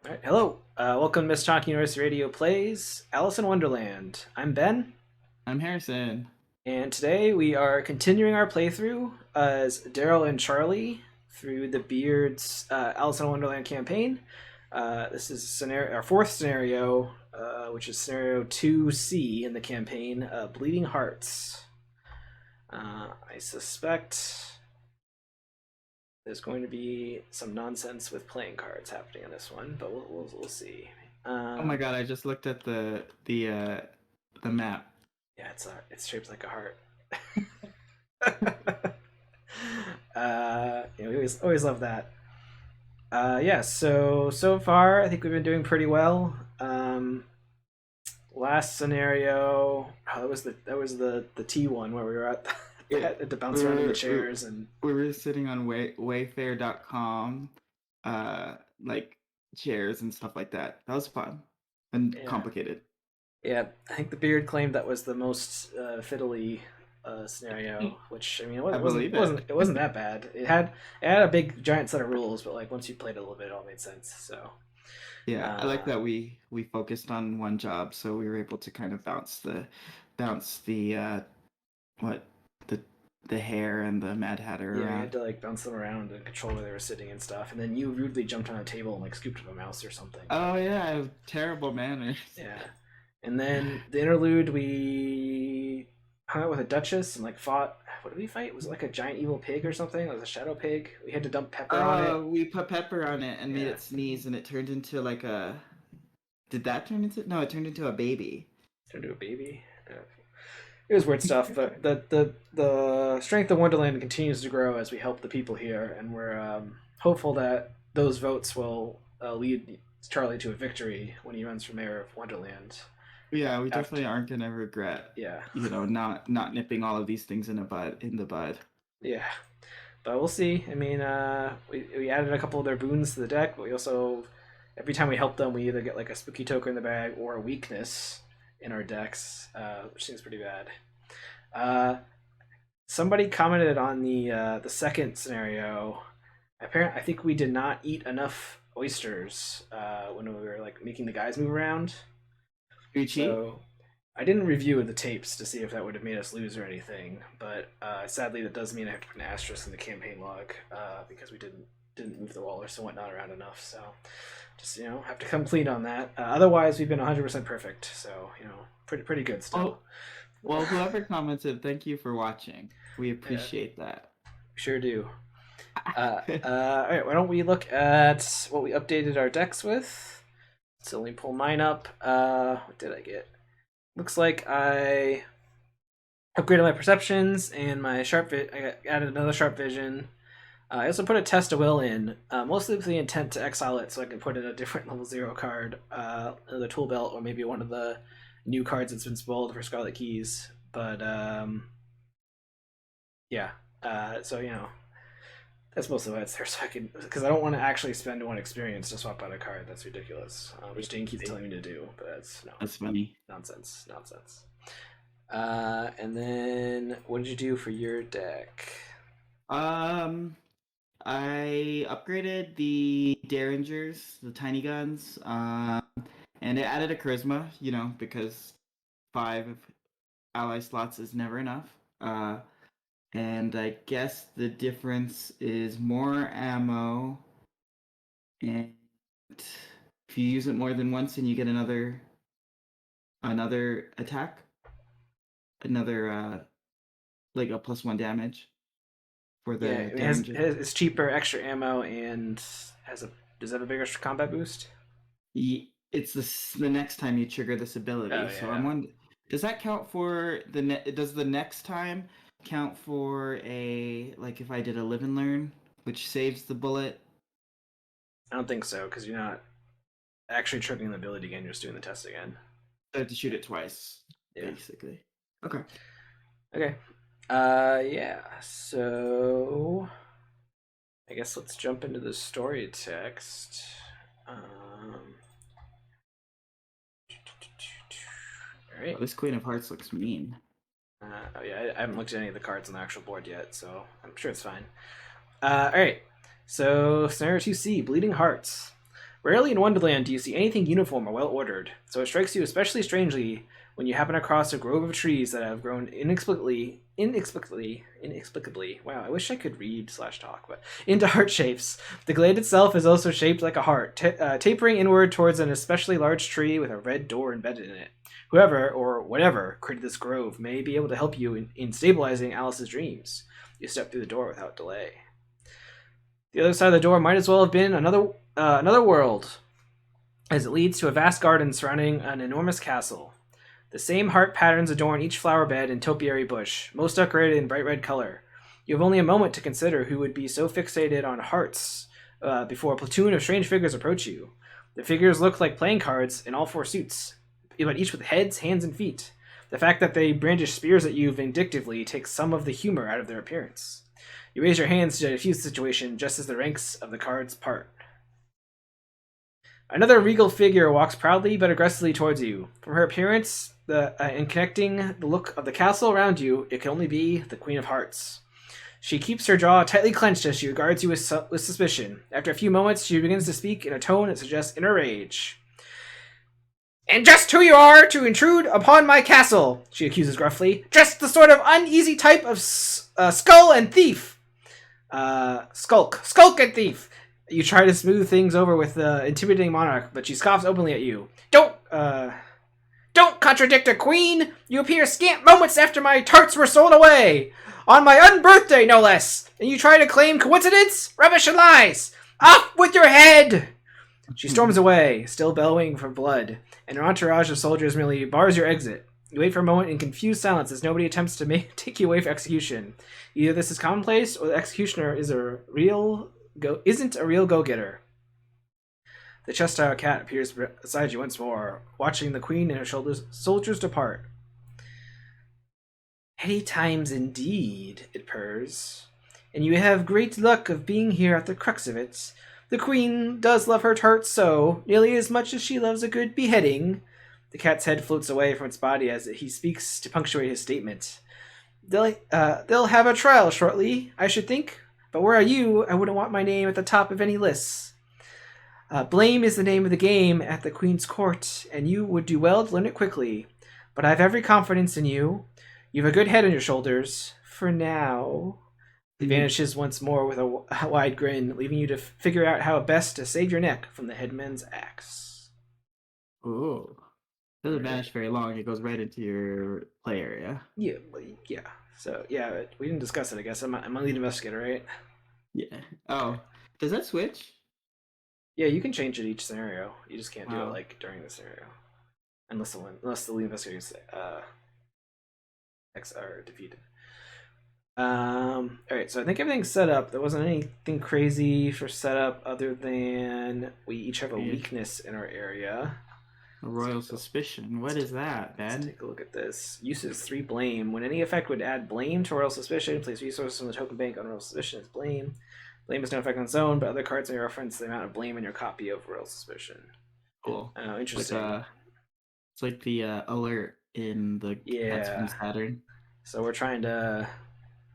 All right, hello. Welcome to Miss Talk University Radio Plays Alice in Wonderland. I'm Ben, I'm Harrison. and today we are continuing our playthrough as Darrell and Charlie through the Beard's Alice in Wonderland campaign. This is our fourth scenario, which is scenario 2C in the campaign, Bleeding Hearts. I suspect there's going to be some nonsense with playing cards happening in this one, but we'll see. Oh my god, I just looked at the map. Yeah, it's shaped like a heart. We always love that. Yeah, so far I think we've been doing pretty well. Last scenario, that was the T one where we were had to bounce around in the chairs and We were sitting on Wayfair.com, like chairs and stuff like that. That was fun and yeah, complicated. yeah. I think the beard claimed that was the most fiddly scenario, which I mean I believe it it. wasn't that bad. It had a big giant set of rules, but like once you played it a little bit, it all made sense. So Yeah, I like uh, that we focused on one job, so we were able to kind of bounce the what the the hair and the Mad Hatter yeah, we had around. to like bounce them around and control where they were sitting and stuff. And then you rudely jumped on a table and like scooped up a mouse or something. Oh yeah, terrible manners. Yeah. And then the interlude, we hung out with a duchess and like fought. What did we fight? Was it like a giant evil pig or something? It was a shadow pig. We had to dump pepper on it. We put pepper on it and made Yeah. it sneeze, and it turned into like a. Did that turn into? No, it turned into a baby. Turned into a baby. Yeah. It was weird stuff, but the strength of Wonderland continues to grow as we help the people here, and we're hopeful that those votes will lead Charlie to a victory when he runs for mayor of Wonderland. Yeah, we After, definitely aren't gonna regret, yeah, not nipping all of these things in the bud. yeah, but we'll see. I mean, we added a couple of their boons to the deck, but we also every time we help them, we either get like a spooky token in the bag or a weakness in our decks, which seems pretty bad. Uh, Somebody commented on the second scenario. Apparently, I think we did not eat enough oysters when we were like making the guys move around. You cheat? So I didn't review the tapes to see if that would have made us lose or anything. But sadly, that does mean I have to put an asterisk in the campaign log because we didn't move the walrus and whatnot around enough. So just have to come clean on that. Otherwise, we've been 100% perfect. So pretty good still. Oh, well, whoever commented, thank you for watching. We Yeah, appreciate that. sure do. All right, why don't we look at what we updated our decks with? So let me pull mine up. What did I get? Looks like I upgraded my perceptions and my I added another sharp vision. I also put a test of will in, mostly with the intent to exile it, so I can put in a different level 0 card, another tool belt, or maybe one of the new cards that's been spoiled for Scarlet Keys. But yeah, so that's mostly why it's there, so I can, because I don't want to actually spend one experience to swap out a card. That's ridiculous. Which Dane keeps telling me to do, but that's no That's funny. nonsense. And then what did you do for your deck? Um, I upgraded the Derringers, the tiny guns, and it added a charisma, because 5 ally slots is never enough. And I guess the difference is more ammo, and if you use it more than once, and you get another attack, another like a +1 damage for Yeah, the it Derringer. it's cheaper, extra ammo, and has a does it have a bigger combat boost? It's the next time you trigger this Oh ability. So I'm yeah, wondering, does that count for does the next time count for a, like, if I did a live and learn, which saves the bullet? I don't think so because you're not actually triggering the ability again. You're just doing the test again. I have to shoot it twice, Yeah. basically. Okay. Okay. Yeah. So I guess let's jump into the story text. All Oh, right. this Queen of Hearts looks mean. Oh yeah, I haven't looked at any of the cards on the actual board yet, so I'm sure it's fine. All right. So scenario 2C, Bleeding Hearts. Rarely in Wonderland do you see anything uniform or well ordered, so it strikes you especially strangely when you happen across a grove of trees that have grown inexplicably, wow, I wish I could read / talk, but into heart shapes. The glade itself is also shaped like a heart, tapering inward towards an especially large tree with a red door embedded in it. Whoever, or whatever, created this grove may be able to help you in stabilizing Alice's dreams. You step through the door without delay. The other side of the door might as well have been another world, as it leads to a vast garden surrounding an enormous castle. The same heart patterns adorn each flower bed and topiary bush, most decorated in bright red color. You have only a moment to consider who would be so fixated on hearts before a platoon of strange figures approach you. The figures look like playing cards in all 4 suits, but each with heads, hands, and feet. The fact that they brandish spears at you vindictively takes some of the humor out of their appearance. You raise your hands to diffuse the situation just as the ranks of the cards part. Another regal figure walks proudly but aggressively towards you. From her appearance and connecting the look of the castle around you, it can only be the Queen of Hearts. She keeps her jaw tightly clenched as she regards you with suspicion. After a few moments, she begins to speak in a tone that suggests inner rage. "And just who you are to intrude upon my castle," she accuses gruffly. "Just the sort of uneasy type of skull and thief. Skulk and thief." You try to smooth things over with the intimidating monarch, but she scoffs openly at you. Don't contradict a queen! You appear scant moments after my tarts were sold away! On my unbirthday, no less! And you try to claim coincidence? Rubbish and lies! Off with your head! She storms away, still bellowing for blood, and her entourage of soldiers merely bars your exit. You wait for a moment in confused silence as nobody attempts to take you away for execution. Either this is commonplace, or the executioner isn't a real go-getter. The Cheshire cat appears beside you once more, watching the queen and her soldiers depart. "Heady times indeed," it purrs. "And you have great luck of being here at the crux of it. The queen does love her tarts so, nearly as much as she loves a good beheading." The cat's head floats away from its body as he speaks to punctuate his statement. They'll have a trial shortly, I should think. But were I you, I wouldn't want my name at the top of any lists. Blame is the name of the game at the Queen's court, and you would do well to learn it quickly. But I have every confidence in you. You've a good head on your shoulders. For now." He vanishes once more with a wide grin, leaving you to figure out how best to save your neck from the headman's axe. Ooh. Doesn't vanish very long. It goes right into your play area. Yeah. So, yeah, we didn't discuss it, I guess. I'm a lead investigator, right? Yeah. Oh, does that switch? Yeah, you can change it each scenario. You just can't do it, like, during the scenario. Unless the lead investigators are defeated. Alright, so I think everything's set up. There wasn't anything crazy for setup other than we each have a weakness in our area. A royal suspicion. What is that, Ben? Let's take a look at this. Uses 3 blame. When any effect would add blame to royal suspicion, place resources from the token bank on royal suspicion as blame. Blame is no effect on its own, but other cards may reference the amount of blame in your copy of royal suspicion. Cool. Interesting. It's like the alert in the Cats from Saturn. So we're trying to...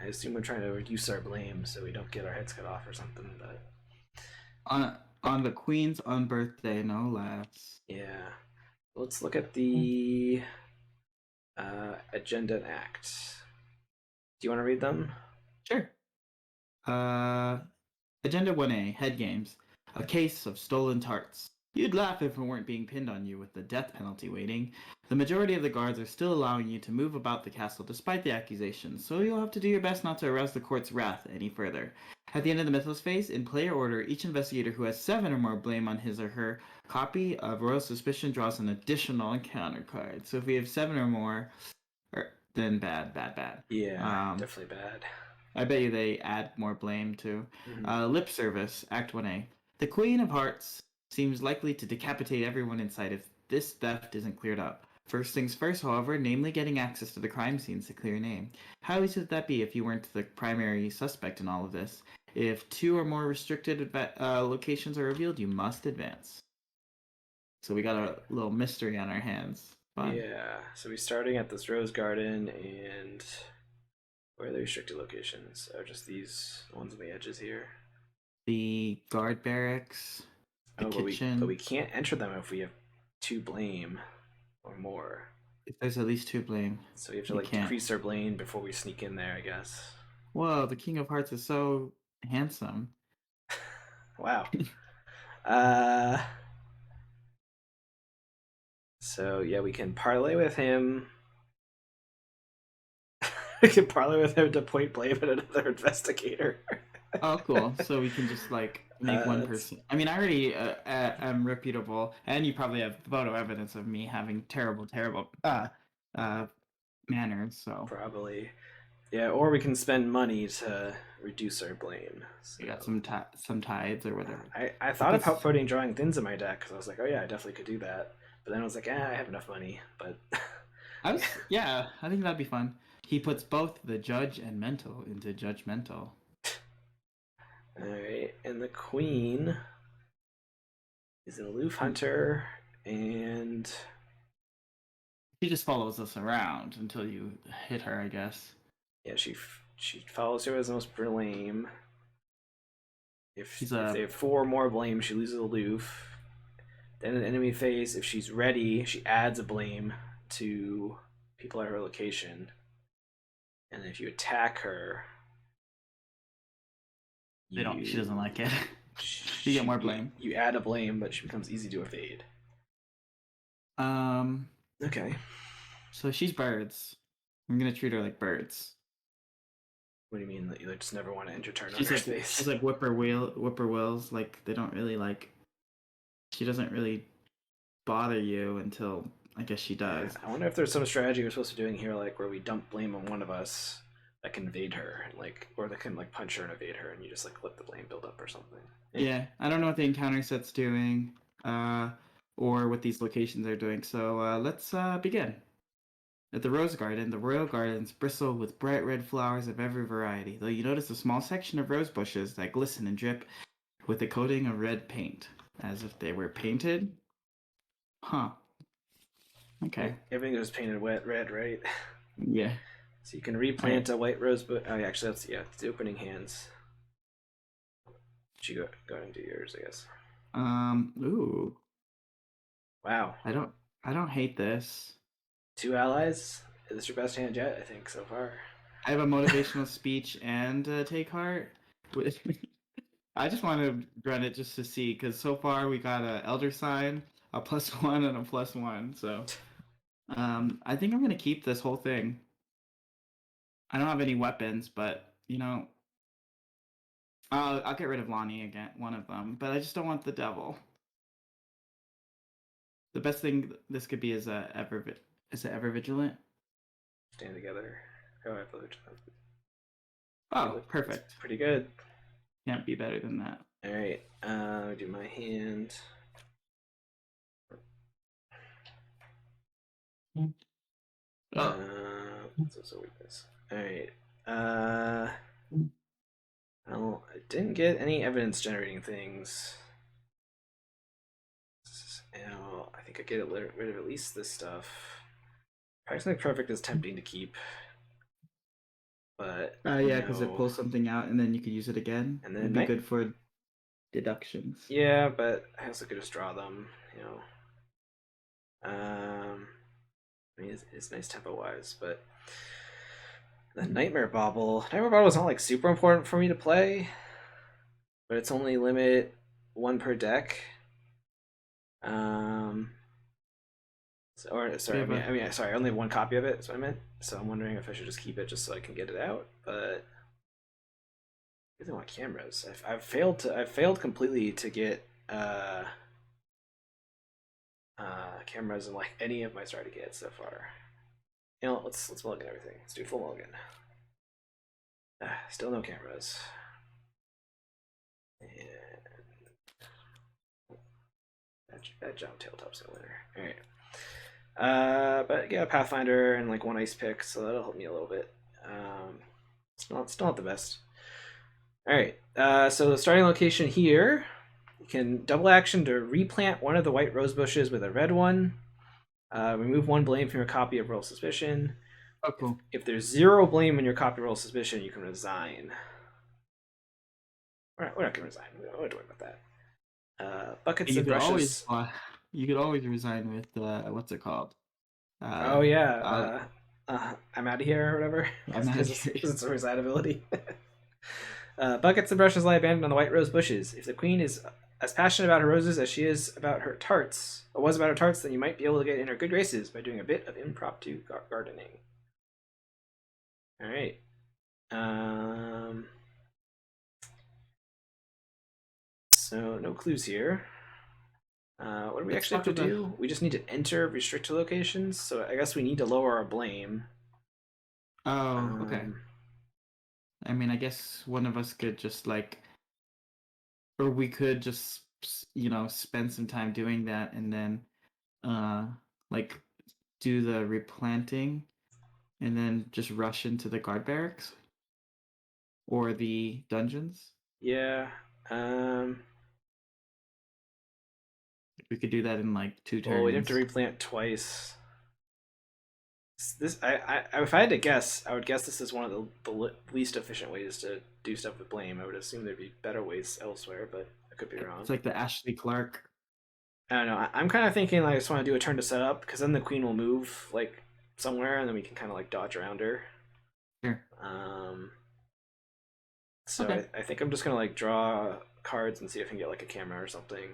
I assume we're trying to reduce our blame so we don't get our heads cut off or something, but... On the Queen's unbirthday, no less. Yeah. Let's look at the agenda and act. Do you want to read them? Sure. Agenda 1A, Head Games. A case of stolen tarts. You'd laugh if it weren't being pinned on you with the death penalty waiting. The majority of the guards are still allowing you to move about the castle despite the accusations, so you'll have to do your best not to arouse the court's wrath any further. At the end of the Mythos phase, in player order, each investigator who has 7 or more blame on his or her copy of Royal Suspicion draws an additional encounter card. So if we have 7 or more, then bad. Yeah, definitely bad. I bet you they add more blame too. Lip Service, Act 1A. The Queen of Hearts seems likely to decapitate everyone inside if this theft isn't cleared up. First things first, however, namely getting access to the crime scenes to clear your name. How easy would that be if you weren't the primary suspect in all of this? If 2 or more restricted locations are revealed, you must advance. So we got a little mystery on our hands. Fun. Yeah, so we're starting at this rose garden, and where are the restricted locations? Are just these ones on the edges here? The guard barracks. the Oh, kitchen. but we can't enter them if we have 2 blame or more. If there's at least 2 blame, So we have to you like can't. decrease our blame before we sneak in there, I guess. Whoa, the King of Hearts is so handsome. Wow. Uh. So yeah, we can parlay with him. We can parlay with him to point blame at another investigator. Oh, cool. So we can just like make one person. I mean, I already am reputable, and you probably have photo evidence of me having terrible manners. So Probably. Yeah, or we can spend money to reduce our blame. So we got some tides or whatever. I thought of putting drawing thins in my deck because I was like, oh yeah, I definitely could do that. But then I was like, I have enough money. But I think that'd be fun. He puts both the judge and mental into judgmental. All right, and the queen is an aloof hunter, and She just follows us around until you hit her, I guess. yeah, she follows her as the most blame. If they have 4 more blame, she loses aloof. Then an enemy phase, if she's ready, she adds a blame to people at her location. And if you attack her, She doesn't like it. You get more blame. You add a blame, but she becomes easy to evade. Okay. So she's birds. I'm gonna treat her like birds. What do you mean that you just never want to enter turn on her space? She's like whippoorwills. Like they don't really like. She doesn't really bother you until I guess she does. I wonder if there's some strategy we're supposed to be doing here, like where we dump blame on one of us that can evade her, and like, or that can like punch her and evade her, and you just like let the blame build up or something. Yeah, I don't know what the encounter set's doing, or what these locations are doing. So let's begin. At the Rose Garden, the royal gardens bristle with bright red flowers of every variety, though you notice a small section of rose bushes that glisten and drip with a coating of red paint, as if they were painted. Huh. Okay. Everything was painted wet red, right? Yeah. So you can replant a white rose bush. Oh, yeah, actually, that's it's the opening hands. You go and do yours, I guess. Ooh. Wow. I don't hate this. 2 allies. Is this your best hand yet? I think so far. I have a motivational speech and take heart. I just want to run it just to see, because so far we got a elder sign, a +1, and a +1. So, I think I'm gonna keep this whole thing. I don't have any weapons, but you know, I'll get rid of Lonnie again, one of them. But I just don't want the devil. The best thing this could be is ever vigilant. Stand together. Oh, I have vigilant. Oh, perfect. Pretty good. Can't be better than that. All right. Do my hand. That's also weakness. All right. Well, I didn't get any evidence generating things. I think I get rid of at least this stuff. Practicing Perfect is tempting to keep. But yeah, because it pulls something out and then you could use it again. And then it'd be good for deductions. Yeah, but I also could just draw them, you know. I mean, it's nice tempo wise, but the Nightmare Bauble is not like super important for me to play, but it's only limit 1 per deck. Sorry, I only have 1 copy of it. That's what I meant. So I'm wondering if I should just keep it just so I can get it out. But I really want cameras. I've failed completely to get cameras in like any of my starter kits so far. You know, let's mulligan everything. Let's do full mulligan. Still no cameras. And that jump tabletop's a winner. All right. But yeah, Pathfinder and like 1 ice pick, so that'll help me a little bit. Still not the best. All right. So the starting location here, you can double action to replant one of the white rose bushes with a red one. Remove 1 blame from your copy of Royal Suspicion. Oh, cool. If there's 0 blame in your copy of Royal Suspicion, you can resign. We're not going to resign. We don't have to worry about that. Buckets You and could always brushes. you could always resign with what's it called? Oh Uh, yeah, I'm out of here or whatever, I'm out of because here. it's a resign ability. Buckets and brushes lie abandoned on the white rose bushes. If the queen is as passionate about her roses as she is about her tarts, or was about her tarts, then you might be able to get in her good graces by doing a bit of impromptu gardening. All right. So no clues here. What do we Let's actually have talk to about. do? We just need to enter restricted locations. So I guess we need to lower our blame. Oh, okay. Um, I mean, I guess one of us could just like, or we could just spend some time doing that and then uh like do the replanting and then just rush into the guard barracks or the dungeons. yeah. Um, We could do that in like two well, we'd have to turns. replant twice. This, if I had to guess, I would guess this is one of the least efficient ways to do stuff with blame. I would assume there'd be better ways elsewhere, but I could be wrong. It's like the Ashley Clark. I don't know. I'm kind of thinking like I just want to do a turn to set up because then the queen will move like somewhere, and then we can kind of like dodge around her. Sure. Um, so Okay. I think I'm just gonna like draw cards and see if I can get like a camera or something.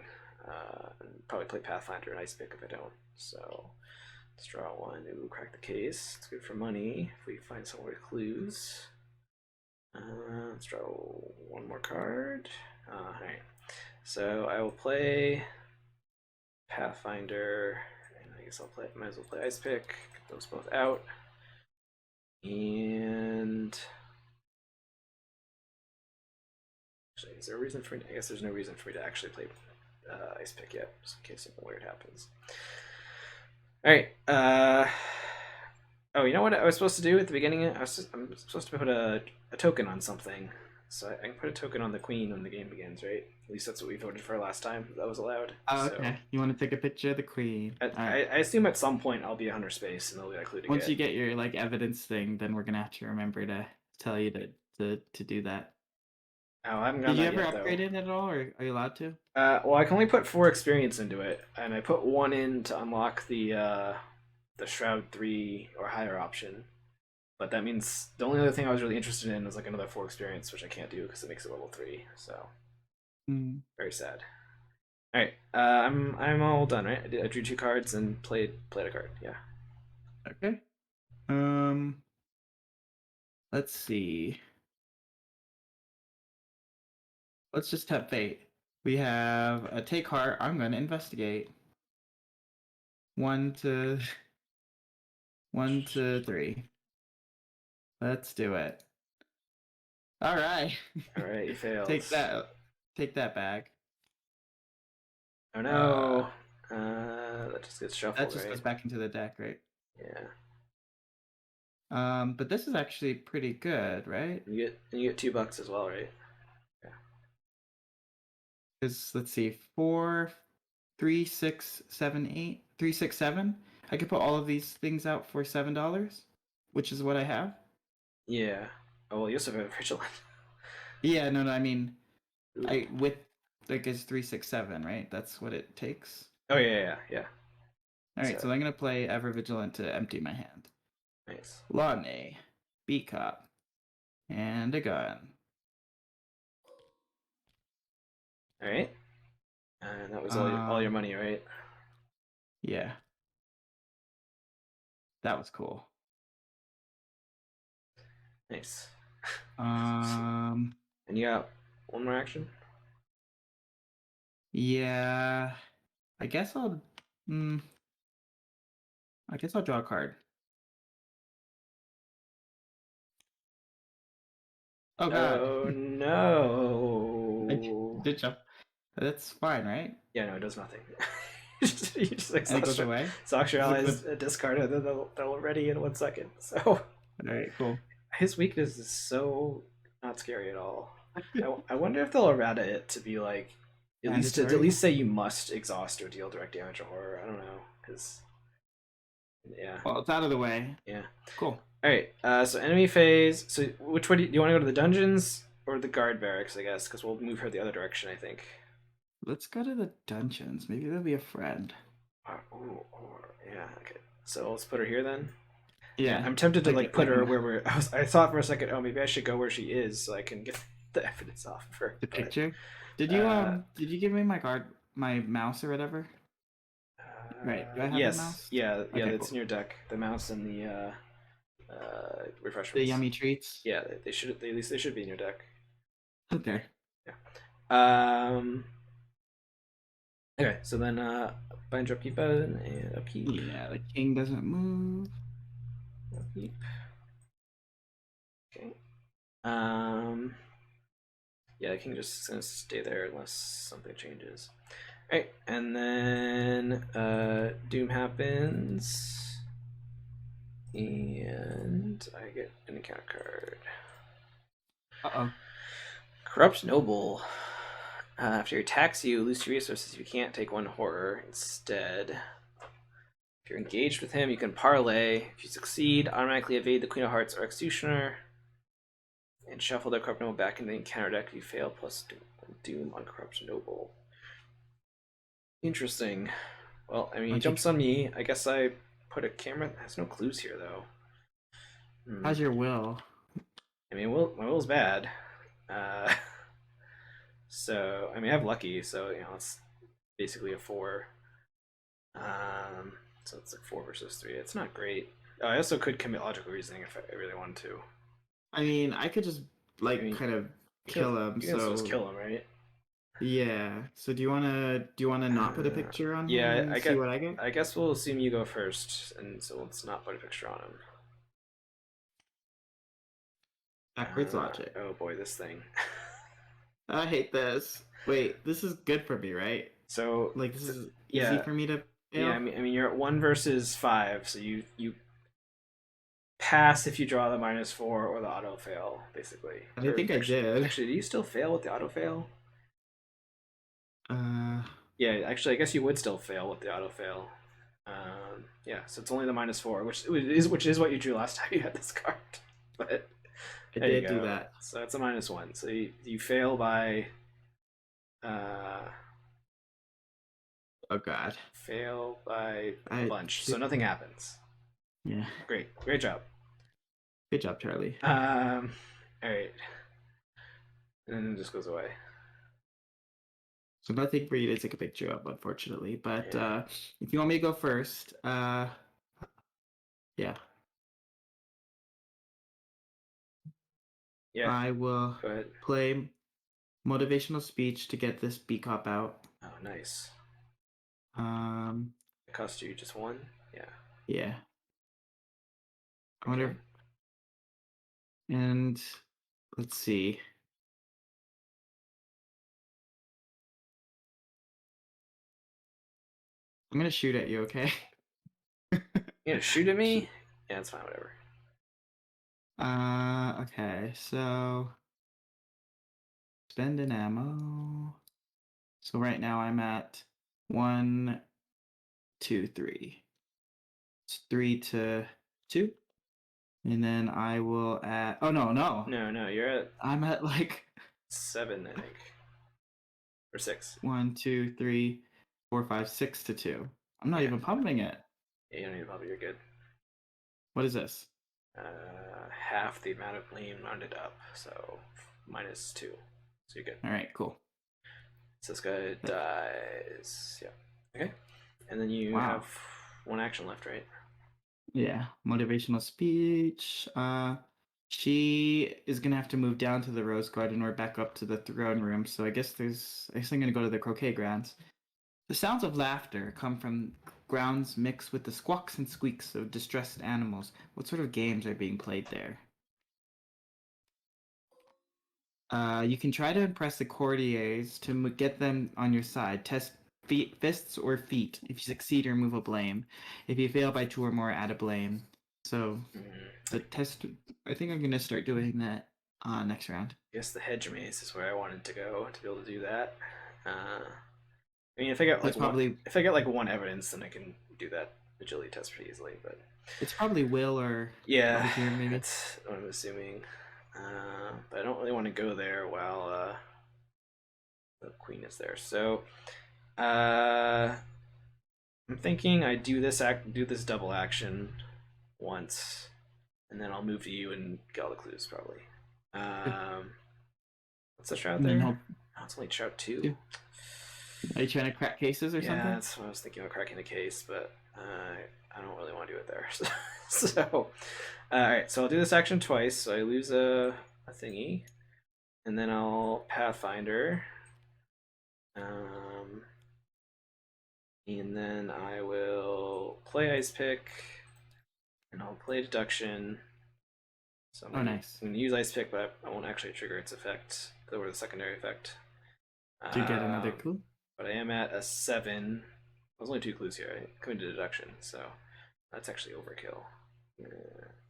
And probably play Pathfinder and Ice Pick if I don't. So let's draw one. Ooh, crack the case. It's good for money if we find somewhere with clues. Let's draw one more card. Alright. So I will play Pathfinder, and I guess might as well play Ice Pick. Get those both out. And actually, is there a reason for me? I guess there's no reason for me to actually play Ice Pick yet, just in case something weird happens. All right. Oh, you know what I was supposed to do at the beginning? I'm supposed to put a token on something. So I can put a token on the queen when the game begins, right? At least that's what we voted for last time. That was allowed. Oh, So okay. You want to take a picture of the queen? All right. I assume at some point I'll be 100 space and there'll be a clue to Once get. you get your like evidence thing, then we're gonna have to remember to tell you to do that. Oh, I haven't Did gotten you that ever yet though. upgrade it at all, or are you allowed to? Well, I can only put 4 experience into it, and I put 1 in to unlock the Shroud 3 or higher option. But that means the only other thing I was really interested in is like another 4 experience, which I can't do because it makes it level 3. So very sad. All right, I'm all done, right? I drew 2 cards and played a card. Yeah. Okay. Let's see. Let's just have fate. We have a take heart. I'm gonna investigate. 1 to 1 to 3. Let's do it. All right. All right, you failed. Take that. Take that back. Oh Uh, no. That just gets that shuffled, just right? goes back into the deck, right? Yeah. But this is actually pretty good, right? You get $2 as well, right? Yeah. Because let's see, 4, 3, 6, 7, 8, 3, 6, 7. I could put all of these things out for $7, which is what I have. Yeah. Oh well, you also have vigilant. Yeah, no, I mean, Ooh. I with like is 3, 6, 7, right? That's what it takes. Oh yeah. All right, so I'm gonna play Ever Vigilant to empty my hand. Nice. Lawney, B cop, and a gun. All right. And that was all your money, right? Yeah, that was cool. Nice. Um, And you got one more action? yeah, I guess I'll. Mm, I guess I'll draw a card. Oh God, Oh I no. did jump. That's fine, right? Yeah, no, it does nothing. You just And it exhaust goes away. your Does it allies, go? discard it, and then they'll ready in 1 second. So All right, cool. his weakness is so not scary at all. I wonder if they'll errata it to be like Mandatory. say you must exhaust or deal direct damage or horror. I don't know because yeah. Well, it's out of the way. Yeah. Cool. All right. So enemy phase. So which way do you want to go to the dungeons or the guard barracks? I guess because we'll move her the other direction. I think. Let's go to the dungeons. Maybe there'll be a friend. Yeah, okay. So let's put her here then. Yeah, Yeah. I'm tempted to put her in where we're. I thought for a second, oh, maybe I should go where she is so I can get the evidence off of her. the But picture. uh, Did you give me my mouse or whatever? Right. Do I have the yes, mouse? yeah, Okay, that's cool. in your deck. The mouse and the The refreshments. yummy treats. Yeah, they should. At least they should be in your deck. Okay. Yeah. Okay, so then bind your upkeep button and upkeep. Yeah, the king doesn't move. Upkeep. Okay. Um. Yeah, the king just gonna stay there unless something changes. Alright, and then Doom happens, and I get an encounter card. Uh-oh. Corrupt Noble. After he attacks you, lose 2 resources. You can't take 1 horror instead. If you're engaged with him, you can parlay. If you succeed, automatically evade the Queen of Hearts or Executioner, and shuffle their Corrupt Noble back in the encounter deck if you fail, plus Doom on Corrupt Noble. Interesting. Well, I mean, he jumps on me. I guess I put a camera. There's no clues here, though. How's your will? I mean, my will's bad. Uh, so, I mean, I have lucky, so, it's basically a 4. So it's like 4 versus 3. It's not great. I also could commit logical reasoning if I really wanted to. I mean, I could just, kind of kill him, you can also just kill him, right? Yeah. So do you wanna not put a picture on him and see what I get? I guess we'll assume you go first, and so let's not put a picture on him. Backwards logic. Oh boy, this thing. I hate this. Wait, this is good for me, right? So This is easy for me to fail? Yeah, I mean you're at 1 versus 5, so you pass if you draw the -4 or the auto fail, basically. I think I did. Actually, do you still fail with the auto fail? Uh, Yeah, actually, I guess you would still fail with the auto fail. Yeah, so it's only the -4, which is what you drew last time you had this card. But I there you did go. do that. So it's a -1. So you fail by Oh god. fail by a bunch. So nothing happens. Yeah. Great job. Good job, Charlie. All right. And then it just goes away. So nothing for you to take a picture of, unfortunately. But Yeah. if you want me to go first, yeah. Yeah. I will Go ahead. play motivational speech to get this B cop out. Oh, nice. It cost you just 1? Yeah. Yeah. I Okay. wonder. And let's see. I'm gonna shoot at you, okay? You gonna shoot at me? Yeah, it's fine, whatever. Okay, so spend an ammo. So right now I'm at 1, 2, 3. It's 3 to 2. And then I will add. Oh no. No, you're at. I'm at 7, I think, or 6. 1, 2, 3, 4, 5, 6 to 2. I'm not even pumping it. Yeah, you don't need to pump it. You're good. What is this? Half the amount of blame rounded up, so -2. So you're good. All right, cool. So this guy dies. Yeah. Okay. And then you have 1 action left, right? Yeah. Motivational speech. She is gonna have to move down to the Rose Garden or back up to the throne room. So I guess I'm gonna go to the croquet grounds. The sounds of laughter come from grounds mixed with the squawks and squeaks of distressed animals. What sort of games are being played there? You can try to impress the courtiers to get them on your side. Test fists or feet. If you succeed, remove a blame. If you fail by 2 or more, add a blame. So the test. I think I'm gonna start doing that next round. I guess the hedge maze is where I wanted to go to be able to do that. I mean, if I get if I get 1 evidence, then I can do that agility test pretty easily. But it's probably will or yeah, here maybe. That's what I'm assuming. But I don't really want to go there while the queen is there. So I'm thinking I do this double action once, and then I'll move to you and get all the clues probably. What's the shroud there? Oh, it's only shroud 2. Are you trying to crack cases or something? Yeah, that's what I was thinking of, cracking the case, but I don't really want to do it there. So alright, so I'll do this action twice, so I lose a thingy, and then I'll Pathfinder, and then I will play Ice Pick, and I'll play Deduction. So nice. I'm going to use Ice Pick, but I won't actually trigger its effect, or the secondary effect. Do you get another clue? But I am at a 7. There's only 2 clues here. I couldn't do Deduction, so that's actually overkill.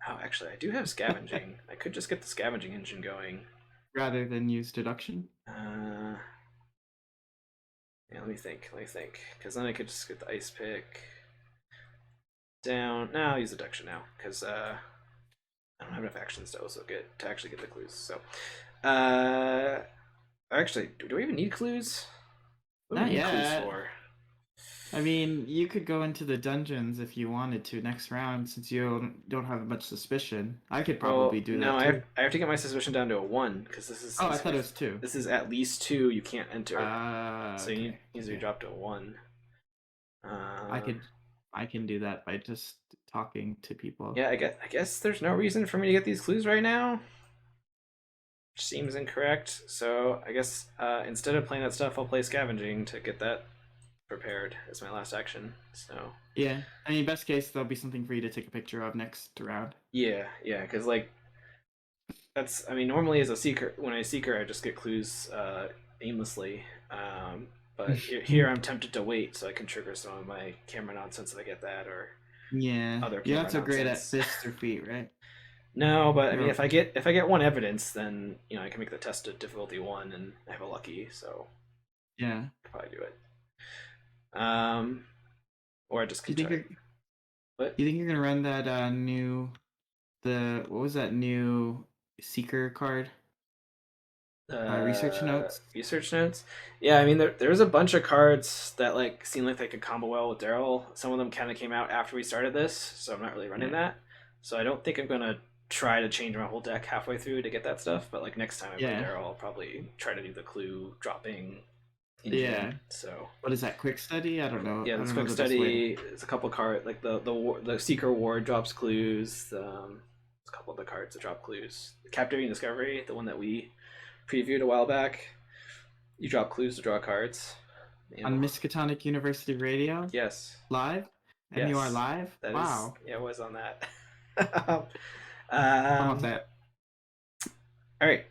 Oh, actually, I do have Scavenging. I could just get the Scavenging engine going. Rather than use Deduction? Yeah, let me think. Because then I could just get the Ice Pick down. No, I'll use Deduction now, because I don't have enough actions to actually get the clues. So, actually, do we even need clues? What do we need clues for? I mean, you could go into the dungeons if you wanted to next round, since you don't have much suspicion. I could probably do that too. I have to get my suspicion down to a 1, because this is... I thought it was 2. This is at least 2 you can't enter. So okay. you need to drop to a 1. I can do that by just talking to people. Yeah, I guess there's no reason for me to get these clues right now. Which seems incorrect. So I guess instead of playing that stuff, I'll play Scavenging to get that prepared as my last action. So yeah, I mean, best case there'll be something for you to take a picture of next round. Yeah, because like that's, I mean, normally as a seeker, when I seeker, I just get clues aimlessly. But here I'm tempted to wait so I can trigger some of my camera nonsense if I get that, or other camera you're not so nonsense. great at fists or feet, right? No, but I mean, if I get 1 evidence, then I can make the test of difficulty 1 and I have a lucky, so yeah, I could probably do it. Or I just keep trying. What? You think you're gonna run that what was that new seeker card? Research notes. Research notes. Yeah, I mean, there's a bunch of cards that like seem like they could combo well with Darrell. Some of them kind of came out after we started this, so I'm not really running that. So I don't think I'm gonna try to change my whole deck halfway through to get that stuff. But like next time I play Darrell, I'll probably try to do the clue dropping engine. Yeah. So what is that? Quick study? I don't know. Yeah, this quick study is a couple cards. Like the Seeker Ward drops clues. There's a couple of the cards that drop clues. Captivating Discovery, the one that we previewed a while back. You drop clues to draw cards. On Miskatonic University Radio? Yes. Live? And you are live? Wow. Yeah, I was on that. How about that? All right.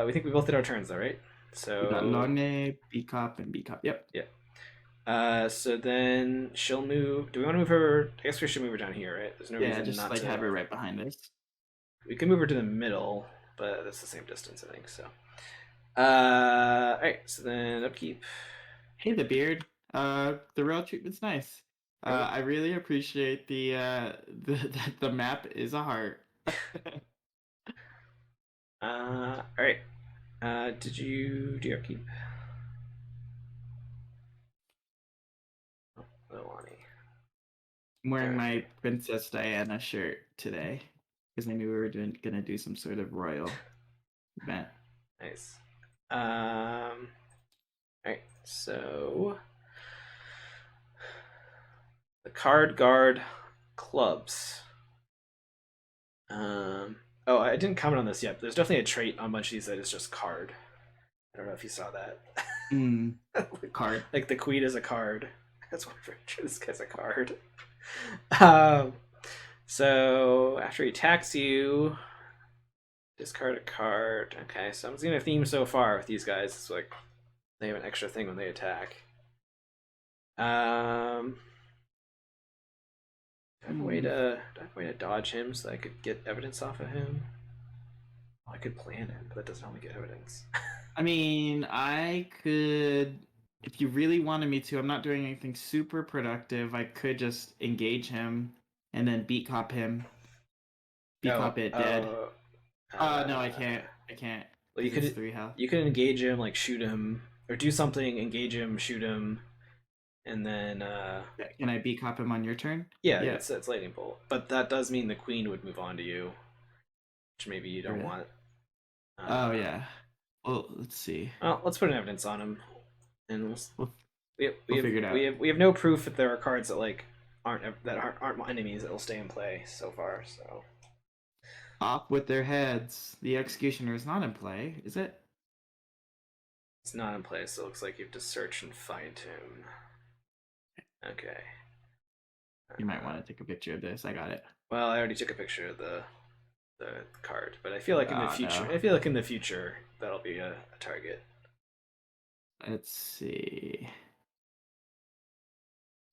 We think we both did our turns though, right? So we got Lorne, B-Cop, and B-Cop. Yep. So then she'll move. Do we want to move her? I guess we should move her down here, right? There's no reason just not to have her right behind us. We can move her to the middle, but that's the same distance, I think. So, all right. So then upkeep. Hey, the beard. The rail treatment's nice. I really appreciate the map is a heart. All right. Did you do your upkeep? Oh, Lonnie. I'm wearing my Princess Diana shirt today because I knew we were gonna do some sort of royal event. Nice. All right. So the card guard clubs. Oh, I didn't comment on this yet. There's definitely a trait on a bunch of these that is just card. I don't know if you saw that. Card. Like the queen is a card. That's what this guy's a card. So after he attacks you, discard a card. Okay, so I'm seeing a theme so far with these guys. It's like they have an extra thing when they attack. Do I have a way to dodge him so that I could get evidence off of him? Oh, I could plan it, but that doesn't help me get evidence. I mean, I could, if you really wanted me to. I'm not doing anything super productive. I could just engage him and then beat cop him. Beat cop it dead. No, I can't. Well, you could 3 health. You could engage him, like shoot him, or do something, engage him, shoot him, and then Can I B-cop him on your turn? yeah, Yeah. it's lightning bolt. But that does mean the queen would move on to you, which maybe you don't Okay. want. Oh Uh, yeah. Well, let's see. well, let's put an evidence on him, and We'll we have, we we'll have figure it we out. have we have no proof that there are cards that like aren't enemies that will stay in play so far. So Off with their heads. The executioner is not in play, is it? it's not in play. So it looks like you have to search and find him. Okay. You might want to take a picture of this. I got it. Well, I already took a picture of the card, but I feel like in the Oh future, no. that'll be a target. Let's see.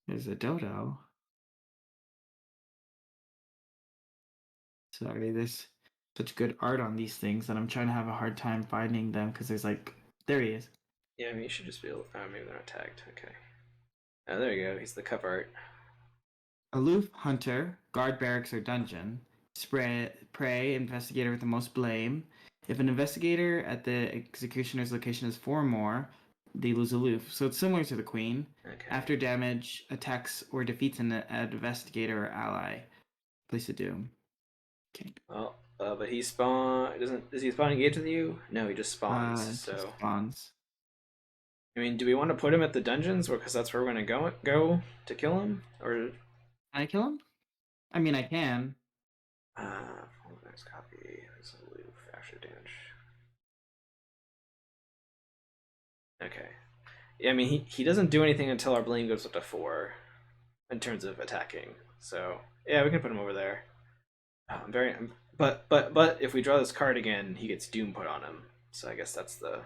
There's a dodo. Sorry, there's such good art on these things that I'm trying to have a hard time finding them because there's like, there he is. Yeah, I mean, you should just be able. Oh, maybe they're not tagged. Okay. Oh, there you go. He's the cover art. Aloof hunter, guard barracks or dungeon. Prey, investigator with the most blame. If an investigator at the executioner's location is 4 or more, they lose aloof. So it's similar to the queen. Okay. After damage, attacks or defeats an investigator or ally, place a doom. Okay. Well, but he spawn doesn't. Does he spawn engage with you? No, he just spawns. Just So spawns. I mean, do we want to put him at the dungeons, because that's where we're gonna go to kill him, or Can I kill him? I mean, I can. next copy is aloof after damage. Okay. Yeah, I mean, he doesn't do anything until our blame goes up to 4 in terms of attacking. So yeah, we can put him over there. Oh, but if we draw this card again, he gets doom put on him. So I guess that's the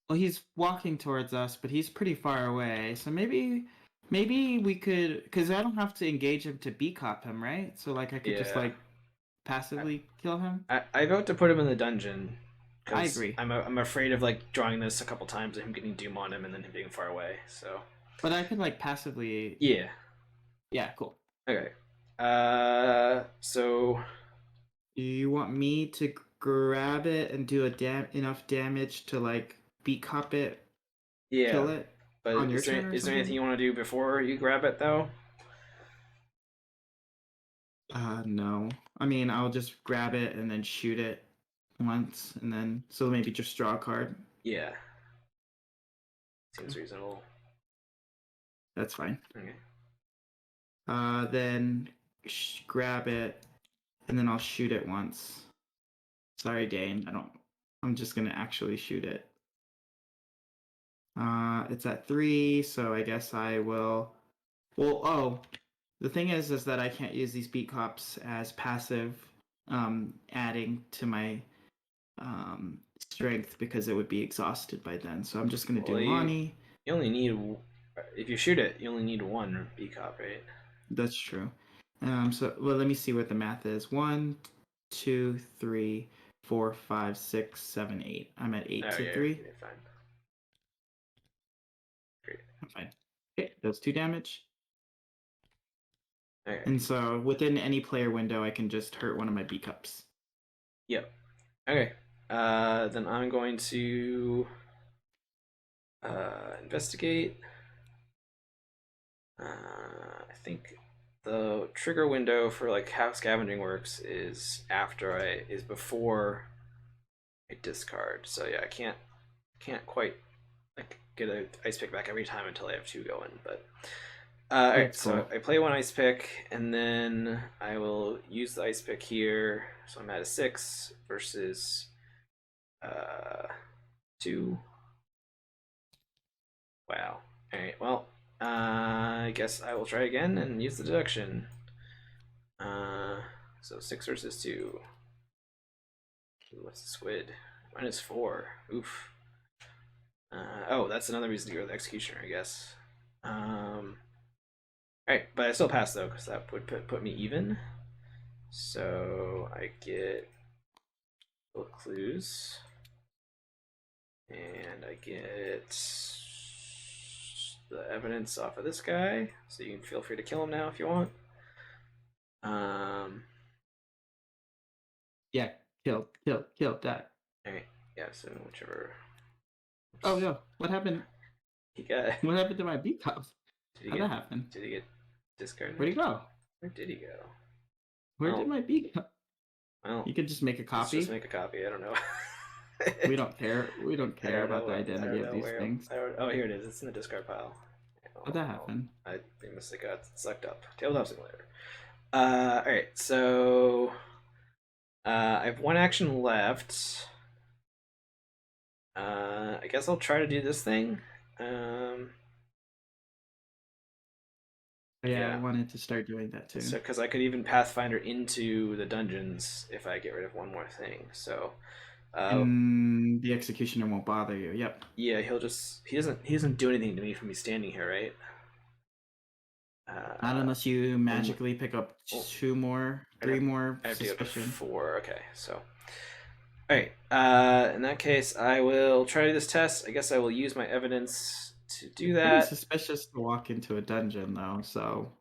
Well, he's walking towards us, but he's pretty far away. So maybe we could, because I don't have to engage him to B-cop him, right? So like I could just yeah. like passively kill him. I vote to put him in the dungeon I because agree, I'm afraid of like drawing this a couple times and him getting doom on him and then him being far away. So but I could like passively. yeah. Yeah, cool. Okay. So Do you want me to grab it and do enough damage to like B-cop it, yeah. kill it But on your turn or is there anything something? you want to do before you grab it though? No. I mean, I'll just grab it and then shoot it once, and then so maybe just draw a card. Yeah. Seems reasonable. That's fine. Okay. Then grab it, and then I'll shoot it once. Sorry, Dane. I'm just gonna actually shoot it. It's at 3, so I guess I will. Well, oh, the thing is that I can't use these beat cops as passive, adding to my strength because it would be exhausted by then. So I'm just gonna do Well, Lonnie. you only need if you shoot it, you only need 1 B cop, right? That's true. So well, let me see what the math is. 1, 2, 3, 4, 5, 6, 7, 8. I'm at 8 Oh to yeah, 3. you're fine. Great. I'm fine. Okay, those 2 damage. Okay. And so within any player window, I can just hurt one of my B cups. Yep. Okay. Then I'm going to investigate. I think the trigger window for like how scavenging works is before I discard. So yeah, I can't quite like get a ice pick back every time until I have 2 going. But all right, That's so cool. I play 1 ice pick, and then I will use the ice pick here. So I'm at a 6 versus 2. Wow. All right. Well, I guess I will try again and use the deduction. So 6 versus 2. Ooh, what's the squid? -4. Oof. Oh, that's another reason to go with the executioner, I guess. All right, but I still pass though because that would put me even. So I get clues, and I get the evidence off of this guy. So you can feel free to kill him now if you want. Yeah, kill, die. All right, yeah. So whichever. Oh no! What happened? He got. What happened to my B cup? Did he How'd get? that happen? Did he get discarded? Where'd he go? Where did he go? Where did Well, my B cup? well, You could just make a let's just copy. make a copy. I don't know. We don't care. We don't I care don't about know. the I identity don't of know these where. things. I don't. Oh, here it is. It's in the discard pile. How'd that happen? They must have got sucked up. Tabletop simulator. All right. So I have one action left. I guess I'll try to do this thing. Yeah, I Yeah. wanted to start doing that too. So, because I could even Pathfinder into the dungeons if I get rid of one more thing. So, And the executioner won't bother you. Yep. yeah, he doesn't do anything to me from me standing here, right? Not unless you Only, magically pick up oh, three more I have to go to suspicion. 4. Okay, so all right. In that case, I will try this test. I guess I will use my evidence to do Pretty that. suspicious to walk into a dungeon though, so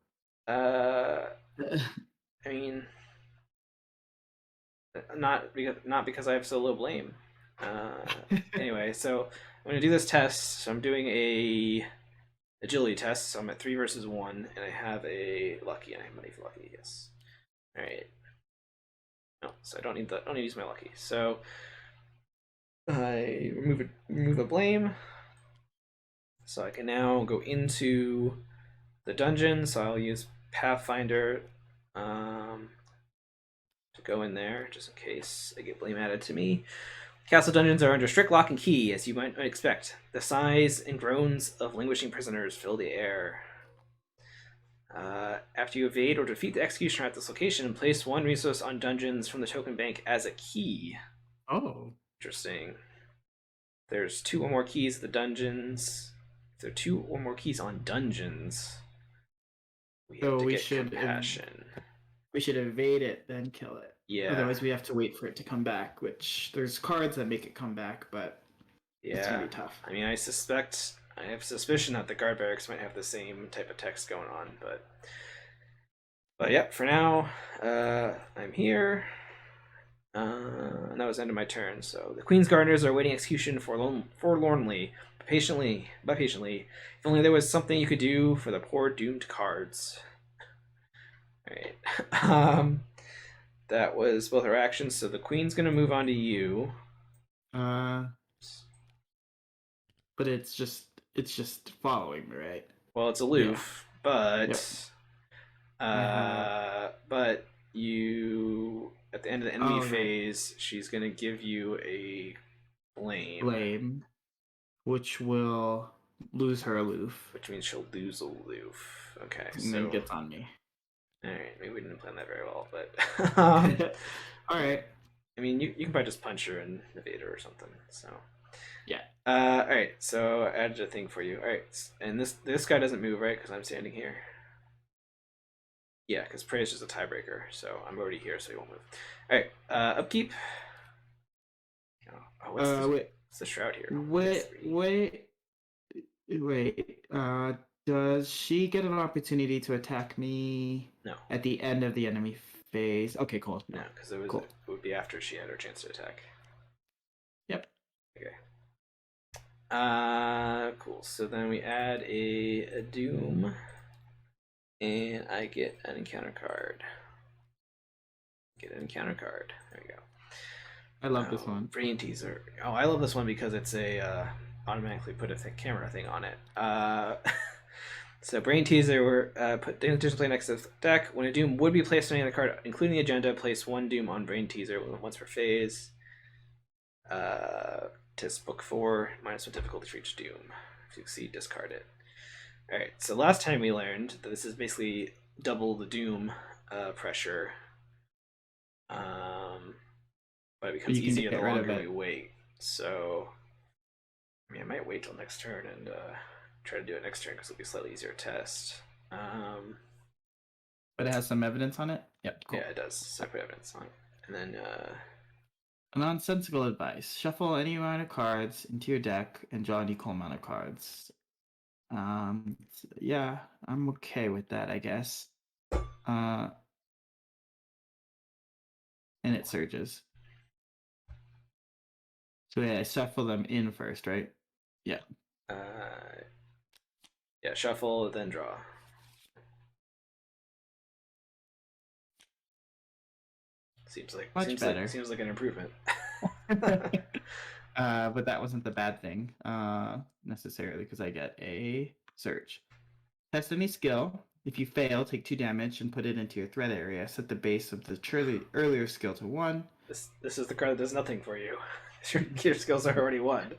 Uh, I mean, not because I have so low blame. Anyway, so I'm gonna do this test. So I'm doing a agility test. So I'm at 3 versus 1, and I have a lucky, and I have money for lucky. Yes. All right. No, so I don't need the. I don't need to use my lucky. So I remove a blame. So I can now go into the dungeon. So I'll use Pathfinder to go in there just in case I get blame added to me. Castle dungeons are under strict lock and key, as you might expect. The sighs and groans of languishing prisoners fill the air. After you evade or defeat the executioner at this location, place one resource on dungeons from the token bank as a key. Oh. Interesting. There's 2 or more keys at the dungeons. If there are 2 or more keys on dungeons, we have So to we get should compassion. we should evade it, then kill it. Yeah. Otherwise we have to wait for it to come back, which there's cards that make it come back, but it's gonna Yeah. be tough. I mean, I have suspicion that the guard barracks might have the same type of text going on, but yeah, for now, I'm here. And that was the end of my turn. So the Queen's Gardeners are awaiting execution forlornly, but patiently. If only there was something you could do for the poor doomed cards. All right. That was both our actions. So the Queen's gonna move on to you. Uh but it's just following me, right? Well, it's Yeah. aloof, Yep. but I have but you at the end of the enemy right. phase, she's gonna give you a blame, Blame, which will lose her aloof. which means she'll lose aloof. Okay, And then so gets on me. all right, maybe we didn't plan that very well, but um, Alright. I mean, you can probably just punch her and evade her or something. So Yeah. all right, so I added a thing for you. All right, and this guy doesn't move, right? Because I'm standing here. Yeah, because prey is just a tiebreaker, so I'm already here, so he won't move. All right, upkeep. Oh, what's the shroud here? Wait. Does she get an opportunity to attack me No, at the end of the enemy phase? Okay, cool. no, because Cool. it would be after she had her chance to attack. Yep. Okay. Cool. So then we add a doom, and I get an encounter card. Get an encounter card. There we go. I love this one. Brain teaser. Oh, I love this one because it's a automatically put a camera thing on it. So brain teaser, put Doom play next to the deck. When a Doom would be placed on any other card, including the agenda, place 1 Doom on brain teaser once per phase. Tisk book 4, -1 difficulty for each Doom. If you succeed, discard it. Alright, so last time we learned that this is basically double the Doom pressure. But it becomes easier the longer we wait. So, I mean, I might wait till next turn and try to do it next turn because it'll be a slightly easier test. But it has some evidence on it? Yep, cool. Yeah, it does. So I put evidence on it. And then nonsensical advice. Shuffle any amount of cards into your deck and draw an equal amount of cards. Yeah, I'm okay with that, I guess. And it surges. So yeah, I shuffle them in first, right? Yeah. Yeah, shuffle, then draw. Much better. Seems like an improvement. But that wasn't the bad thing necessarily, because I get a surge. Test any skill. If you fail, take 2 damage and put it into your threat area. Set the base of the earlier skill to 1. This is the card that does nothing for you. Your skills are already 1.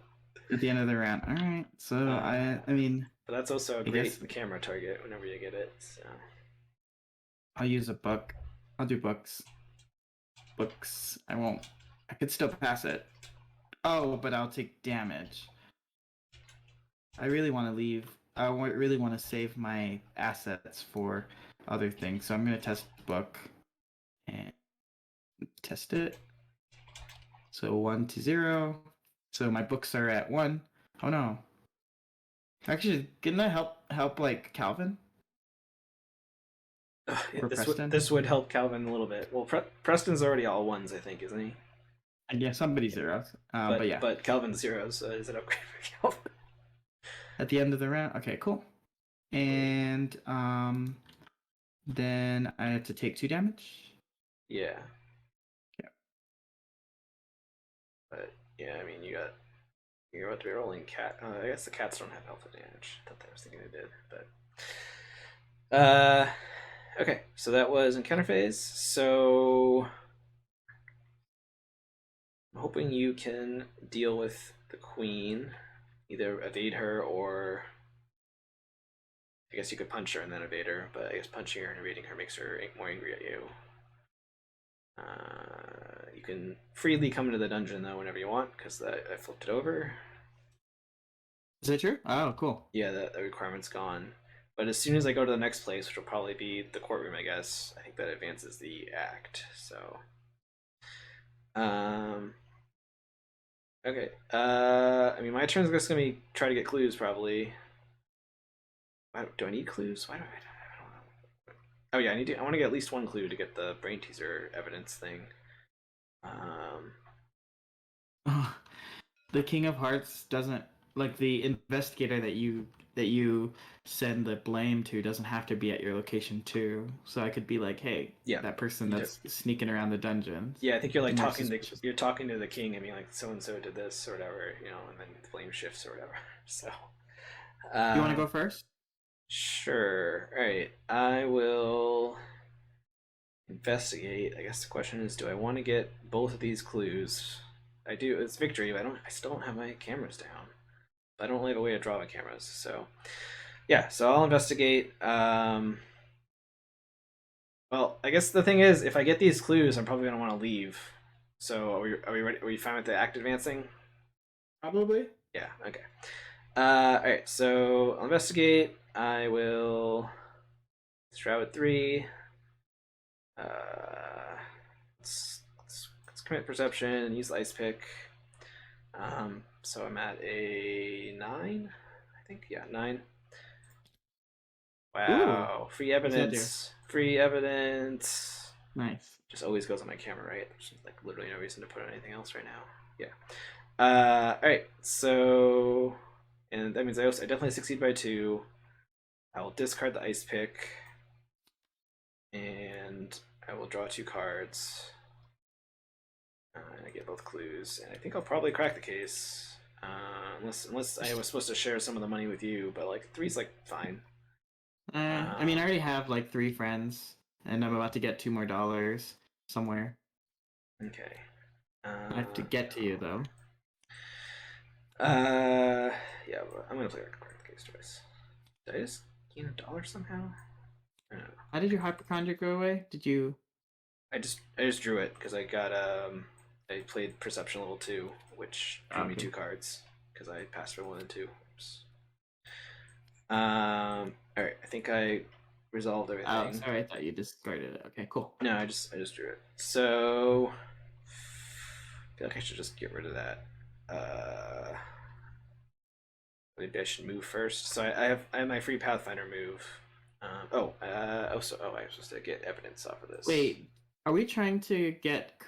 At the end of the round. All right. So I mean, but that's also a I guess great camera target whenever you get it. So I'll use a book. I'll do books. Books. I won't. I could still pass it. Oh, but I'll take damage. I really want to leave. I really want to save my assets for other things. So I'm going to test book and test it. So 1 to 0. So my books are at 1. Oh no. Actually, can that help like Calvin? This would help Calvin a little bit. Well, Preston's already all 1s, I think, isn't he? And yeah, somebody's 0s. But yeah. But Calvin's 0s, so is it upgrade for Calvin? At the end of the round? Okay, cool. And then I have to take 2 damage? Yeah. But yeah, I mean, you're about to be rolling cat. I guess the cats don't have alpha damage. I thought I was thinking they did, but okay. So that was encounter phase. So I'm hoping you can deal with the queen, either evade her or I guess you could punch her and then evade her. But I guess punching her and evading her makes her more angry at you. You can freely come into the dungeon though whenever you want because I flipped it over. Is that true? Oh, cool. Yeah, that requirement's gone. But as soon as I go to the next place, which will probably be the courtroom, I guess, I think that advances the act. So, okay. I mean, my turn's just gonna be try to get clues probably. Do I need clues? Why do I don't know. Oh yeah, I want to get at least 1 clue to get the brain teaser evidence thing. The King of Hearts doesn't like the investigator that you send the blame to doesn't have to be at your location too. So I could be like, hey, yeah, that person that's sneaking around the dungeons. Yeah, I think you're like talking to the king. I mean, like so and so did this or whatever, you know, and then the blame shifts or whatever. So, you want to go first? Sure. All right, I will investigate. I guess the question is, do I want to get both of these clues? I do. It's victory, but I still don't have my cameras down. But I don't really have a way to draw my cameras. So, yeah. So I'll investigate. Well, I guess the thing is, if I get these clues, I'm probably gonna want to leave. So are we ready? Are we fine with the act advancing? Probably. Yeah. Okay. All right. So I'll investigate. I will Shroud 3. Let's commit perception and use the ice pick. So I'm at a 9, I think. Yeah, 9. Wow. Ooh. Free evidence. Free evidence. Nice. Just always goes on my camera, right? There's like literally no reason to put on anything else right now. Yeah. All right. So, and that means I definitely succeed by 2. I will discard the ice pick, and I will draw 2 cards. And I get both clues, and I think I'll probably crack the case, unless I was supposed to share some of the money with you. But like 3's like fine. I mean, I already have like 3 friends, and I'm about to get $2 more somewhere. Okay. I have to get to you though. Yeah, but I'm gonna play crack the case twice. Did I just gain $1 somehow? I don't know. How did your hypochondria go away? Did you? I just drew it because I got I played perception level 2, which drew me 2 cards because I passed for 1 and 2. Oops. All right, I think I resolved everything. Oh, sorry, I thought you discarded it. Okay, cool. No, I just drew it. So I feel like I should just get rid of that. Maybe I should move first. So I have my free Pathfinder move. I was supposed to get evidence off of this. Wait, are we trying to get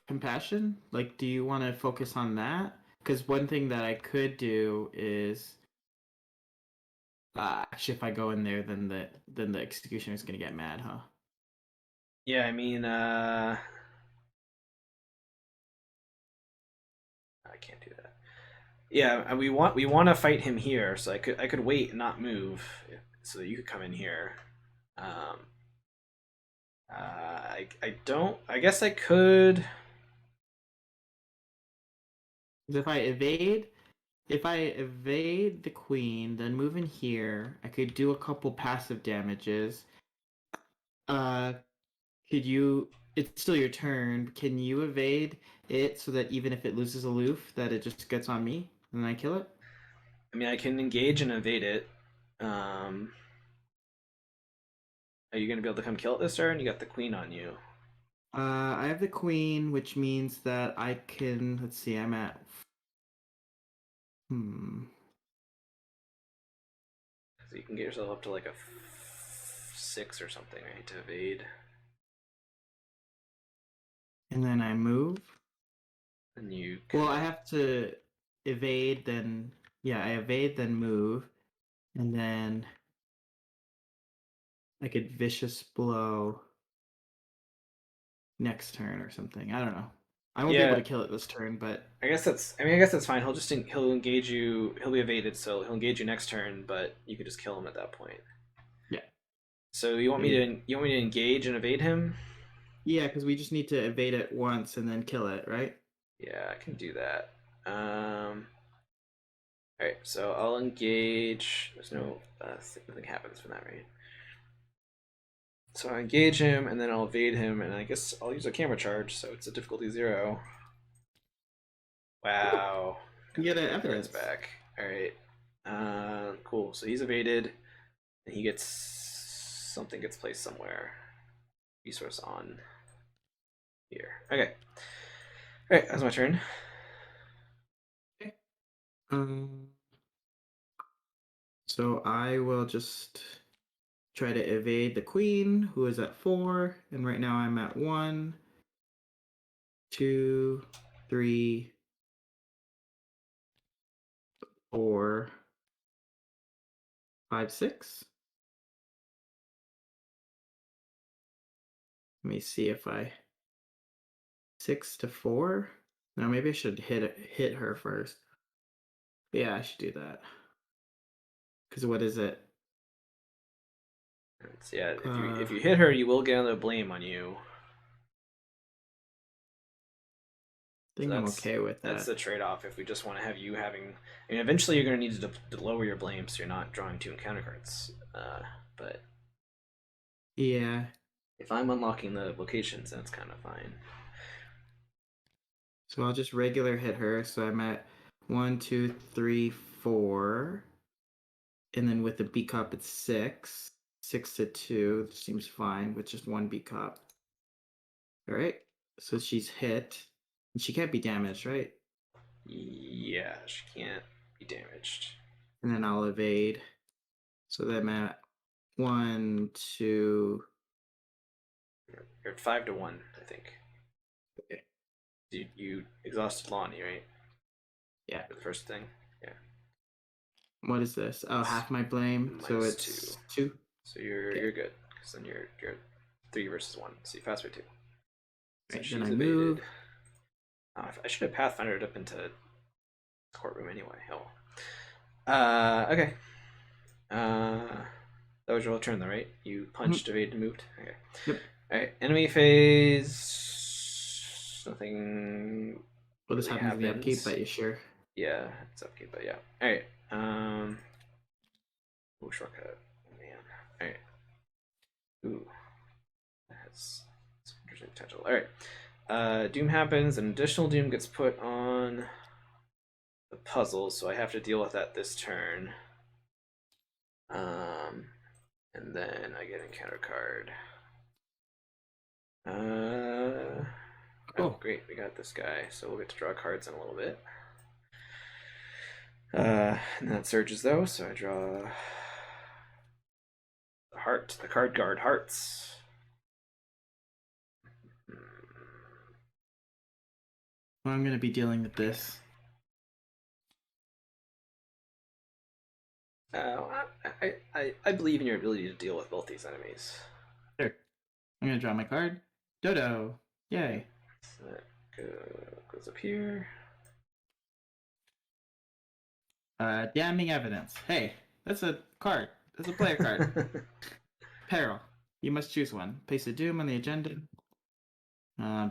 compassion? Like, do you want to focus on that? because one thing that I could do is actually if I go in there, then the executioner is gonna get mad, huh? Yeah, I mean, I can't do that. Yeah, we want to fight him here, so I could wait and not move, so that you could come in here. Um, I don't. I guess I could. If I evade the queen, then move in here, I could do a couple passive damages. Uh, could you? It's still your turn. Can you evade it so that even if it loses aloof, that it just gets on me and then I kill it? I mean, I can engage and evade it. Um, are you gonna be able to come kill it this turn? You got the queen on you. I have the queen, which means that I can. Let's see. I'm at. Hmm. So you can get yourself up to like a 6 or something, right, to evade. And then I move. And you Well, I could. have to evade, then yeah, I evade, then move, and then I could vicious blow next turn or something. I don't know. I won't be able Yeah, to kill it this turn, but I guess that's. I mean, I guess that's fine. He'll engage you. He'll be evaded, so he'll engage you next turn. But you could just kill him at that point. yeah, So maybe. you want me to engage and evade him? Yeah, because we just need to evade it once and then kill it, right? Yeah, I can do that. All right, so I'll engage. There's no nothing happens from that, right? So I engage him, and then I'll evade him, and I guess I'll use a camera charge. So it's a difficulty 0. Ooh, Wow, you got the get an camera cards evidence. back. All right, cool. So he's evaded, and he gets something gets placed somewhere. Resource on here. Okay. All right, that's my turn. Okay. Um, so I will just try to evade the queen, who is at 4, and right now I'm at 1, 2, 3, 4, 5, 6. Let me see if I 6 to 4. Now maybe I should hit her first. Yeah, I should do that. Because what is it? Yeah, Uh, if you hit her, you will get another blame on you. I So think I'm okay with that's that. the trade off. If we just want to have you having, I mean, eventually you're going to need to lower your blame so you're not drawing 2 encounter cards. But Yeah. if I'm unlocking the locations, then it's kind of fine. So I'll just regular hit her. So I'm at 1, 2, 3, 4. And then with the B cup, it's 6. 6 to 2 seems fine with just one B cup. All right. So she's hit. And she can't be damaged, right? Yeah, she can't be damaged. And then I'll evade. So then I'm at 1, 2. You're at 5 to 1, I think. Okay. You exhausted Lonnie, right? Yeah. For the first thing. Yeah. What is this? Oh, It's half my blame. So -2. it's 2. So Okay. you're good because then you're 3 versus 1. So you fast way 2. So Right. Then I she's move. evaded. I should have Pathfindered up into the courtroom anyway. Oh. Okay. That was your whole turn, though, right? You Mhm. punched, evaded, and moved. Okay. Yep. All right. Enemy phase. Nothing Well, this really happens in the upkeep, happens. but you sure? Yeah, it's upkeep, but yeah. All right. Ooh, shortcut. Oh, man. All right. Ooh, that's some interesting potential. All right. Doom happens. An additional doom gets put on the puzzle, so I have to deal with that this turn. Um, and then I get encounter card. Oh, Oh, great, we got this guy, so we'll get to draw cards in a little bit. And that surges though, so I draw the heart, the card guard hearts. well, I'm gonna be dealing with this. I believe in your ability to deal with both these enemies. Sure. I'm gonna draw my card. Dodo. Yay. So that goes up here. Damning evidence. Hey, that's a card. That's a player card. Peril. You must choose one. Place a doom on the agenda.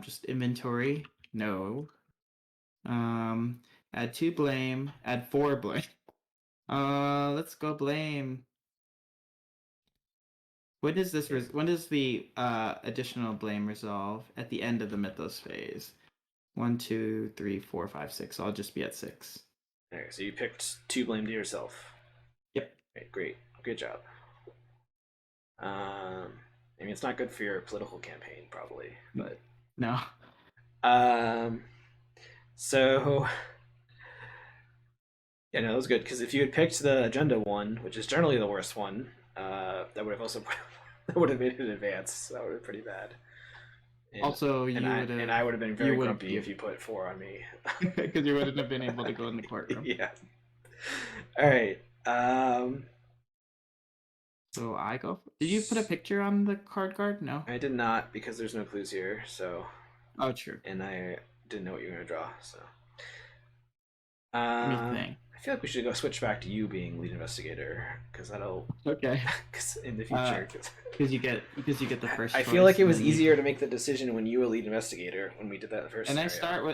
Just inventory. No. Add 2 blame. Add 4 blame. Let's go blame. When does this? When does the additional blame resolve? At the end of the Mythos phase. 1, 2, 3, 4, 5, 6. I'll just be at 6. Okay, so you picked 2 blame to yourself. Yep. Okay, great. Good job. I mean, it's not good for your political campaign, probably, but no. So yeah, no, that was good because if you had picked the agenda one, which is generally the worst one, that would have also that would have made it advance. That would have been pretty bad. And, also, I would have been very grumpy if you put 4 on me because you wouldn't have been able to go in the courtroom. Yeah. All right. So I go. Did you put a picture on the card? No, I did not because there's no clues here. So. Oh, true. And I didn't know what you were gonna draw. So. Let me think. I feel like we should go switch back to you being lead investigator because that'll okay. Cause in the future, because you get the first. I feel like it was easier to make the decision when you were lead investigator when we did that the first. And I'd start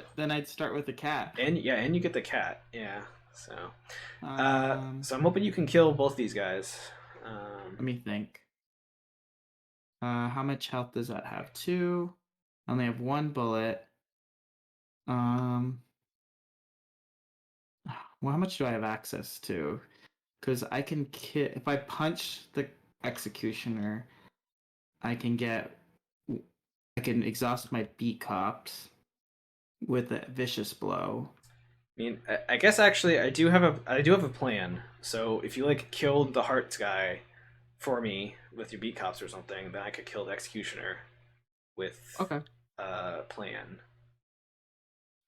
with the cat. And you get the cat. Yeah. So. So I'm hoping you can kill both these guys. Let me think. How much health does that have? 2. I only have 1 bullet. Well, how much do I have access to? Because I can if I punch the executioner, I can exhaust my beat cops with a vicious blow. I mean, I guess actually I do have a plan. So if you like killed the hearts guy for me with your beat cops or something, then I could kill the executioner with plan.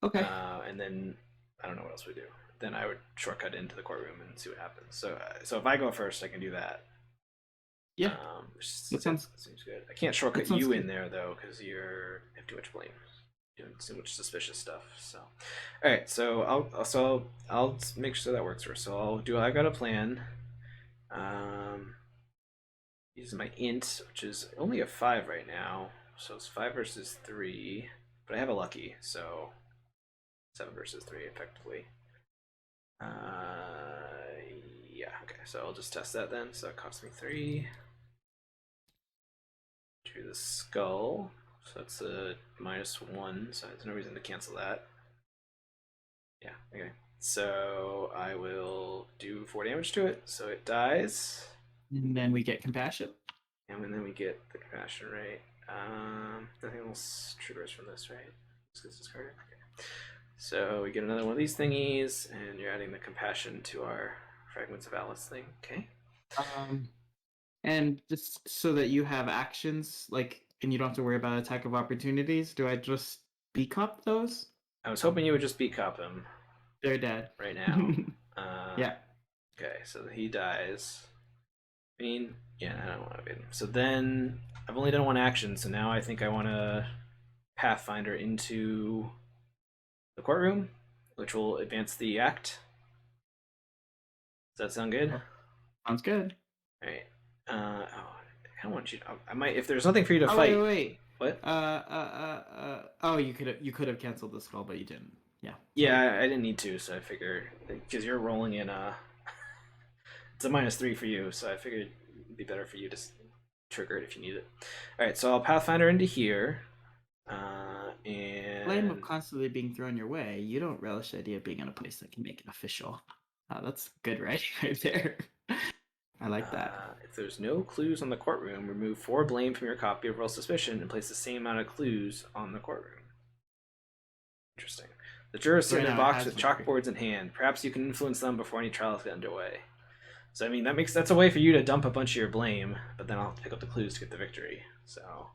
Okay. And then I don't know what else we do. Then I would shortcut into the courtroom and see what happens. So if I go first, I can do that. Yeah. That seems good. I can't shortcut you in there though because you have too much blame, doing too much suspicious stuff. So, all right. So I'll make sure that works for us. So I got a plan. Using my int, which is only a 5 right now. So it's 5 versus 3, but I have a lucky, so 7 versus 3 effectively. Yeah, okay, so I'll just test that then. So it costs me 3. Drew the skull, so that's a -1, so there's no reason to cancel that. Yeah, okay. So I will do 4 damage to it, so it dies. And then we get compassion. And then we get the compassion, right? Nothing else triggers from this, right? This discarded. Okay. So we get another one of these thingies, and you're adding the compassion to our Fragments of Alice thing. Okay. And just so that you have actions, and you don't have to worry about attack of opportunities, do I just beat cop those? I was hoping you would just beat cop him. They're dead. Right now. Yeah. Okay, so he dies. I mean, yeah, I don't want to beat him. So then, I've only done 1 action, so now I think I want to Pathfinder into the courtroom, which will advance the act. Does that sound good? Sounds good. All right. I kind of want you. I might, if there's nothing for you to fight. Wait. What? Oh, you could have canceled the skull, but you didn't. Yeah. Yeah, I didn't need to, so I figured because you're rolling in it's a -3 for you, so I figured it'd be better for you to trigger it if you need it. All right, so I'll Pathfinder into here. And blame of constantly being thrown your way. You don't relish the idea of being in a place that can make it official. That's good writing right there. I like that. If there's no clues on the courtroom, remove 4 blame from your copy of Roll Suspicion and place the same amount of clues on the courtroom. Interesting. The jurors sit in a box with chalkboards in hand. Perhaps you can influence them before any trials get underway. So I mean that's a way for you to dump a bunch of your blame, but then I'll pick up the clues to get the victory. So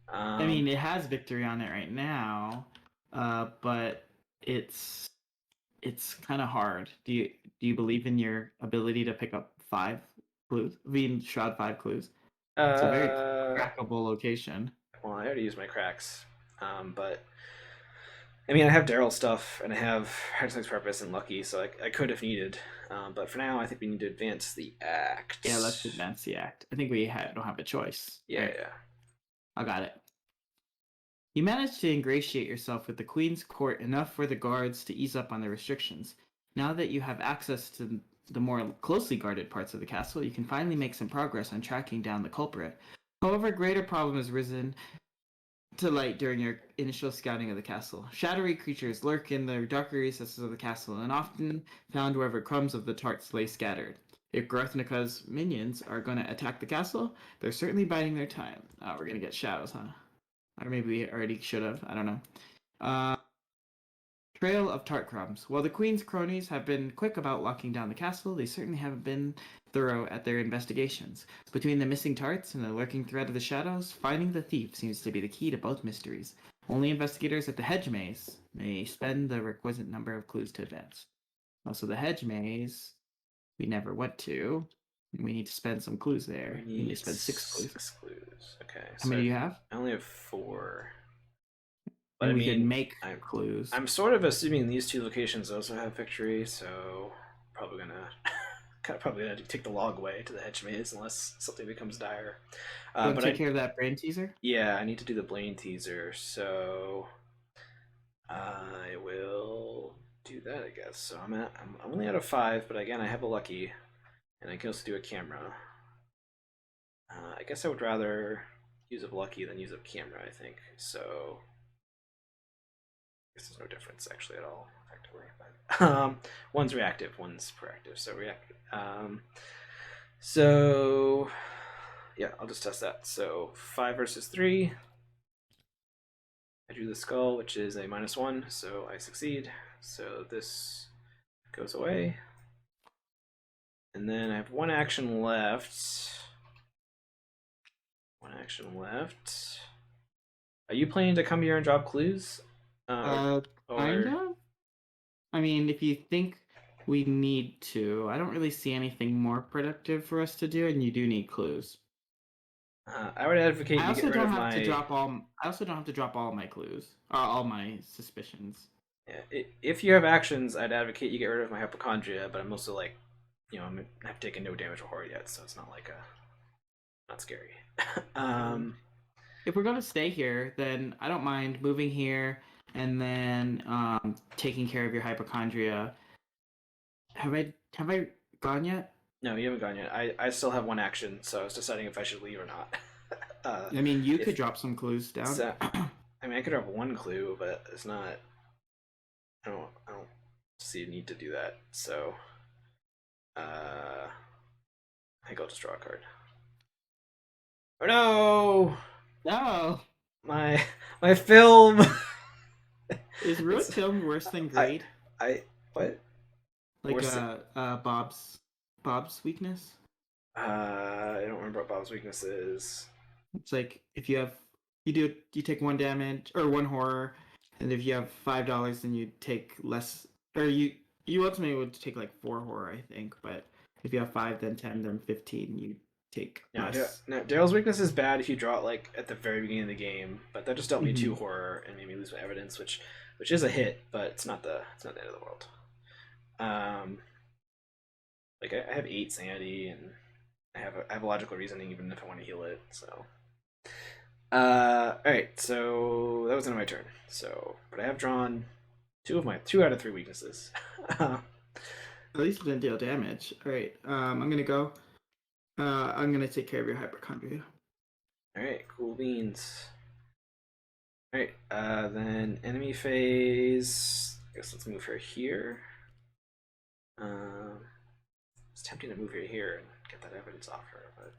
I mean, it has victory on it right now, but it's kind of hard. Do Do you believe in your ability to pick up 5 clues? Shroud 5 clues. It's a very Uh, crackable location. well, I already used my cracks, but I mean, I have Darrell stuff and I have Hexag's Purpose and Lucky, so I could if needed. But for now, I think we need to advance the act. Yeah, let's advance the act. I think we don't have a choice. Yeah, Right. yeah. I got it. You managed to ingratiate yourself with the Queen's court enough for the guards to ease up on the restrictions. Now that you have access to the more closely guarded parts of the castle, you can finally make some progress on tracking down the culprit. However, greater problem has risen to light during your initial scouting of the castle. Shadowy creatures lurk in the darker recesses of the castle and often found wherever crumbs of the tarts lay scattered. If Garthnika's minions are going to attack the castle, they're certainly biding their time. Oh, we're going to get shadows, huh? Or maybe we already should have. I don't know. Trail of tart crumbs. While the Queen's cronies have been quick about locking down the castle, they certainly haven't been thorough at their investigations. Between the missing tarts and the lurking threat of the shadows, finding the thief seems to be the key to both mysteries. Only investigators at the hedge maze may spend the requisite number of clues to advance. Also, the hedge maze we never went to. We need to spend some clues there. We need to spend 6 clues. 6 clues. Okay. How many do you have? I only have 4. But And I we mean, can make clues. I'm sort of assuming these 2 locations also have victory, so probably gonna take the log way to the hedge maze unless something becomes dire. But take care of that brain teaser. Yeah, I need to do the brain teaser, so I will do that, I guess. So I'm only out of 5, but again I have a lucky, and I can also do a camera. I guess I would rather use up lucky than use up camera. I think so. I guess there's no difference actually at all, effectively. But, one's reactive, one's proactive. So reactive. So yeah, I'll just test that. So 5 versus 3. I drew the skull, which is a -1, so I succeed. So this goes away. And then I have 1 action left. 1 action left. Are you planning to come here and drop clues? Kind of. I mean, if you think we need to, I don't really see anything more productive for us to do, and you do need clues. I would advocate I you also get rid don't of have my. to drop all. I also don't have to drop all my clues or all my suspicions. Yeah, if you have actions, I'd advocate you get rid of my hypochondria, but I'm also like, I've taken no damage or horror yet, so it's not like not scary. If we're gonna stay here, then I don't mind moving here and then taking care of your hypochondria. Have I gone yet? No, you haven't gone yet. I still have 1 action, so I was deciding if I should leave or not. I mean, you could drop some clues down. So, I mean, I could drop 1 clue, but it's not. I don't see a need to do that. So, I think I'll just draw a card. Oh no! No. My film. Is ruined film worse than greed? I what? Like Bob's weakness? I don't remember what Bob's weakness is. It's like if you take 1 damage or 1 horror, and if you have $5, then you take less, or you ultimately would take like 4 horror, I think. But if you have 5, then 10, then 15, you take less. No, Darrell's weakness is bad if you draw it like at the very beginning of the game, but that just dealt me 2 horror and made me lose my evidence, which is a hit, but it's not the end of the world. Like I have 8 sanity and I have a logical reasoning even if I want to heal it. So, all right. So that was the end of my turn. So, but I have drawn 2 out of 3 weaknesses. At least it didn't deal damage. All right. I'm gonna go. I'm gonna take care of your hypochondria. All right. Cool beans. All right. Then enemy phase. I guess let's move her here. It's tempting to move her here and get that evidence off her, but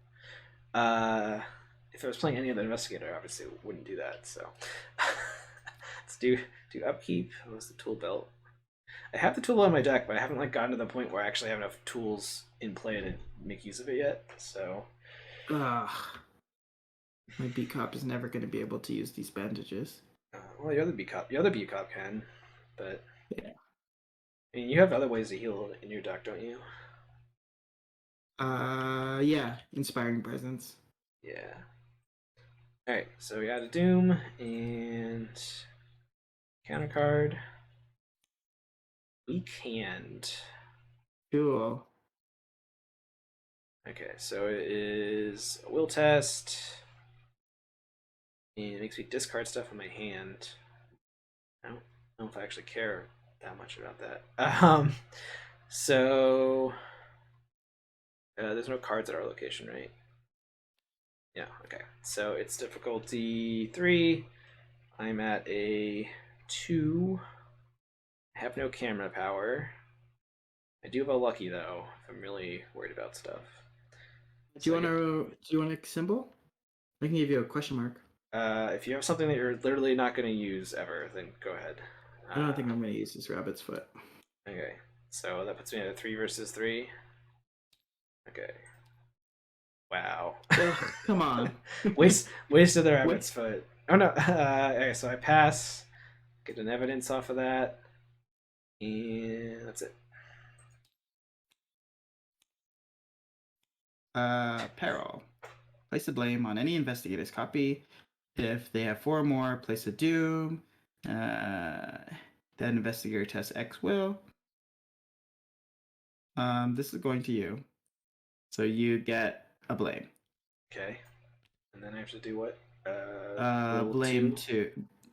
if I was playing any other investigator, I obviously wouldn't do that. So let's do upkeep. What's the tool belt? I have the tool on my deck, but I haven't gotten to the point where I actually have enough tools in play to make use of it yet. So, my B cop is never going to be able to use these bandages. Well, the other B cop can, but yeah. I mean, you have other ways to heal in your deck, don't you? Yeah, inspiring presence. Yeah. Alright, so we add a Doom and counter card. Weak hand. Cool. Okay, so it is a will test. And it makes me discard stuff in my hand. I don't know if I actually care that much about that. So there's no cards at our location, right? Yeah, okay. So it's difficulty 3. I'm at a 2. I have no camera power. I do have a lucky though, if I'm really worried about stuff. Do you want to? Do you want a symbol? I can give you a question mark. If you have something that you're literally not going to use ever, then go ahead. I don't think I'm going to use this rabbit's foot. Okay, so that puts me at a 3 versus 3. Okay. Wow. Ugh, come on. Wasted the rabbit's foot. Oh no. Okay, so I pass. Get an evidence off of that, and that's it. Peril. Place the blame on any investigator's copy. If they have 4 or more, place a doom. That investigator tests X will. This is going to you. So you get a blame. Okay. And then I have to do what? Blame 2.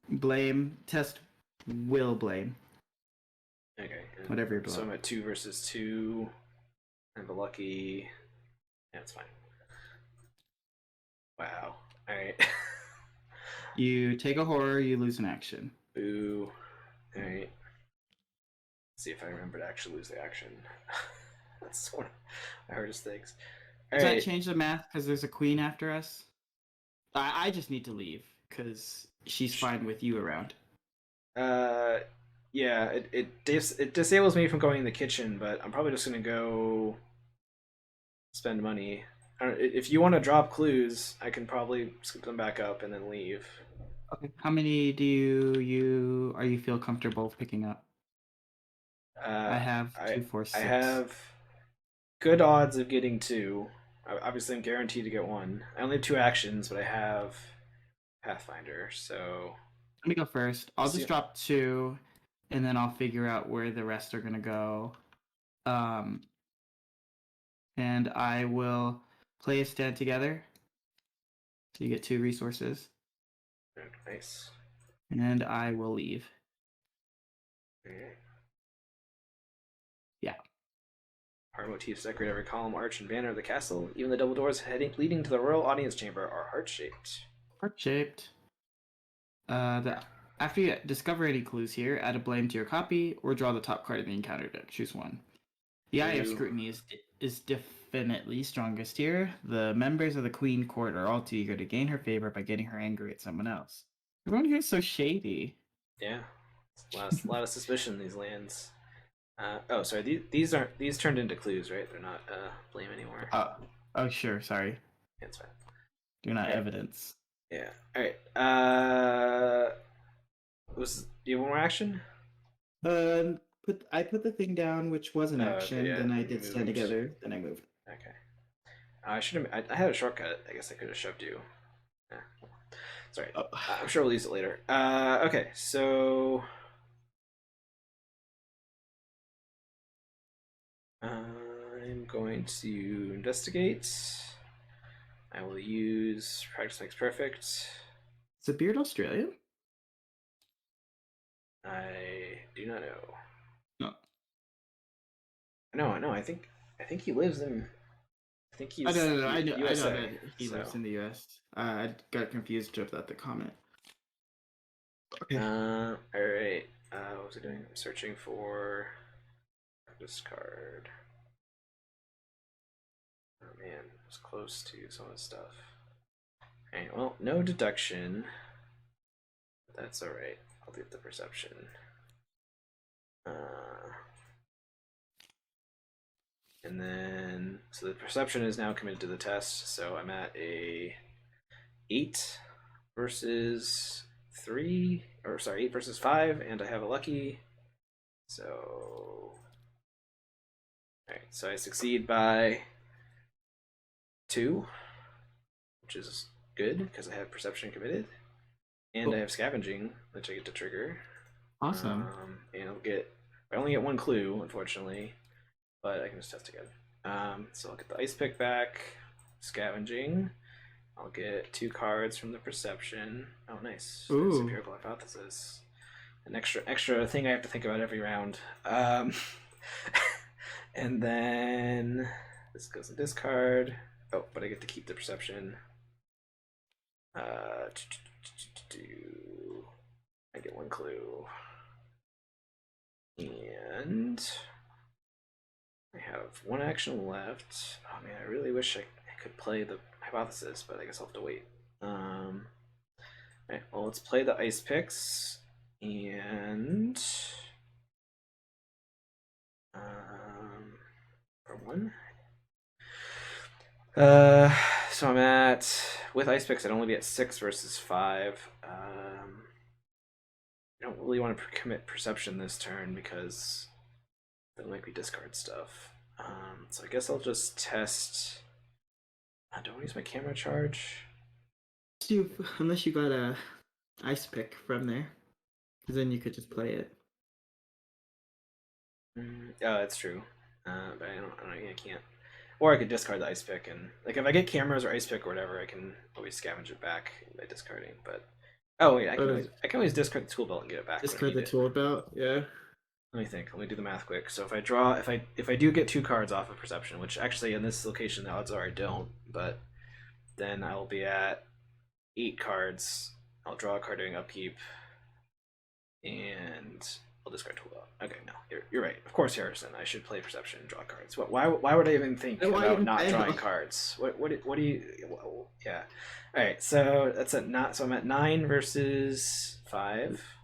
Blame test will blame. Okay. Whatever you're below. So I'm at 2 versus 2. I have a lucky. Yeah, it's fine. Wow. Alright. You take a horror, you lose an action. Boo. Alright. See if I remember to actually lose the action. That's one of the hardest things. Does that change the math because there's a queen after us? I just need to leave because she's fine with you around. Yeah, it disables me from going in the kitchen, but I'm probably just gonna go spend money. If you want to drop clues, I can probably scoop them back up and then leave. Okay. How many do you feel comfortable picking up? I have 2, 4, 6. I have good odds of getting 2. Obviously, I'm guaranteed to get 1. I only have 2 actions, but I have Pathfinder, so Let me go first. I'll just drop 2, and then I'll figure out where the rest are gonna go. And I will play a stand together. So you get 2 resources. Nice. And I will leave. Okay. Yeah. Our motifs decorate every column, arch, and banner of the castle. Even the double doors leading to the royal audience chamber are heart-shaped. Heart-shaped. After you discover any clues here, add a blame to your copy or draw the top card in the encounter deck. Choose one. The eye of scrutiny is definitely strongest here. The members of the Queen Court are all too eager to gain her favor by getting her angry at someone else. Everyone here is so shady. Yeah, a lot of suspicion in these lands. Oh, sorry. These turned into clues, right? They're not blame anymore. Oh, sure. Sorry. Yeah, it's fine. They're not evidence. Yeah. All right. Do you have one more action? I put the thing down, which was an action. Okay, yeah, then I did stand together. Then I moved. Okay. I should have. I had a shortcut. I guess I could have shoved you. Yeah. Sorry. I'm sure we'll use it later. Okay. So. I'm going to investigate. I will use Practice Makes Perfect. Is the beard Australian? I do not know. No. No. I think he lives in. I think he's. No. I know USA, that he lives in the US. I got confused about the comment. Okay. All right. What was I doing? I'm searching for this card. Oh man, it was close to some of the stuff. Alright, well, no deduction. But that's alright. I'll get the perception. And then, so the perception is now committed to the test. So I'm at a 8 versus 3, or sorry, 8 versus 5, and I have a lucky. So, alright, so I succeed by 2, which is good because I have perception committed. And I have scavenging, which I get to trigger. Awesome. And I only get 1 clue, unfortunately, but I can just test again. So I'll get the ice pick back, scavenging. I'll get 2 cards from the perception. Oh, nice. Nice empirical hypothesis. An extra thing I have to think about every round. And then this goes in discard. Oh, but I get to keep the perception. I get 1 clue. And I have 1 action left. Oh man, I really wish I could play the hypothesis, but I guess I'll have to wait. Alright, well, let's play the ice picks. And for 1. So I'm at, with ice picks, I'd only be at 6 versus 5. I don't really want to commit perception this turn because that might be discard stuff. So I guess I'll just test. Don't use my camera charge. Unless you got a ice pick from there, because then you could just play it. Oh, that's true. But I can't. Or I could discard the ice pick, and like if I get cameras or ice pick or whatever, I can always scavenge it back by discarding. But oh wait, I can always discard the tool belt and get it back. Discard the tool belt, yeah. Let me think. Let me do the math quick. So if I do get 2 cards off of perception, which actually in this location the odds are I don't, but then I'll be at 8 cards. I'll draw a card during upkeep, and I'll discard tool belt. Okay, no, you're right. Of course, Harrison. I should play perception and draw cards. Why would I even think about not drawing cards? What do you? Yeah. All right. So that's at not. So I'm at 9 versus 5.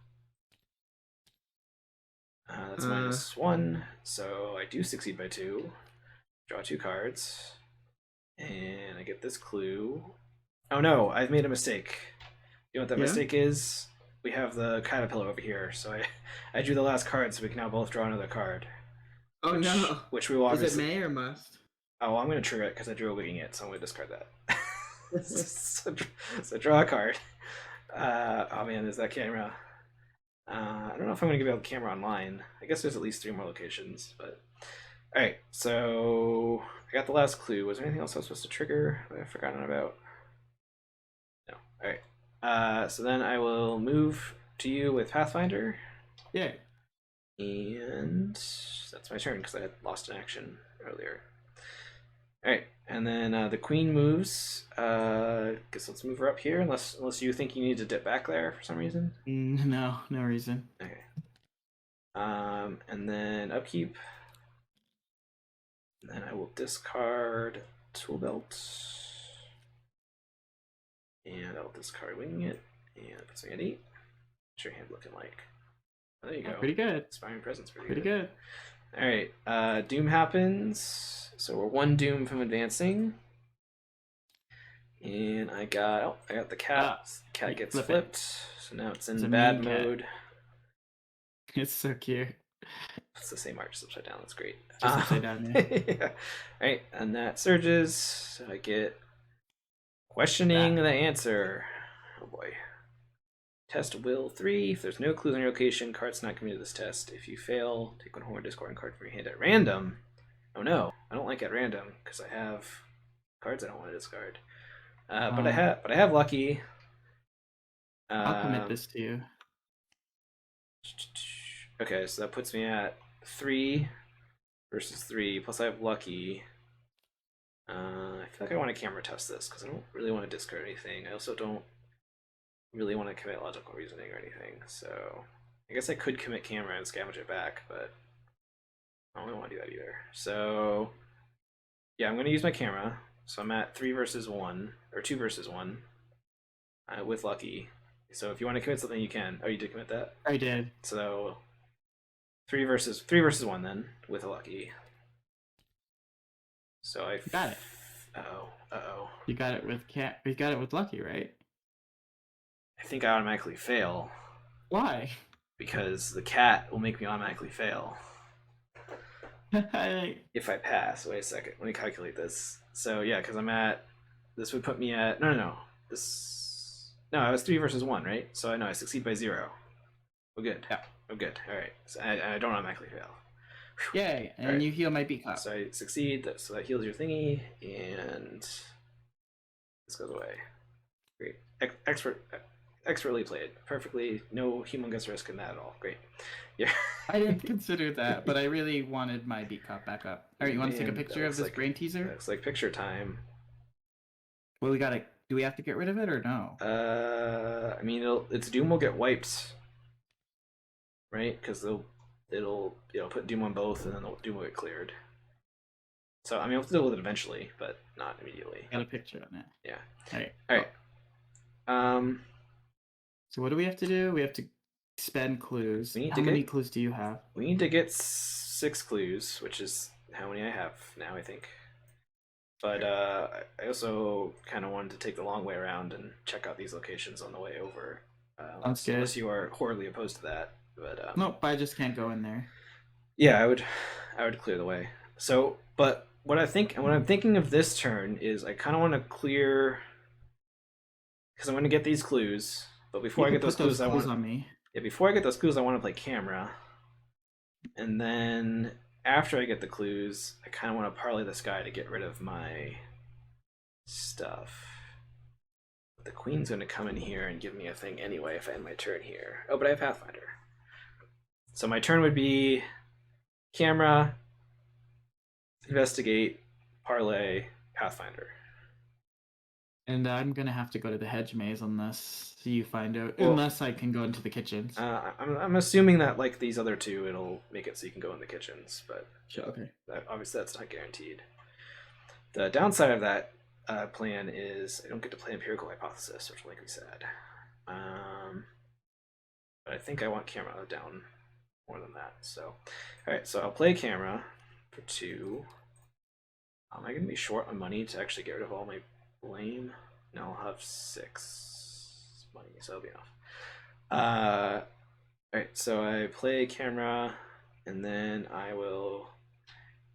That's -1. So I do succeed by 2. Draw 2 cards, and I get this clue. Oh no, I've made a mistake. You know what that mistake is? We have the caterpillar over here, so I drew the last card, so we can now both draw another card. Oh no! Which we will obviously. Is it may or must? Oh, well, I'm going to trigger it because I drew a winging it, so I'm going to discard that. so draw a card. Oh man, there's that camera. I don't know if I'm going to give out the camera online. I guess there's at least 3 more locations, but all right. So I got the last clue. Was there anything else I was supposed to trigger that I've forgotten about? No. All right. So then I will move to you with Pathfinder. Yeah. And that's my turn because I had lost an action earlier. All right, and then the queen moves. Guess let's move her up here, unless you think you need to dip back there for some reason. No reason. Okay. And then upkeep. And then I will discard tool belt, and I'll discard winging it, and it puts me at 8. What's your hand looking like? Oh, there you go. Pretty good. Inspiring presence. Pretty good. All right. Doom happens. So we're 1 doom from advancing. And I got the cat. Cat gets flipped. So now it's in bad mode. It's so cute. It's the same art, just upside down. That's great. Just upside down, yeah. Yeah. All right, and that surges. So I get questioning the answer. Oh boy. Test will 3. If there's no clues on your location, cards not committed to this test. If you fail, take 1 home or discard card from your hand at random. Oh no, I don't like at random because I have cards I don't want to discard. But I have lucky. I'll commit this to you. Okay, so that puts me at 3 versus 3. Plus I have lucky. I feel like I want to camera test this because I don't really want to discard anything. I also don't really want to commit logical reasoning or anything. So I guess I could commit camera and scavenge it back, but I don't really want to do that either. So yeah, I'm going to use my camera. So I'm at 3 versus 1, or 2 versus 1, with lucky. So if you want to commit something, you can. Oh, you did commit that? I did. So 3 versus 1 then, with a lucky. So I got it. Uh-oh. You got it with You got it with lucky, right? I think I automatically fail. Why? because the cat will make me automatically fail if I pass. Wait a second. Let me calculate this. So yeah, because I'm at. This would put me at no. This no. I was 3 versus 1, right? So I know I succeed by 0. We're good. Yeah. I'm good. All right. So I don't automatically fail. Yay! And right. you heal my beat cop. So I succeed. So that heals your thingy, and this goes away. Great. Expertly played. Perfectly. No humongous risk in that at all. Great. Yeah. I didn't consider that, but I really wanted my beat cop back up. All right, you want to take a picture of this brain teaser? Looks like picture time. Well, we gotta. Do we have to get rid of it or no? I mean, its Doom will get wiped, right? Because it'll put Doom on both, and then Doom will get cleared. So I mean, we'll have to deal with it eventually, but not immediately. Got a picture on it. Yeah. All right. All right. So what do we have to do? We have to spend clues. How many clues do you have? We need to get 6 clues, which is how many I have now, I think. But I also kind of wanted to take the long way around and check out these locations on the way over. Unless you are horribly opposed to that. But nope, I just can't go in there. Yeah, I would clear the way. So, but what I'm thinking of this turn is I kind of want to clear because I'm going to get these clues. But before I get those clues, I want on me. Yeah, before I get those clues, I want to play camera, and then after I get the clues, I kind of want to parlay this guy to get rid of my stuff. But the queen's going to come in here and give me a thing anyway if I end my turn here. Oh, but I have Pathfinder. So my turn would be camera, investigate, parlay, Pathfinder. And I'm going to have to go to the hedge maze on this, so you find out, unless I can go into the kitchens. I'm assuming that like these other two, it'll make it so you can go in the kitchens, but sure, okay. Obviously that's not guaranteed. The downside of that plan is I don't get to play empirical hypothesis, which will make me sad. But I think I want camera down more than that. So, all right, so I'll play camera for 2. Am I going to be short on money to actually get rid of all my blame? No, I'll have 6 money, so that'll be enough. All right, so I play camera, and then I will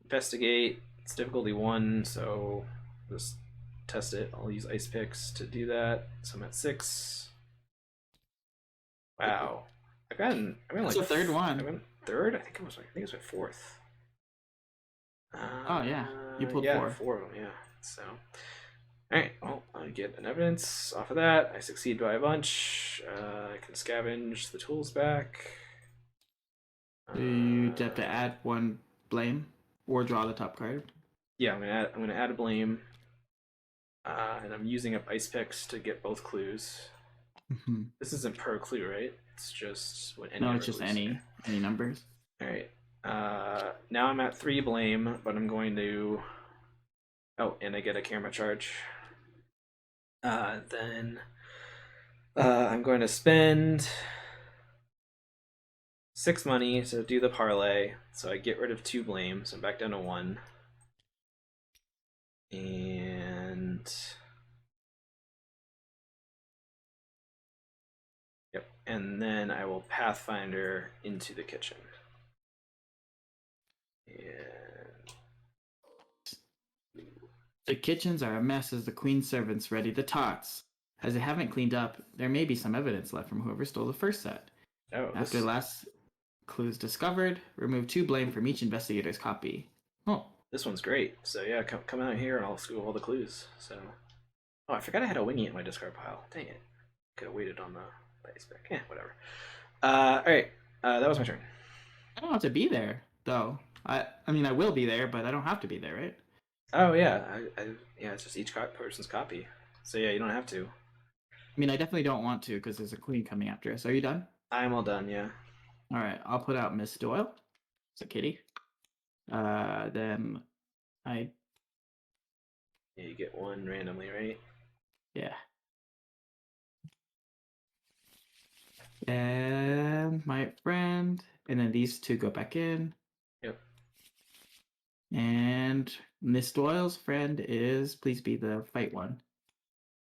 investigate. It's difficulty 1, so just test it. I'll use ice picks to do that. So I'm at 6. Wow, I've been like the third one. I went third. I think it was my 4th. Oh yeah, you pulled 4. 4 of them. Yeah. So, all right. Well, I get an evidence off of that. I succeed by a bunch. I can scavenge the tools back. You have to add 1 blame or draw the top card. Yeah, I'm gonna add a blame, and I'm using up ice picks to get both clues. Mm-hmm. This isn't per clue, right? It's just when any. No, it's just any numbers. All right. Now I'm at 3 blame, but I'm going to. Oh, and I get a camera charge. Then I'm going to spend 6 money to do the parlay, so I get rid of 2 blame, so I'm back down to 1. And yep, and then I will Pathfinder into the kitchen. And the kitchens are a mess as the queen's servants ready the tots. As they haven't cleaned up, there may be some evidence left from whoever stole the first set. After last clues discovered, remove 2 blame from each investigator's copy. Oh. This one's great. So yeah, come out here and I'll scoop all the clues. So, oh, I forgot I had a wingy in my discard pile. Dang it! Could have waited on the ice pick. Yeah, whatever. All right, that was my turn. I don't have to be there though. I mean, I will be there, but I don't have to be there, right? Oh yeah, yeah. It's just each person's copy. So yeah, you don't have to. I mean, I definitely don't want to because there's a queen coming after us. Are you done? I'm all done. Yeah. All right, I'll put out Miss Doyle. It's a kitty. Then I. Yeah, you get 1 randomly, right? Yeah. And my friend, and then these 2 go back in. Yep. And Miss Doyle's friend is, please be the fight one.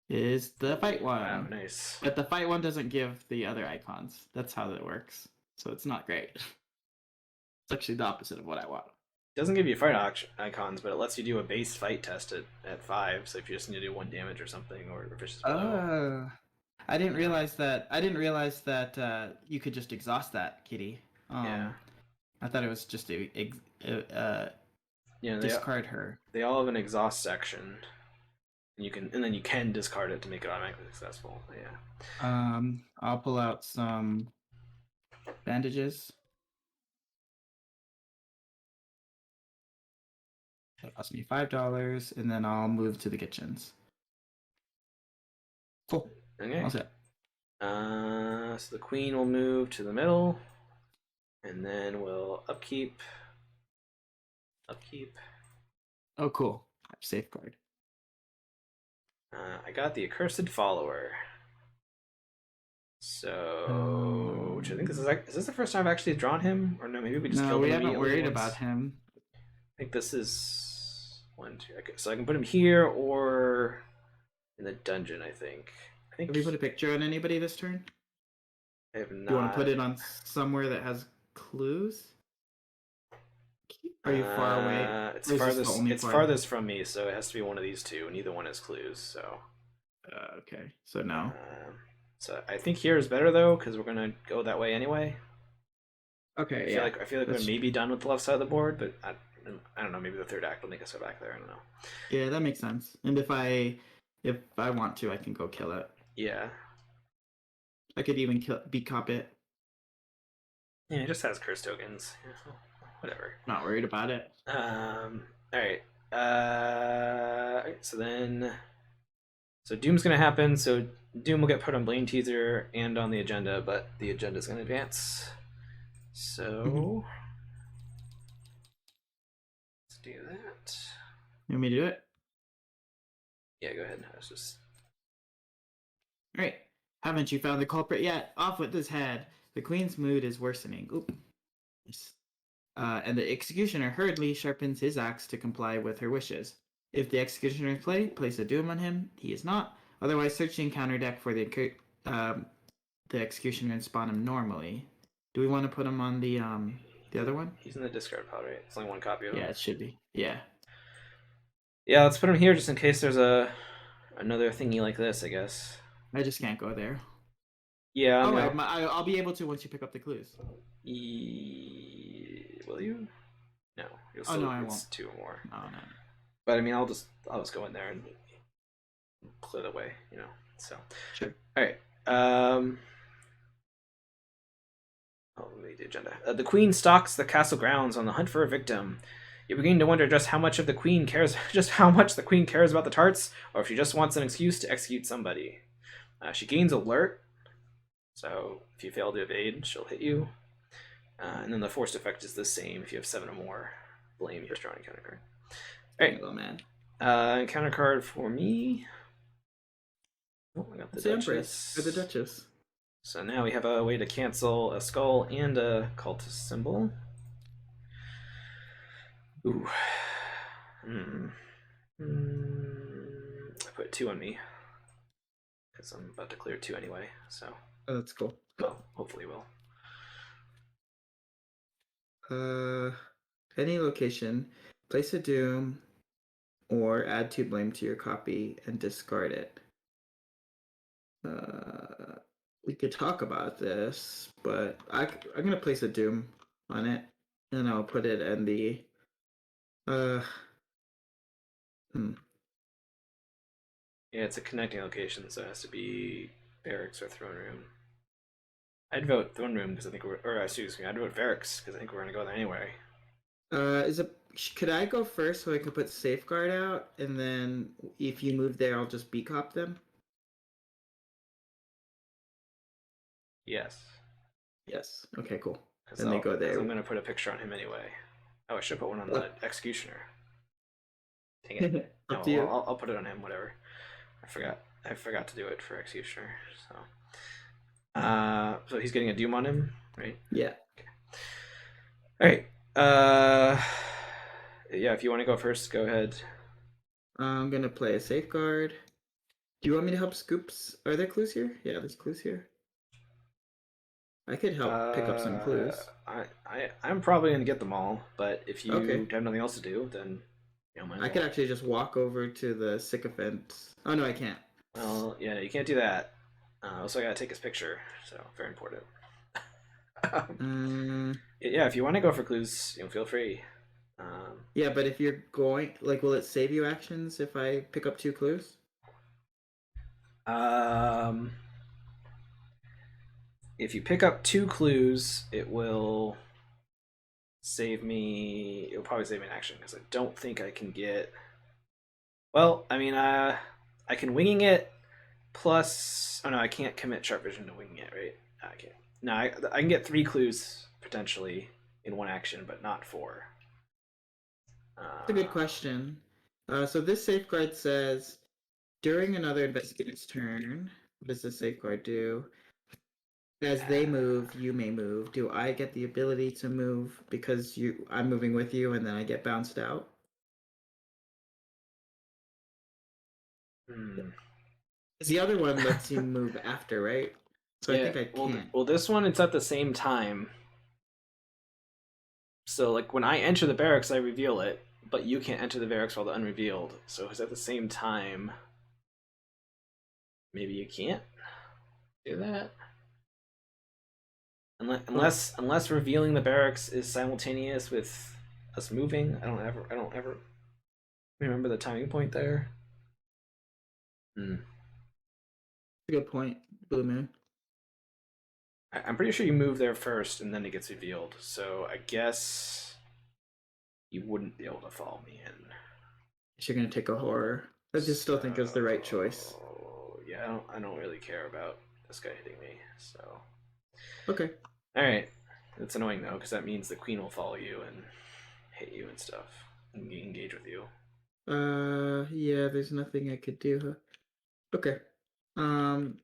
is the fight Wow, one. nice. But the fight one doesn't give the other icons. That's how that works. So it's not great. It's actually the opposite of what I want. It doesn't give you fight icons, but it lets you do a base fight test at 5. So if you just need to do 1 damage or something, or vicious blow, Oh, I didn't you know, realize that. I didn't realize that you could just exhaust that, Kitty. yeah, I thought it was just yeah. discard her. They all have an exhaust section. And then you can discard it to make it automatically successful. But yeah. I'll pull out some bandages. That cost me $5, and then I'll move to the kitchens. Cool. Okay. All set. So the queen will move to the middle, and then we'll upkeep. Oh, cool. Safeguard. I got the accursed follower. So, which I think is this the first time I've actually drawn him, or no? Maybe we just No, killed we him haven't immediately worried once. about him. I think this is 1, 2. Okay, so I can put him here or in the dungeon. I think. Have you put a picture on anybody this turn? I have not. Do you want to put it on somewhere that has clues? Are you far away? It's farthest. It's farthest from me, so it has to be one of these two. Neither one has clues, so. Okay, so no. So I think here is better though, because we're gonna go that way anyway. Okay, I feel like we're maybe done with the left side of the board, but I don't know. Maybe the third act will make us go back there. I don't know. Yeah, that makes sense. And if I want to, I can go kill it. Yeah. I could even beat cop it. Yeah, it just has curse tokens. Yeah, whatever. Not worried about it. All right. So Doom's gonna happen. So Doom will get put on Blame Teaser and on the agenda, but the agenda is gonna advance. So let's do that. You want me to do it? Yeah, go ahead. I was just. All right. Haven't you found the culprit yet? Off with his head. The queen's mood is worsening. Oop. And the executioner hurriedly sharpens his axe to comply with her wishes. If the executioner place a doom on him, he is not. Otherwise, search the encounter deck for the executioner and spawn him normally. Do we want to put him on the other one? He's in the discard pile, right? It's only 1 copy of him. Yeah, it should be. Yeah. Yeah, let's put him here just in case there's another thingy like this, I guess. I just can't go there. Yeah. I'll be able to once you pick up the clues. Will you? No. You'll still, no, I won't. 2 or more. Oh no. But I mean, I'll just go in there and clear the way, So. Sure. All right. Let me the agenda. The queen stalks the castle grounds on the hunt for a victim. You're beginning to wonder just how much the queen cares about the tarts, or if she just wants an excuse to execute somebody. She gains alert, so if you fail to evade, she'll hit you. And then the forced effect is the same if you have 7 or more. Blame, you have to draw an encounter card. All right, man. Encounter card for me. Oh, I got the Duchess. For the Duchess. So now we have a way to cancel a skull and a cultist symbol. Ooh. I put 2 on me because I'm about to clear 2 anyway. So. Oh, that's cool. Well, hopefully we'll. Any location, place a doom, or add 2 blame to your copy and discard it. We could talk about this, but I'm gonna place a doom on it, and I'll put it in the. Yeah, it's a connecting location, so it has to be barracks or throne room. I'd vote throne room because I think I'd vote barracks because I think we're gonna go there anyway. Could I go first so I can put safeguard out, and then if you move there, I'll just B-cop them? Yes. Yes. Okay, cool. Then they go there. I'm gonna put a picture on him anyway. Oh, I should put one on the executioner. Dang it. No, I'll put it on him. Whatever. I forgot to do it for executioner. So he's getting a doom on him, right? Yeah. Okay. All right. Yeah. If you want to go first, go ahead. I'm gonna play a safeguard, Do you want me to help Scoops? Are there clues here? Yeah, there's clues here. I could help pick up some clues. I'm probably gonna get them all, but if Okay. you have nothing else to do, then might as I could well. actually just walk over to the sycophant. Oh no, I can't. Well, yeah, you can't do that. Also, I gotta take his picture, so very important. Um, Yeah, if you want to go for clues, feel free. yeah, but if you're going, like, will it save you actions if I pick up 2 clues? Um, if you pick up 2 clues, it will save me. It'll probably save me an action because I don't think I can get. Well, I mean, I can winging it plus. Oh no, I can't commit sharp vision to winging it, right? I can't. No, I can get 3 clues potentially in one action, but not 4. That's a good question. So this safeguard says during another investigator's turn, what does the safeguard do? As they move, you may move. Do I get the ability to move because I'm moving with you and then I get bounced out? Hmm. The other one lets you move after, right? So I Yeah. think I Well, can't. this one it's at the same time. So like when I enter the barracks, I reveal it, but you can't enter the barracks while the unrevealed. So it's at the same time. Maybe you can't do that. Well, Unless revealing the barracks is simultaneous with us moving. I don't ever remember the timing point there. Hmm. that's a good point, Blue Moon. I'm pretty sure you move there first and then it gets revealed. So I guess you wouldn't be able to follow me in. You're gonna take a horror. I just still think it's the right choice. So yeah, I don't really care about this guy hitting me. So Okay. all right, it's annoying though because that means the queen will follow you and hit you and stuff and engage with you. Yeah, there's nothing I could do. Huh? Okay. Um,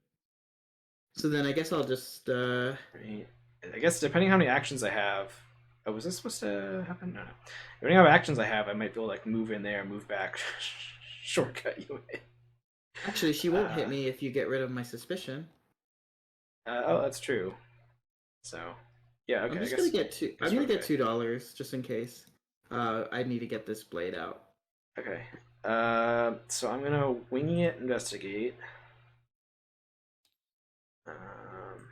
so then I guess I'll just Right? I guess depending how many actions I have. Oh, was this supposed to happen? No, no. Depending on how many actions I have, I might be able to like move in there, move back, shortcut you in. actually she won't hit Uh, me if you get rid of my suspicion. oh, that's true. So, yeah, I'm okay. just gonna get I'm We're gonna get okay. $2 just in case. I need to get this blade out. Okay. So I'm gonna winging it investigate. Um,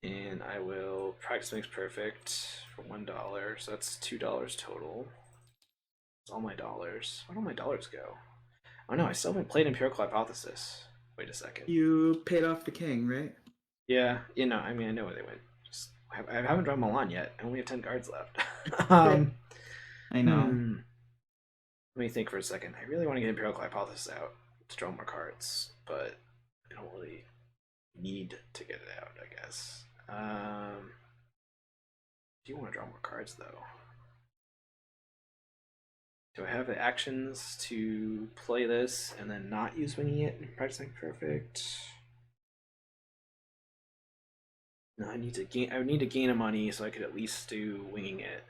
and I will practice makes perfect for $1. So that's $2 total. That's all my dollars. Where'd all my dollars go? Oh no, I still haven't played Empirical Hypothesis. Wait a second. You paid off the king, right? Yeah, I mean, I know where they went. Just I haven't drawn Milan yet. I only have 10 cards left. I know. Hmm. Let me think for a second. I really want to get Empirical Hypothesis out to draw more cards, but I don't really need to get it out, I guess. Do you want to draw more cards, though? Do I have the actions to play this and then not use winging it and practicing perfect? No, I need to gain. I would need to gain a money so I could at least do winging it.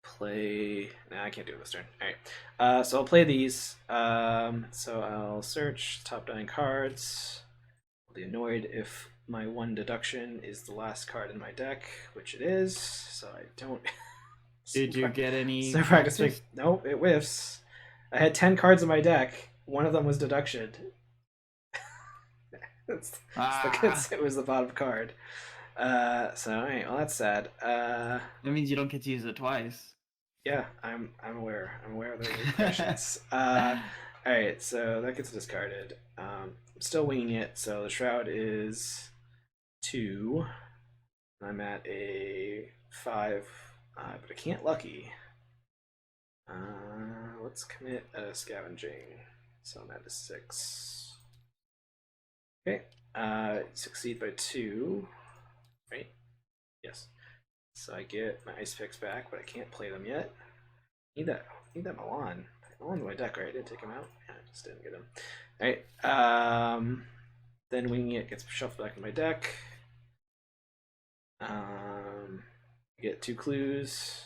Play. Nah, I can't do it this turn. All right. So I'll play these. So I'll search top 9 cards. I'll be annoyed if my 1 deduction is the last card in my deck, which it is. So I don't. Did you get any So practice? Nope, it whiffs. I had 10 cards in my deck. One of them was deduction. It was the bottom card. So alright, well that's sad. That means you don't get to use it twice. Yeah, I'm aware. I'm aware of the repercussions. Alright, so that gets discarded. I'm still winging it, so the shroud is 2. I'm at a 5, but I can't lucky. Let's commit a scavenging. So I'm at a 6. Okay. Succeed by 2. Right? Yes. So I get my ice picks back, but I can't play them yet. Need that Milan. Milan's in my deck, right? I didn't take him out. Yeah, I just didn't get him. Alright. Then winging it gets shuffled back in my deck. Get 2 clues.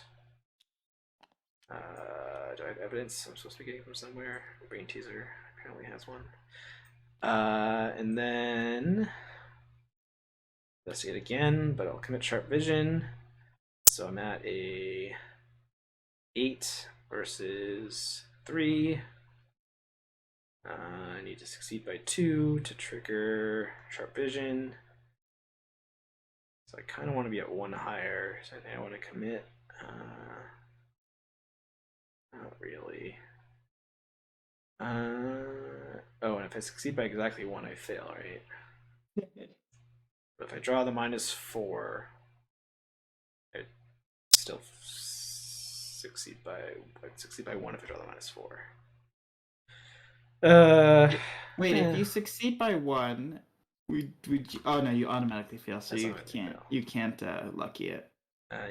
Do I have evidence I'm supposed to be getting from somewhere. Brain teaser apparently has one. And then investigate again, but I'll commit sharp vision. So I'm at a 8 versus 3. I need to succeed by 2 to trigger sharp vision. So I kind of want to be at 1 higher. So I think I want to commit. Not really. Oh, and if I succeed by exactly 1, I fail, right? But if I draw the -4, I still succeed by 1 if I draw the -4. Wait, if you succeed by 1, oh no, you automatically fail, so you can't lucky it.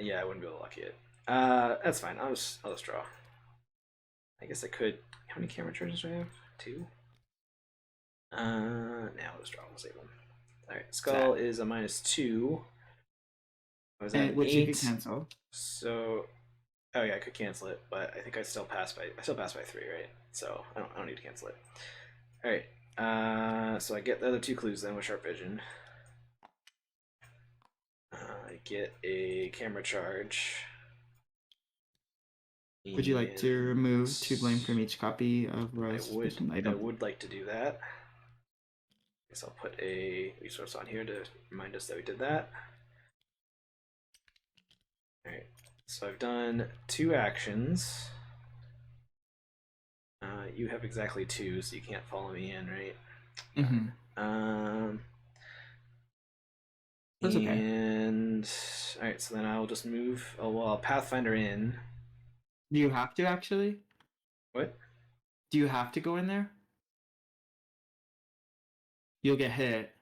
Yeah, I wouldn't be able to lucky it. That's fine. I'll just draw. I guess I could. How many camera charges do I have? 2. Now I'll just draw. We'll save them. All right, skull is a -2. I was at which 8, you could cancel. So, oh yeah, I could cancel it, but I think I still pass by 3, right? So I don't need to cancel it. All right. So I get the other 2 clues then with sharp vision. I get a camera charge. Would you like to remove 2 blame from each copy of Roy's suspicion? I would like to do that. I guess I'll put a resource on here to remind us that we did that. Alright, so I've done 2 actions. You have exactly 2, so you can't follow me in, right? Mm-hmm. That's okay. And alright, so then I'll just move. I'll Pathfinder in. Do you have to actually? What? Do you have to go in there? You'll get hit.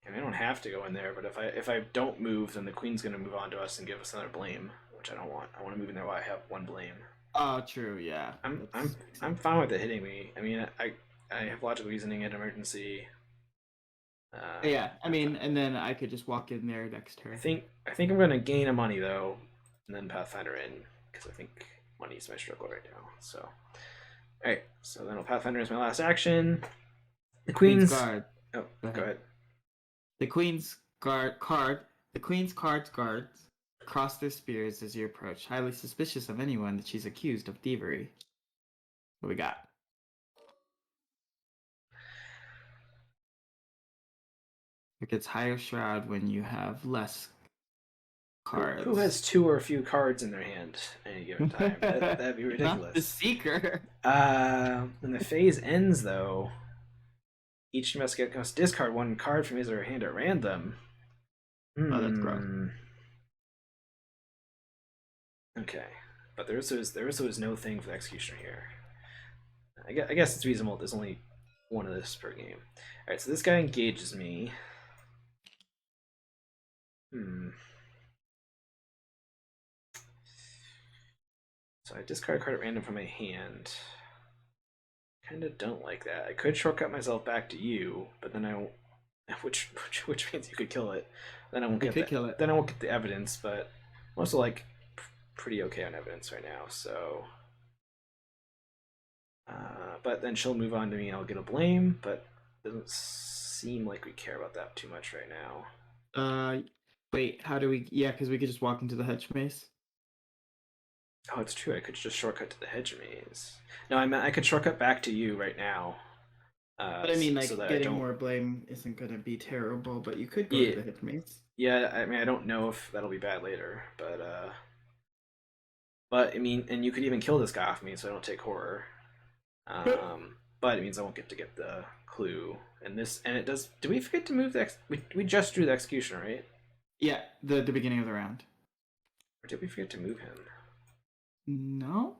And I don't have to go in there, but if I don't move, then the queen's gonna move on to us and give us another blame, which I don't want. I want to move in there while I have 1 blame. Oh, true. Yeah. I'm fine with it hitting me. I mean, I have logical reasoning in emergency. Yeah, I mean, and then I could just walk in there next turn. I think I'm gonna gain a money though, and then Pathfinder in because I think money is my struggle right now. So, all right. So then I'll Pathfinder as my last action. The Queen's guard. Oh, go ahead. The Queen's card. The Queen's guards cross their spears as you approach, highly suspicious of anyone that she's accused of thievery. What we got? It gets higher shroud when you have less cards. Who has 2 or a few cards in their hand at any given time? That'd be ridiculous. Not the seeker. When the phase ends, though, each investigator must discard 1 card from his or her hand at random. Oh, that's gross. Okay, but there also is no thing for the executioner here. I guess it's reasonable. There's only 1 of this per game. All right, so this guy engages me. So I discard a card at random from my hand. Kind of don't like that. I could shortcut myself back to you, but then which means you could kill it. Then I won't get it. Then I won't get the evidence, but I'm also like pretty okay on evidence right now. So, but then she'll move on to me, and I'll get a blame. But it doesn't seem like we care about that too much right now. Wait, how do we? Yeah, because we could just walk into the hedge maze. Oh, it's true. I could just shortcut to the hedge maze. No, I meant I could shortcut back to you right now. But I mean, like, so getting more blame isn't going to be terrible, but you could go to the hedge maze. Yeah, I mean, I don't know if that'll be bad later, but I mean, and you could even kill this guy off me, so I don't take horror. But it means I won't get to get the clue. And it does. Did we forget to move the? We just drew the executioner, right? Yeah, the beginning of the round. Or did we forget to move him? No,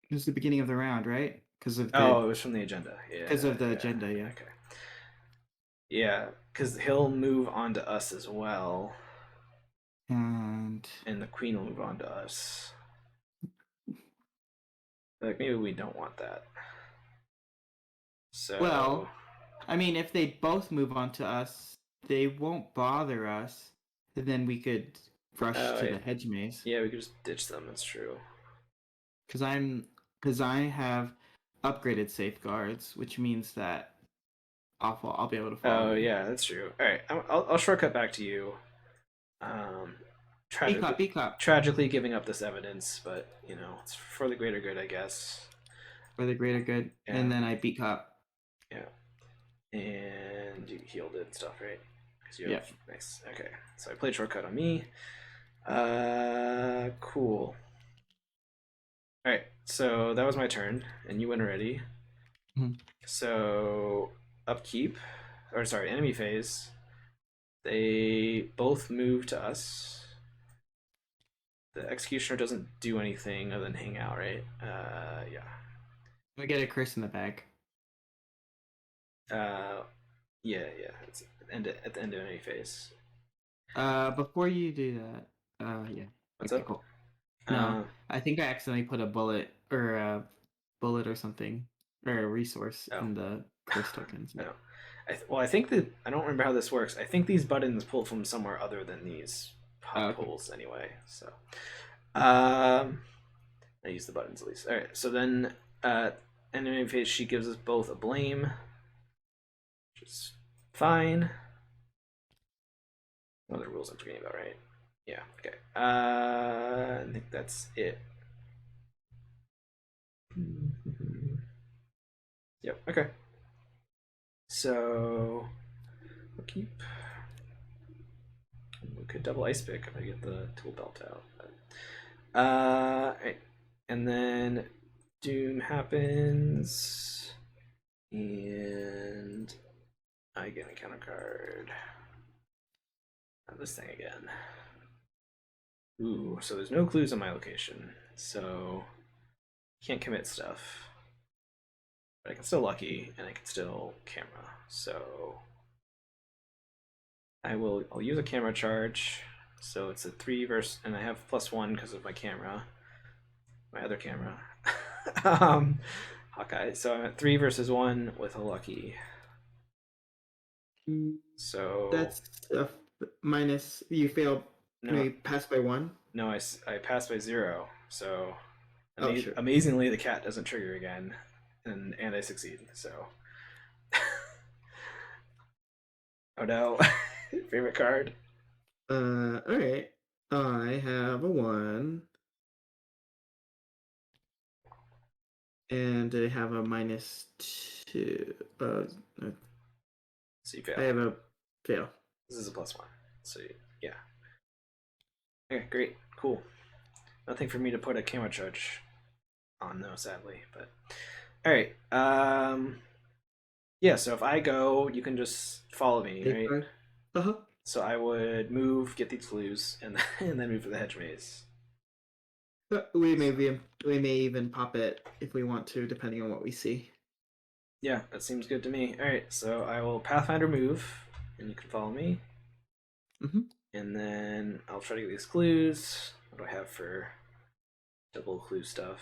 it was the beginning of the round, right? Because of it was from the agenda. Yeah, because of the agenda. Yeah. Okay. Yeah, because he'll move on to us as well, and the queen will move on to us. Like maybe we don't want that. So well, I mean, if they both move on to us, they won't bother us. And then we could rush Oh, to the wait. hedge maze. Yeah, we could just ditch them. That's true. Because I have upgraded safeguards, which means that I'll be able to follow Oh, you. yeah, that's true. All right, I'll shortcut back to you. Be Tragically, cop, be cop. tragically giving up this evidence, but it's for the greater good, I guess. For the greater good. Yeah, And then I beat cop. yeah. And you healed it and stuff, right? Because you have Yeah. nice. Okay, so I played shortcut on me. Cool. All right, so that was my turn, and you went already. Mhm. So upkeep, or sorry, enemy phase. They both move to us. The executioner doesn't do anything other than hang out, right? Yeah. We get a curse in the bag. Uh, yeah, yeah. It's at the end of any phase. Before you do that, yeah. What's Okay, up? cool. No, Uh, I think I accidentally put a bullet or something or a resource oh, in the curse tokens. no. Well, I think that I don't remember how this works. I think these buttons pull from somewhere other than these Oh, okay. pulls anyway. So, I use the buttons at least. All right. So then, enemy phase, she gives us both a blame, which is fine. What other rules I'm forgetting about, right? Yeah. Okay. I think that's it. Yep. Okay. So we'll keep. We could double ice pick if I get the tool belt out. But, right. And then Doom happens, and I get a counter card. Not this thing again. Ooh, so there's no clues on my location, so can't commit stuff. But I can still lucky, and I can still camera. So I'll use a camera charge. So it's a 3 versus, and I have +1 because of my camera, my other camera. Hawkeye. So I'm at 3 versus 1 with a lucky. So That's minus. You failed. no, You passed by 1. no, I passed by 0. So Oh, sure. amazingly, the cat doesn't trigger again, and I succeed. So oh no, favorite card. All right. I have a 1, and I have a -2. No, So you fail. I have a fail. This is a +1. So yeah. Okay, great, cool. Nothing for me to put a camera charge on though, sadly. But all right. Yeah. So if I go, you can just follow me, right? Uh-huh. So I would move, get these clues, and and then move to the hedge maze. We may even pop it if we want to, depending on what we see. Yeah, that seems good to me. All right, so I will Pathfinder move, and you can follow me. Mm-hmm. And then I'll try to get these clues. What do I have for double clue stuff?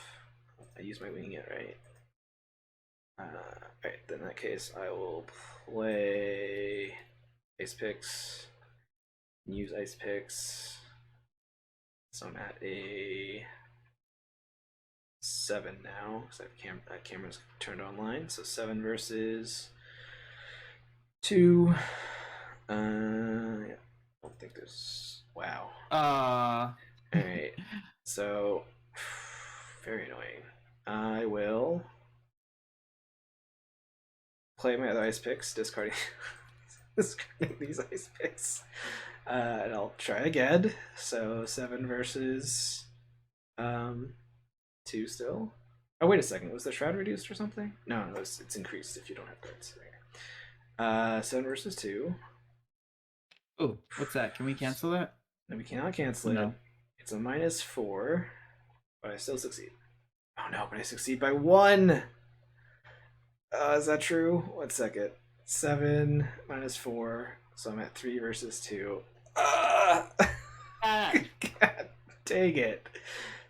I use my wing it, right? Alright, then in that case, I will play ice picks, use ice picks. So I'm at a 7 now because I have camera's turned online. So 7 versus 2. Yeah, I don't think there's. Wow. All right. So very annoying. I will play my other ice picks, discarding these ice picks. And I'll try again. So 7 versus 2 still. Oh, wait a second. Was the shroud reduced or something? No, it's increased if you don't have cards. 7 versus 2. Oh, what's that? Can we cancel that? No, we cannot cancel it. No. It's a -4, but I still succeed. Oh no, but I succeed by 1. Is that true? 1 second. 7 -4, so I'm at 3 versus 2. God dang it.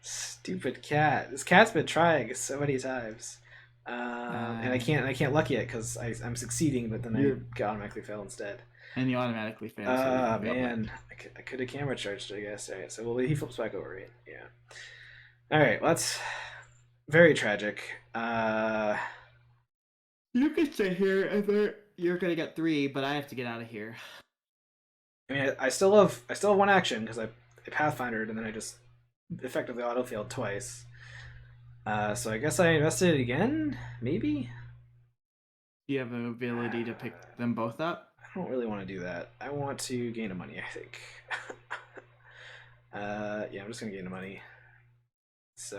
Stupid cat. This cat's been trying so many times. And I can't lucky it because I'm succeeding, but then I automatically fail instead. And you automatically fail, so you can fail back. Man, I could have camera charged, I guess. All right, so well, he flips back over, right? Yeah. All right, well, that's very tragic. You can stay here, and then you're gonna get 3, but I have to get out of here. I mean, I still have one action because I pathfindered and then I just effectively auto failed twice. So I guess I invested it again, maybe. You have the ability to pick them both up. I don't really want to do that. I want to gain a money, I think. Yeah, I'm just gonna gain a money. So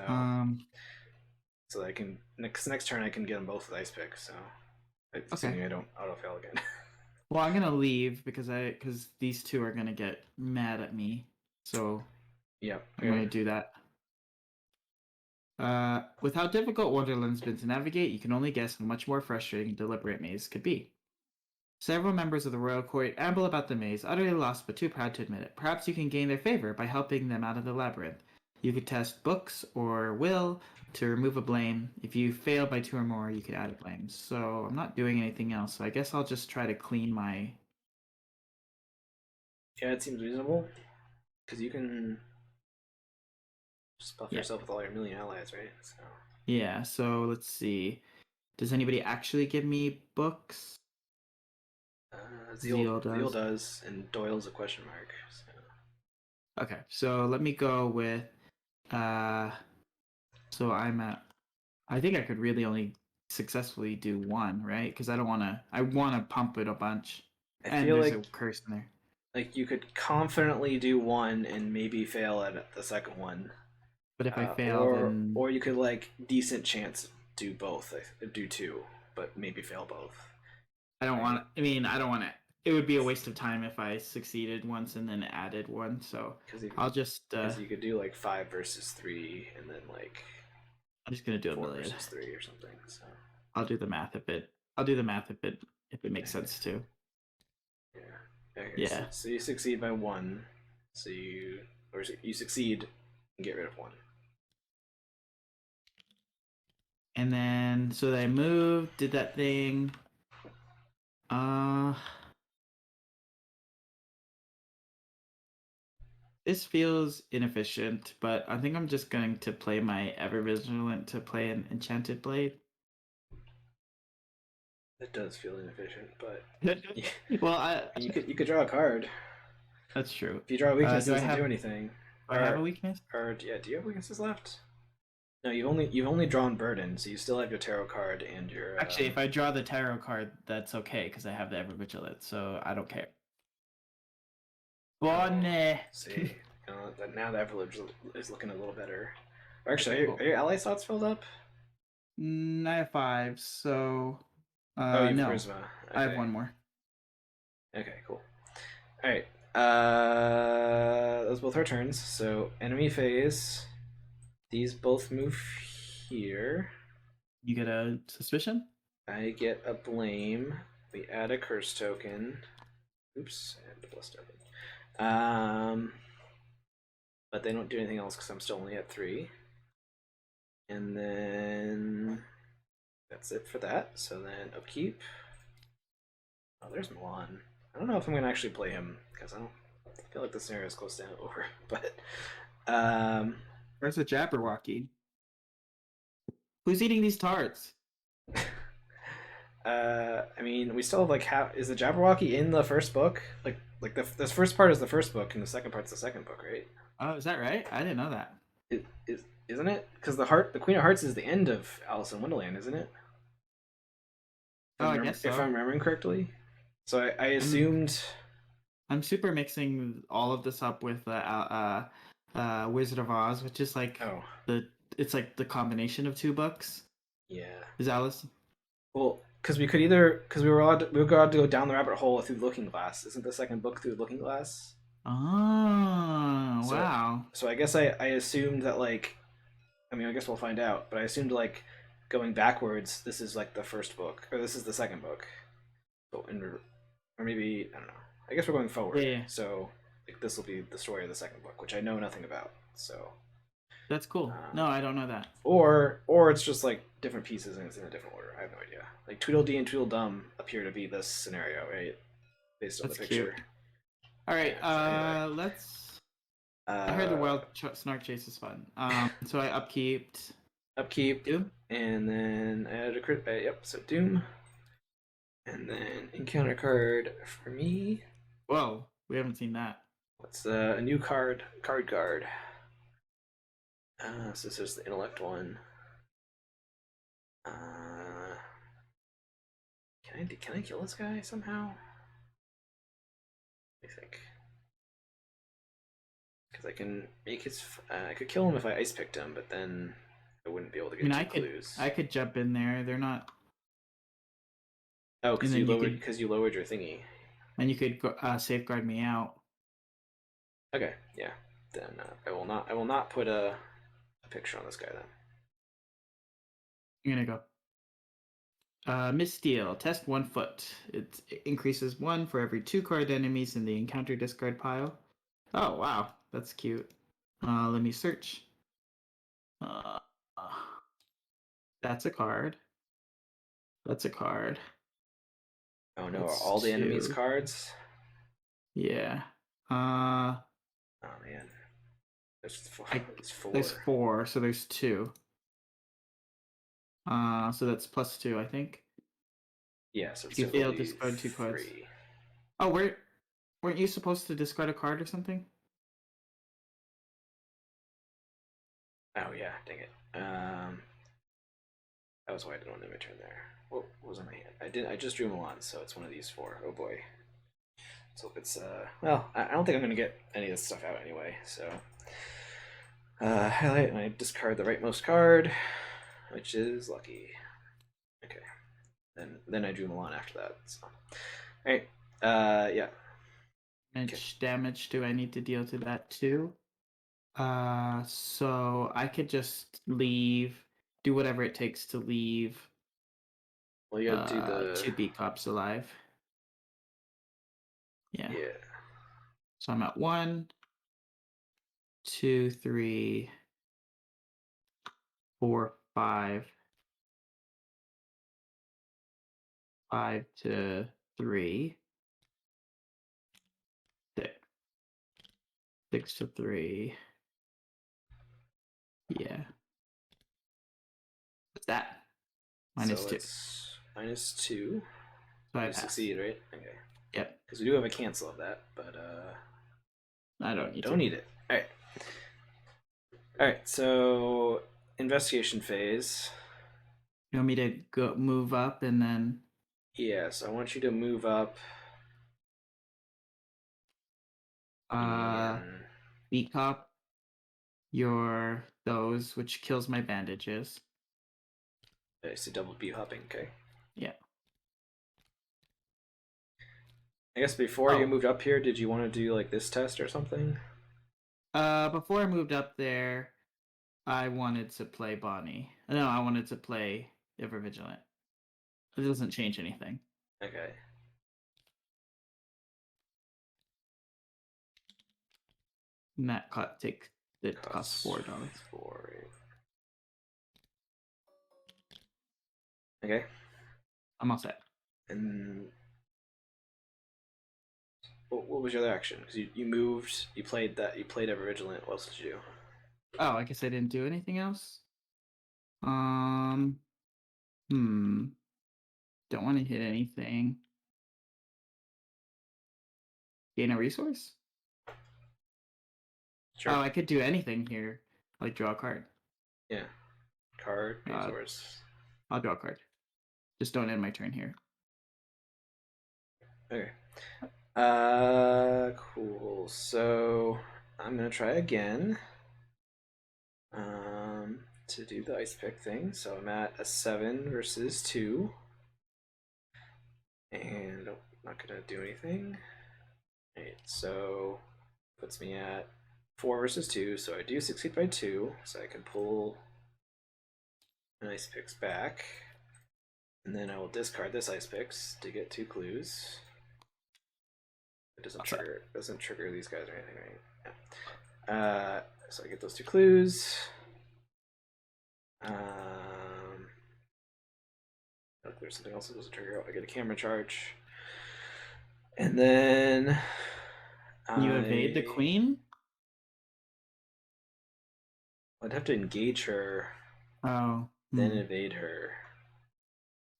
so that I can next turn I can get them both with ice pick. So assuming I don't auto fail again. Well, I'm gonna leave because these two are gonna get mad at me. So Yep. I'm gonna do that. With how difficult Wonderland's been to navigate, you can only guess how much more frustrating Deliberate Maze could be. Several members of the royal court amble about the maze, utterly lost but too proud to admit it. Perhaps you can gain their favor by helping them out of the labyrinth. You could test books or will to remove a blame. If you fail by 2 or more, you could add a blame. So I'm not doing anything else, so I guess I'll just try to clean my... Yeah, it seems reasonable. Because you can just buff yourself with all your million allies, right? So. Yeah, so let's see. Does anybody actually give me books? Zeal does, and Doyle's a question mark. So. Okay, so let me go with... so I'm at... I think I could really only successfully do 1, right? Because I don't want to... I want to pump it a bunch. And there's a curse in there. Like, you could confidently do 1 and maybe fail at the second one. But if I fail, then... Or you could, like, decent chance do both. Do 2, but maybe fail both. I don't want... I mean, I don't want to... It would be a waste of time if I succeeded once and then added 1, so I'll just... Because you could do, like, 5 versus 3, and then, like... I'm just going to do 4 a million. versus 3 or something, so... I'll do the math if it makes sense too. Yeah. Okay, yeah. So you succeed by 1. So you succeed and get rid of 1. And then so I moved, did that thing. This feels inefficient, but I think I'm just going to play my Ever Vigilant to play an Enchanted Blade. It does feel inefficient, but well, you could draw a card. That's true. If you draw a weakness, it doesn't do anything. Do I have a weakness? Or yeah, do you have weaknesses left? No, you've only drawn Burden, so you still have your tarot card and your. Actually, if I draw the tarot card, that's okay because I have the Ever Vigilant, so I don't care. See, now the Ever is looking a little better. Actually, are your ally slots filled up? I have 5, so. You have no. Charisma. Okay. I have 1 more. Okay, cool. All right. Those both our turns. So enemy phase. These both move here. You get a suspicion? I get a blame. We add a curse token. Oops, and a bless token. But they don't do anything else because I'm still only at 3. And then that's it for that. So then upkeep. Oh, there's Milan. I don't know if I'm gonna actually play him because I feel like the scenario is close to over. But where's the Jabberwocky? Who's eating these tarts? I mean, we still have like is the Jabberwocky in the first book? Like this first part is the first book, and the second part's the second book, right? Oh, is that right? I didn't know that. Isn't it? Because the Queen of Hearts is the end of Alice in Wonderland, isn't it? I guess so. If I'm remembering correctly. So I assumed. I'm super mixing all of this up with Wizard of Oz, which is like it's like the combination of 2 books. Yeah. Is Alice? Well, because we were allowed to go down the rabbit hole through Looking Glass. Isn't the second book through Looking Glass? Oh, wow. So I guess I assumed that, like, I mean, I guess we'll find out, but I assumed, like, going backwards, this is like the first book, or this is the second book. Or maybe, I don't know. I guess we're going forward. Yeah. So like this will be the story of the second book, which I know nothing about. So that's cool. No, I don't know that. Or it's just like different pieces and it's in a different order. I have no idea. Like Tweedledee and Tweedledum appear to be this scenario, right? based on the That's picture. cute. All right, Yeah, so anyway. let's. I heard the wild snark chase is fun. So I upkeeped. Upkeep, Doom. and then I added a crit. Yep, so Doom, and then encounter card for me. Whoa, we haven't seen that. What's a new card? Card guard. So this is the intellect one. Can I kill this guy somehow? I think. Because I can make his. I could kill him if I ice picked him, but then I wouldn't be able to get two clues. I could jump in there. They're not. Oh, because you lowered your thingy. And you could safeguard me out. Okay, yeah. Then I will not. I will not put a picture on this guy then. I'm gonna go. Missteel. Test 1 foot. It increases 1 for every 2 card enemies in the encounter discard pile. Oh wow, that's cute. Let me search. That's a card. That's a card. Oh no! That's Are all the 2. enemies cards? Yeah. Oh man. There's 4. There's 4, so there's 2. So that's +2, I think. Yeah, so it's you fail, discard 2 cards. Oh, weren't you supposed to discard a card or something? Oh yeah, dang it. That was why I didn't want to my turn there. What was on my hand? I just drew Milan, so it's one of these 4. Oh boy. So it's well, I don't think I'm gonna get any of this stuff out anyway. So highlight and I discard the rightmost card, which is lucky. Okay. Then I drew Milan after that. So all right. Yeah. How much damage do I need to deal to that too? So I could just leave, do whatever it takes to leave. Well, you gotta do the 2 beat cops alive. Yeah. So I'm at 1, 2, 3, 4, 5. 5 to 3. 6. 6 to 3. Yeah. What's that? -2. So it's -2. So I succeed, right? Okay. Yep. Because we do have a cancel of that, but I don't need it. All right. All right. So investigation phase. You want me to go move up and then? Yeah. So I want you to move up. Beat cop. Your those, which kills my bandages. Okay, so double beat hopping. Okay. Yeah. I guess before you moved up here, did you want to do like this test or something? Before I moved up there, I wanted to play Bonnie. No, I wanted to play Ever Vigilant. It doesn't change anything. Okay. And that costs $4. 4. Okay. I'm all set. And what was your other action? Because you moved, you played Ever Vigilant. What else did you do? Oh, I guess I didn't do anything else. Don't want to hit anything. Gain a resource? Sure. Oh, I could do anything here. Like draw a card. Yeah. Card, resource. I'll draw a card. Just don't end my turn here. Okay. Cool. So I'm gonna try again. To do the ice pick thing. So I'm at a 7 versus 2. And I'm not gonna do anything. Alright, so puts me at 4 versus 2. So I do succeed by 2. So I can pull an ice picks back. And then I will discard this ice picks to get 2 clues. It doesn't trigger these guys or anything, right? Yeah. So I get those 2 clues. There's something else that doesn't trigger out. I get a camera charge. And then You evade the queen? I'd have to engage her, Oh, then evade her.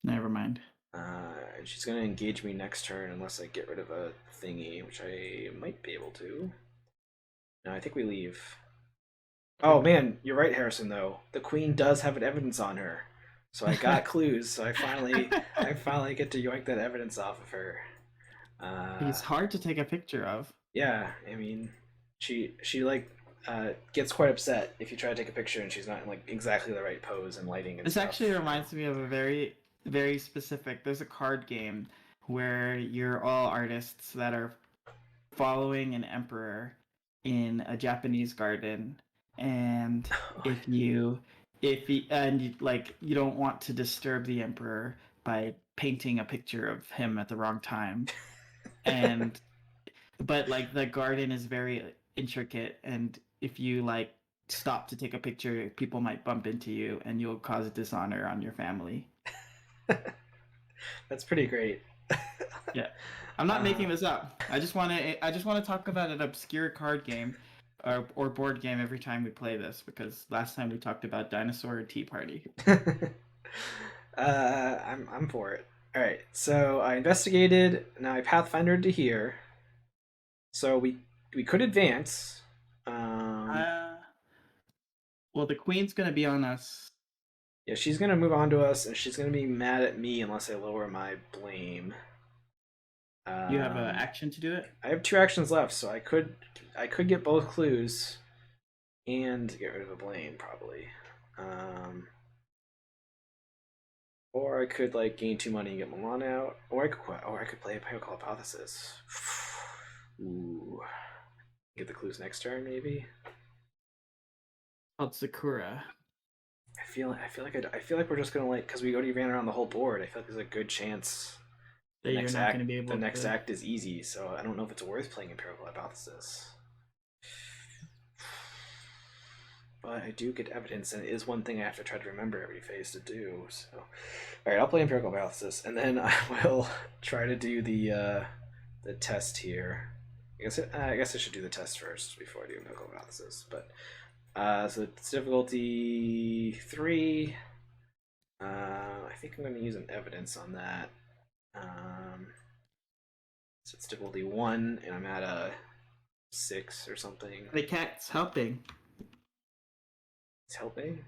never mind. And she's going to engage me next turn unless I get rid of a thingy, which I might be able to. No, I think we leave. Oh man, you're right, Harrison. Though the queen does have an evidence on her, so I got clues. So I finally get to yoink that evidence off of her. He's hard to take a picture of. Yeah, I mean, she like gets quite upset if you try to take a picture and she's not in like exactly the right pose and lighting and This stuff. actually reminds me of a very, very specific. There's a card game where you're all artists that are following an emperor in a Japanese garden, and you don't want to disturb the emperor by painting a picture of him at the wrong time, and but like the garden is very intricate, and if you like stop to take a picture, people might bump into you and you'll cause dishonor on your family. That's pretty great. Yeah, I'm not making this up. I just want to talk about an obscure card game or board game every time we play this, because last time we talked about Dinosaur Tea Party. I'm for it. All right, so I investigated. Now I pathfindered to here, so we could advance. Uh, well, the queen's gonna be on us. Yeah, she's gonna move on to us, and she's gonna be mad at me unless I lower my blame. You have an action to do it. I have 2 actions left, so I could get both clues and get rid of a blame probably. Or I could like gain 2 money and get Milan out, or I could play a Pale Hypothesis. Ooh, get the clues next turn maybe. Called Sakura. I feel like we're just gonna like, because we already ran around the whole board. I feel like there's a good chance That you're not going to be able. The next act is easy, so I don't know if it's worth playing Empirical Hypothesis. But I do get evidence, and it is one thing I have to try to remember every phase to do. So, all right, I'll play Empirical Hypothesis, and then I will try to do the test here. I guess I should do the test first before I do Empirical Hypothesis. But so it's difficulty 3. I think I'm going to use an evidence on that. So it's difficulty 1, and I'm at a 6 or something. The cat's helping. It's helping?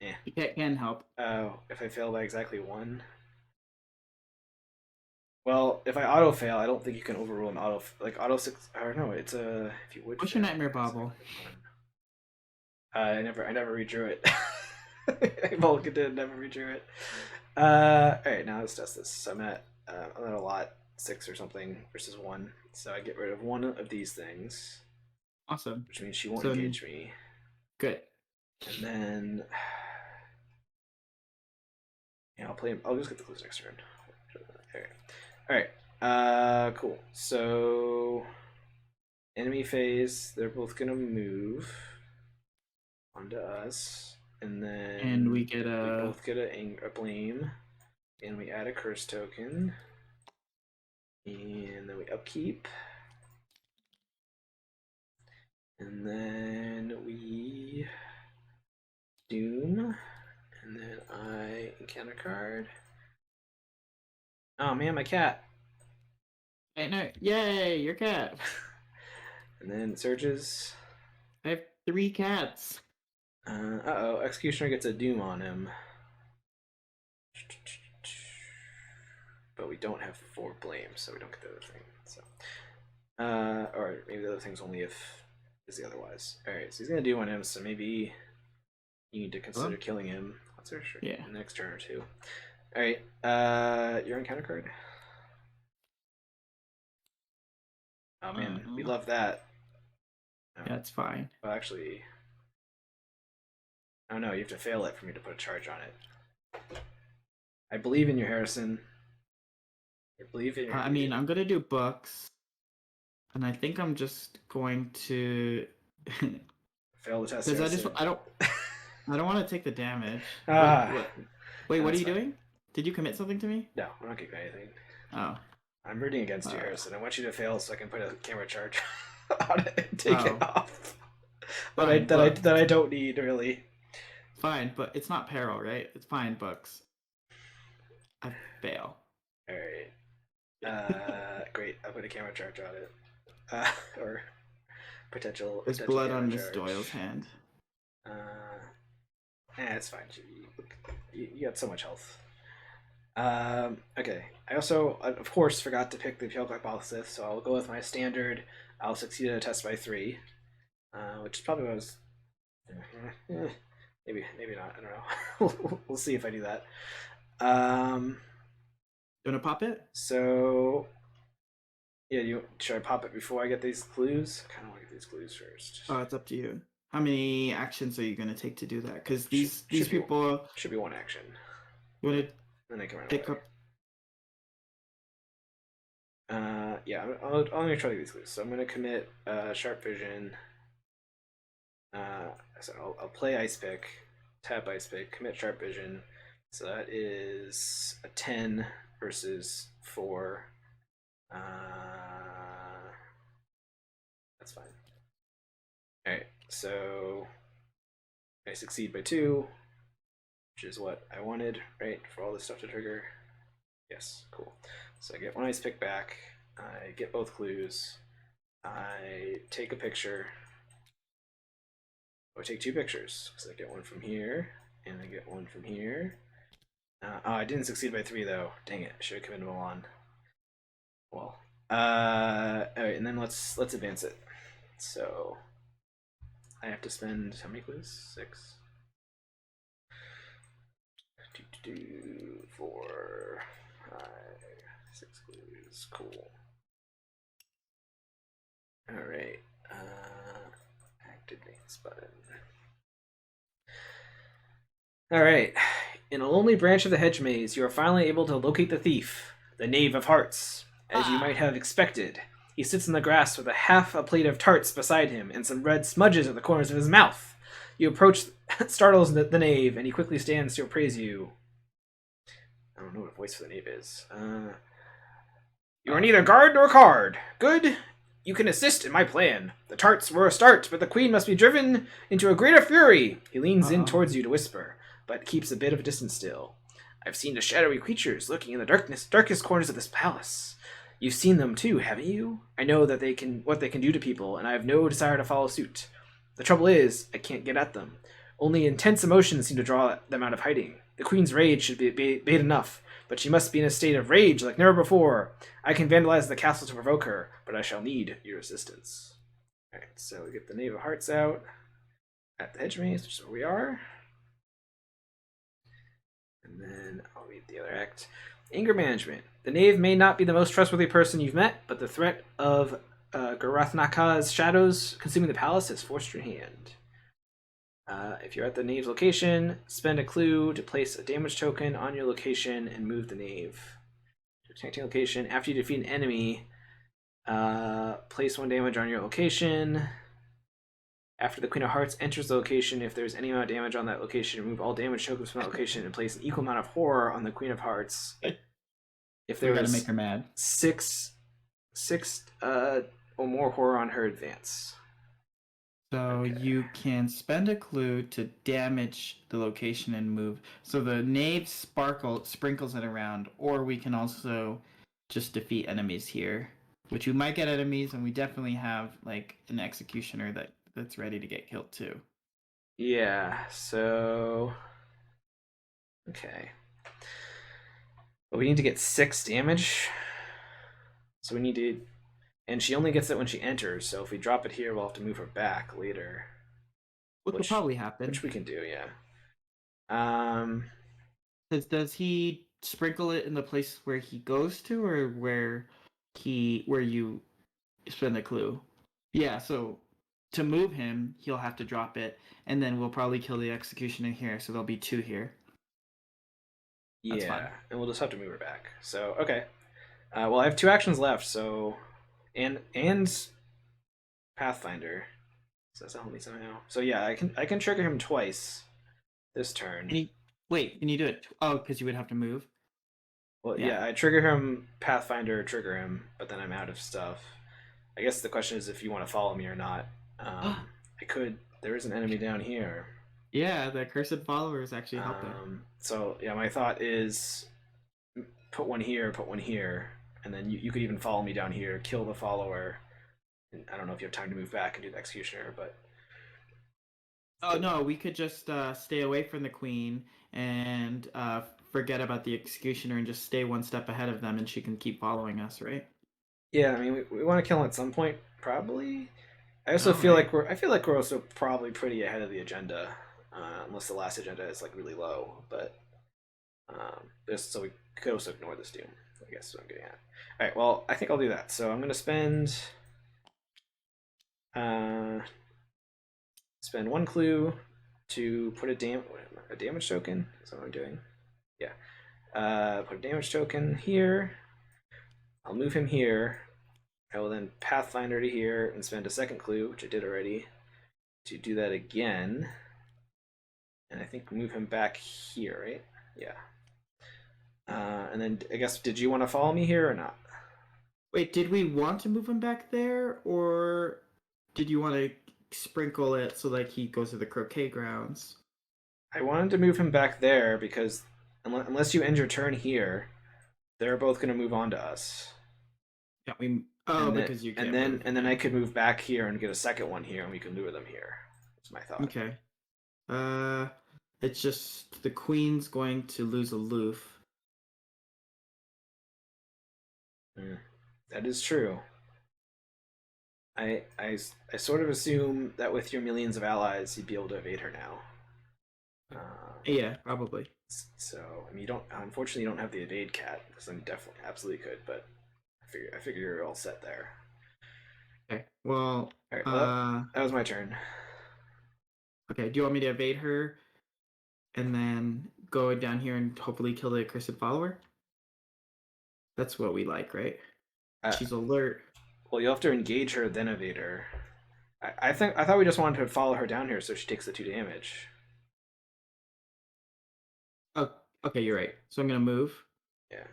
Yeah. The cat can help. Oh, if I fail by exactly 1? Well, if I auto fail, I don't think you can overrule an auto 6. I don't know. It's a if you would. What's your nightmare bauble? I never redrew it. I Vulcan did, never redrew it. All right, now let's test this. So I'm at a lot 6 or something versus 1. So I get rid of one of these things. Awesome. Which means she won't engage me. Good. And then yeah, I'll just get the clues next turn. All right. Cool. So enemy phase, they're both gonna move onto us, and then we both get a blame, and we add a curse token, and then we upkeep, and then we doom, and then I encounter card. Oh man, my cat. Hey, no. Yay, your cat. And then surges. I have 3 cats. Uh-oh, Executioner gets a doom on him. But we don't have 4 blames, so we don't get the other thing. So, or maybe the other thing's only if is the otherwise. All right, so he's gonna do on him. So maybe you need to consider killing him. Let's search for the next turn or 2. All right, your encounter card. Oh man, we love that. Yeah, it's fine. Well, actually, oh no, you have to fail it for me to put a charge on it. I believe in you, Harrison. I believe in you. I mean, I'm gonna do books, and I think I'm just going to fail the test. Because I don't want to take the damage. Wait, what are you doing? Did you commit something to me? No, I'm not getting anything. Oh. I'm rooting against you, Uh, Harrison. I want you to fail so I can put a camera charge on it and take it oh, off. fine, but That I don't need really. fine, but it's not peril, right? It's fine, books. I fail. All right. Great. I'll put a camera charge on it. Or There's potential blood camera on Miss charge. Doyle's hand. It's fine. You got so much health. Okay. I also, of course, forgot to pick the Peel hypothesis, so I'll go with my standard. I'll succeed at a test by 3, which is probably what I was. Maybe not. I don't know. We'll see if I do that. You wanna pop it? So yeah, should I pop it before I get these clues? I kind of want to get these clues first. Oh, it's up to you. How many actions are you gonna take to do that? Because these Should be people should be one action. you wanna Then I can run pick away. up. Yeah, I'm gonna try to get these clues. So I'm gonna commit sharp vision. So I'll play ice pick, tap ice pick, commit sharp vision. So that is a 10 versus 4. That's fine. All right, so I succeed by 2, which is what I wanted, right? For all this stuff to trigger. Yes, cool. So I get one ice pick back. I get both clues. I take a picture. I take 2 pictures because I get one from here and I get one from here. I didn't succeed by 3 though. Dang it! I should have committed Milan. Well, all right, and then let's advance it. So I have to spend how many clues? 6. 4, 5, 6 clues. Cool. All right. Activate this button. All right. In a lonely branch of the hedge maze, you are finally able to locate the thief, the Knave of Hearts. As you might have expected, he sits in the grass with half a plate of tarts beside him and some red smudges at the corners of his mouth. You approach, startles the knave, and he quickly stands to appraise you. I don't know what a voice for the knave is. You are neither guard nor card. Good. You can assist in my plan. The tarts were a start, but the queen must be driven into a greater fury. He leans in towards you to whisper, but keeps a bit of a distance still. I've seen the shadowy creatures lurking in the darkest corners of this palace. You've seen them too, haven't you? I know that what they can do to people, and I have no desire to follow suit. The trouble is, I can't get at them. Only intense emotions seem to draw them out of hiding. The queen's rage should be bait enough, but she must be in a state of rage like never before. I can vandalize the castle to provoke her, but I shall need your assistance. Alright, so we get the Knave of Hearts out at the hedge maze, which is where we are. And then I'll read the other act. Anger management. The knave may not be the most trustworthy person you've met, but the threat of Garathnaka's shadows consuming the palace has forced your hand. If you're at the knave's location, spend a clue to place a damage token on your location and move the knave. To connecting location, after you defeat an enemy, place 1 damage on your location. After the Queen of Hearts enters the location, if there's any amount of damage on that location, remove all damage tokens from that location and place an equal amount of horror on the Queen of Hearts. If there gotta is make her mad. 6 or more horror on her advance. So Okay. you can spend a clue to damage the location and move. So the knave sprinkles it around, or we can also just defeat enemies here, which we might get enemies, and we definitely have like an executioner that's ready to get killed too. Yeah, so okay. But we need to get 6 damage. So we need to, and she only gets it when she enters, so if we drop it here, we'll have to move her back later. Which will probably happen. Which we can do, yeah. Does he sprinkle it in the place where he goes to, or where you spend the clue? Yeah, so to move him, he'll have to drop it, and then we'll probably kill the executioner here, so there'll be 2 here. That's Yeah, fine. and we'll just have to move her back. So okay. Well, I have 2 actions left, so and Pathfinder. So that's help me somehow. So yeah, I can trigger him twice this turn. Wait, can you do it? Oh, because you would have to move. Well, Yeah. yeah, I trigger him, Pathfinder, trigger him, but then I'm out of stuff. I guess the question is if you want to follow me or not. I could. There is an enemy down here. Yeah, the cursed follower is actually helping. So yeah, my thought is put one here, and then you could even follow me down here, kill the follower. And I don't know if you have time to move back and do the executioner, but Oh no, we could just stay away from the queen and forget about the executioner and just stay one step ahead of them, and she can keep following us, right? yeah, I mean we want to kill him at some point, probably. I also All feel right. like we're also probably pretty ahead of the agenda, unless the last agenda is like really low. But so we could also ignore this doom. I guess is what I'm getting at. All right, well I think I'll do that. So I'm gonna uh, spend one clue to put a damage token. Is that what I'm doing? Yeah. Put a damage token here. I'll move him here. I will then Pathfinder to here and spend a second clue, which I did already, to do that again. And I think move him back here, right? Yeah. And then I guess, did you want to follow me here or not? Wait, did we want to move him back there, or did you want to sprinkle it so like he goes to the croquet grounds? I wanted to move him back there because unless you end your turn here, they're both going to move on to us. Yeah, we. Oh, because you can't move. And then I could move back here and get a second one here, and we can lure them here. That's my thought. Okay. Uh, it's just the queen's going to lose aloof. That is true. I sort of assume that with your millions of allies, you'd be able to evade her now. Yeah, probably. So I mean, unfortunately you don't have the evade cat. So you definitely absolutely could, but I figure you're all set there. Okay. Well, All right. Well, that was my turn. Okay. Do you want me to evade her and then go down here and hopefully kill the accursed follower? That's what we like, right? She's alert. Well, you'll have to engage her, then evade her. I thought we just wanted to follow her down here so she takes the 2 damage. Oh, okay, you're right. So I'm gonna move. Yeah.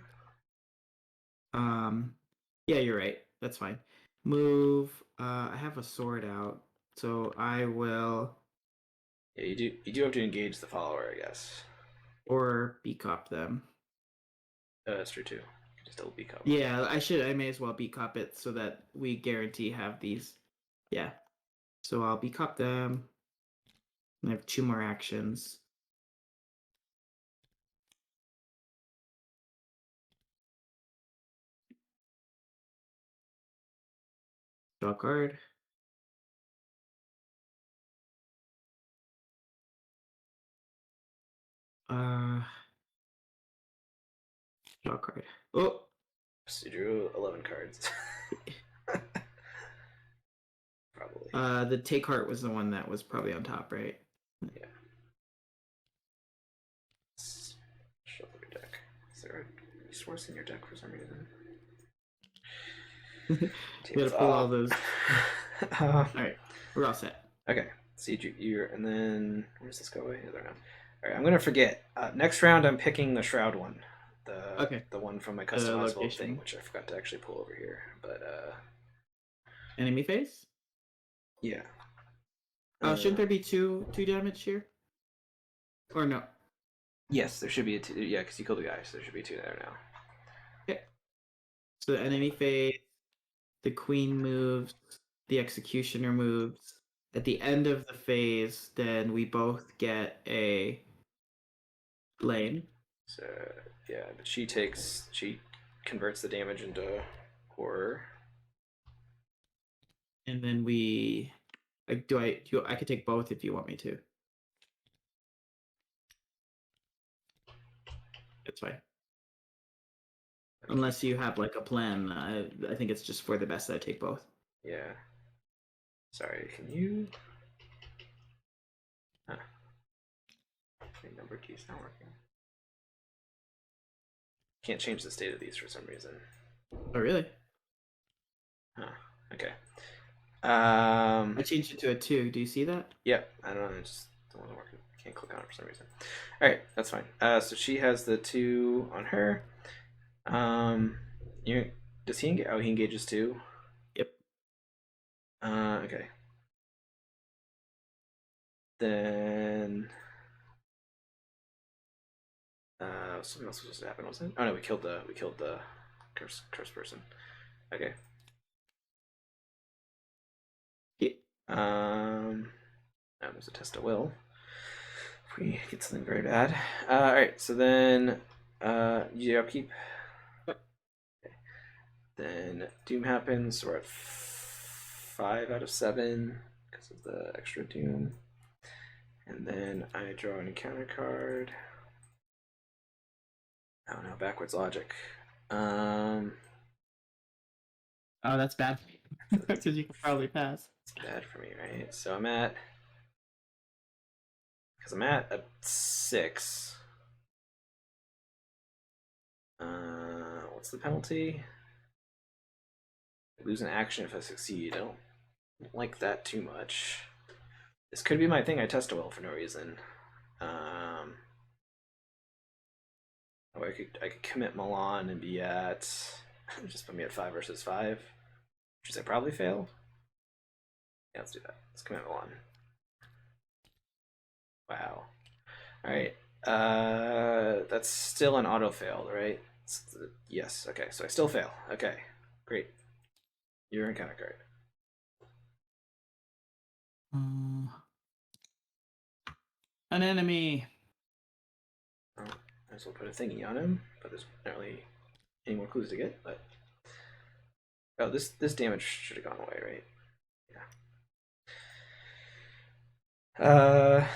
Yeah, you're right. That's fine. Move. I have a sword out, so I will. Yeah, you do have to engage the follower, I guess. Or becop them. That's true too. Just double becop. Yeah, I should. I may as well becop it so that we guarantee have these. Yeah. So I'll becop them. I have 2 more actions. Draw a card. Uh, Draw a card. Oh. So you drew 11 cards. Probably. The take heart was the one that was probably on top, right? Yeah. Shuffle your deck. Is there a resource in your deck for some reason? You gotta pull all those. All right, we're all set. Okay. See you, and then where does this go away? I don't know. All right, I'm gonna forget. Next round, I'm picking the shroud one, the one from my customizable thing, which I forgot to actually pull over here. But enemy phase. Yeah. Shouldn't there be two damage here? Or no? Yes, there should be a 2. Yeah, because you killed the guy, so there should be 2 there now. Okay. So the enemy phase, the queen moves, the executioner moves. At the end of the phase, then we both get a lane. So yeah, but she converts the damage into horror. And then I could take both if you want me to. It's fine. Unless you have like a plan, I think it's just for the best that I take both. Yeah. Sorry, can you? Huh. The number key's not working. Can't change the state of these for some reason. Oh really? Huh. Okay. I changed it to a 2. Do you see that? Yep. I don't know. It just wasn't working. I can't click on it for some reason. All right, that's fine. So she has the 2 on her. You does he engage? Oh, he engages too. Yep. Okay. Then something else was supposed to happen, wasn't it? Oh no, we killed the curse person. Okay. Yeah. That was a test of will. If we get something very bad. All right. So then, you upkeep. Then Doom happens. So we're at 5 out of 7 because of the extra Doom. And then I draw an encounter card. Oh no, backwards logic. Oh, that's bad. Because you could probably pass. It's bad for me, right? So I'm at because I'm at a 6. What's the penalty? I lose an action if I succeed. I don't like that too much. This could be my thing. I test a will for no reason. Oh, I could commit Milan and be at just put me at 5 versus 5, which is I probably fail. Yeah, let's do that. Let's commit Milan. Wow. All right. That's still an auto failed, right? Yes. Okay. So I still fail. Okay. Great. You're encounter card. An enemy. Oh, might as well put a thingy on him, but there's not really any more clues to get. But oh, this damage should have gone away, right? Yeah.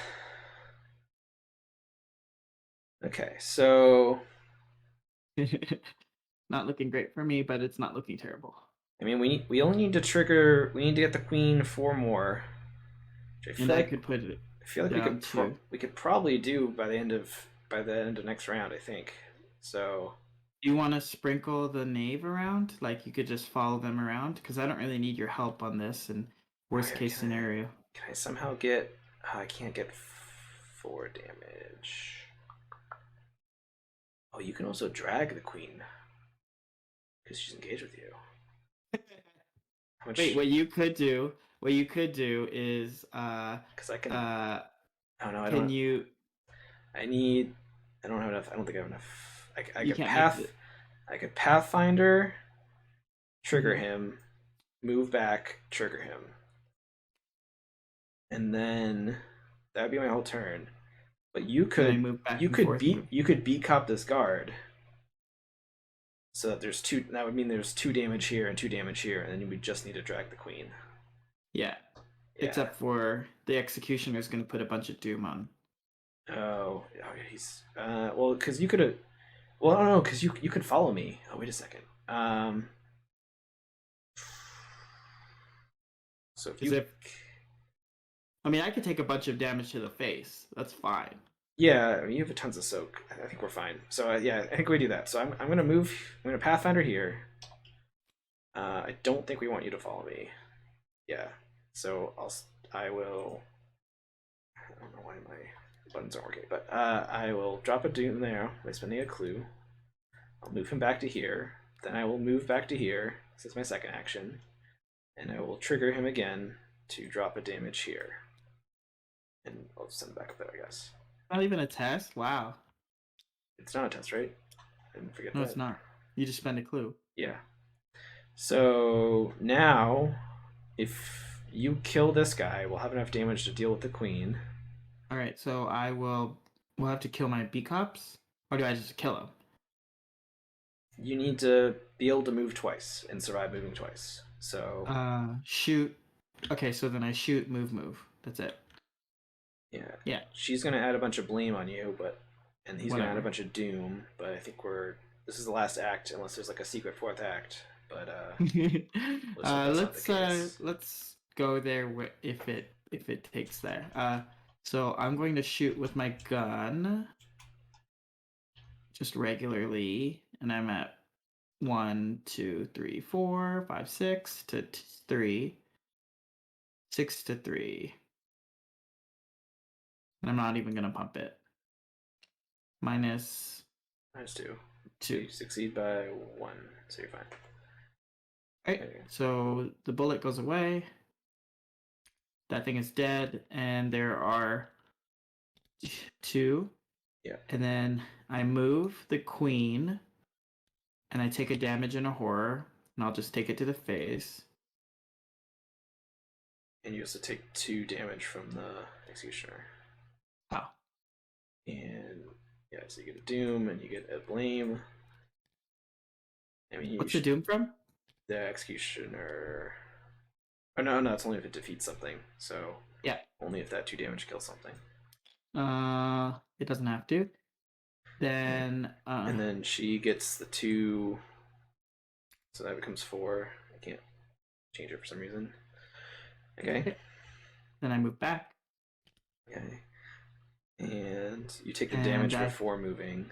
Okay. So Not looking great for me, but it's not looking terrible. I mean, we only need to trigger. We need to get the queen 4 more. Which I And feel I like could put it I feel like down too. we could probably do by the end of next round. I think so. Do you want to sprinkle the knave around? Like you could just follow them around? Because I don't really need your help on this. And worst Okay, case scenario. can I somehow get? I can't get 4 damage. Oh, you can also drag the queen because she's engaged with you. How much? Wait, what you could do is Because I can. Oh no, I can don't. you I need. I don't have enough. I don't think I have enough. I you could can't make path. the I could Pathfinder, trigger Mhm. him, move back, trigger him, and then that would be my whole turn. But then I move back and forth. you could beat cop this guard. So that there's 2. That would mean there's 2 damage here and 2 damage here, and then we just need to drag the queen. Yeah. Yeah. Except for the executioner is going to put a bunch of doom on. Oh, he's well, because you could have. Well, I don't know, because you could follow me. Oh, wait a second. So if Because you. if I mean, I could take a bunch of damage to the face. That's fine. Yeah, I mean, you have tons of soak. I think we're fine. So yeah, I think we do that. So I'm gonna move. I'm gonna Pathfinder here. I don't think we want you to follow me. Yeah. So I will. I don't know why my buttons aren't working, but I will drop a doom there by spending a clue. I'll move him back to here. Then I will move back to here. This is my second action, and I will trigger him again to drop a damage here, and I'll send it back up there, I guess. Not even a test. Wow. It's not a test, right? I didn't forget No, it's that. not. You just spend a clue. Yeah. So now, if you kill this guy, we'll have enough damage to deal with the queen. All right, so I will. We'll have to kill my B cops, or do I just kill him? You need to be able to move twice and survive moving twice. So Shoot. Okay, so then I shoot, move. That's it. yeah, Yeah. she's gonna add a bunch of blame on you, and he's gonna add a Whatever. bunch of doom. But I think this is the last act, unless there's like a secret 4th act. But let's hope that's not the case. Let's go there if it takes there. So I'm going to shoot with my gun, just regularly, and I'm at 1, 2, 3, 4, 5, 6 to 3, 6 to 3, and I'm not even gonna pump it. Minus -2. 2. You succeed by 1, so you're fine. Right. Okay. So the bullet goes away. That thing is dead, and there are 2. Yeah. And then I move the queen, and I take a damage and a horror, and I'll just take it to the face. And you also take 2 damage from the executioner. Oh. And yeah, so you get a doom and you get a blame. I mean, What's the doom from? The executioner. Oh no, it's only if it defeats something. So yeah, only if that 2 damage kills something. It doesn't have to. Then and then she gets the 2, so that becomes 4. I can't change it for some reason. Okay. Then I move back. Okay. And you take the damage before moving.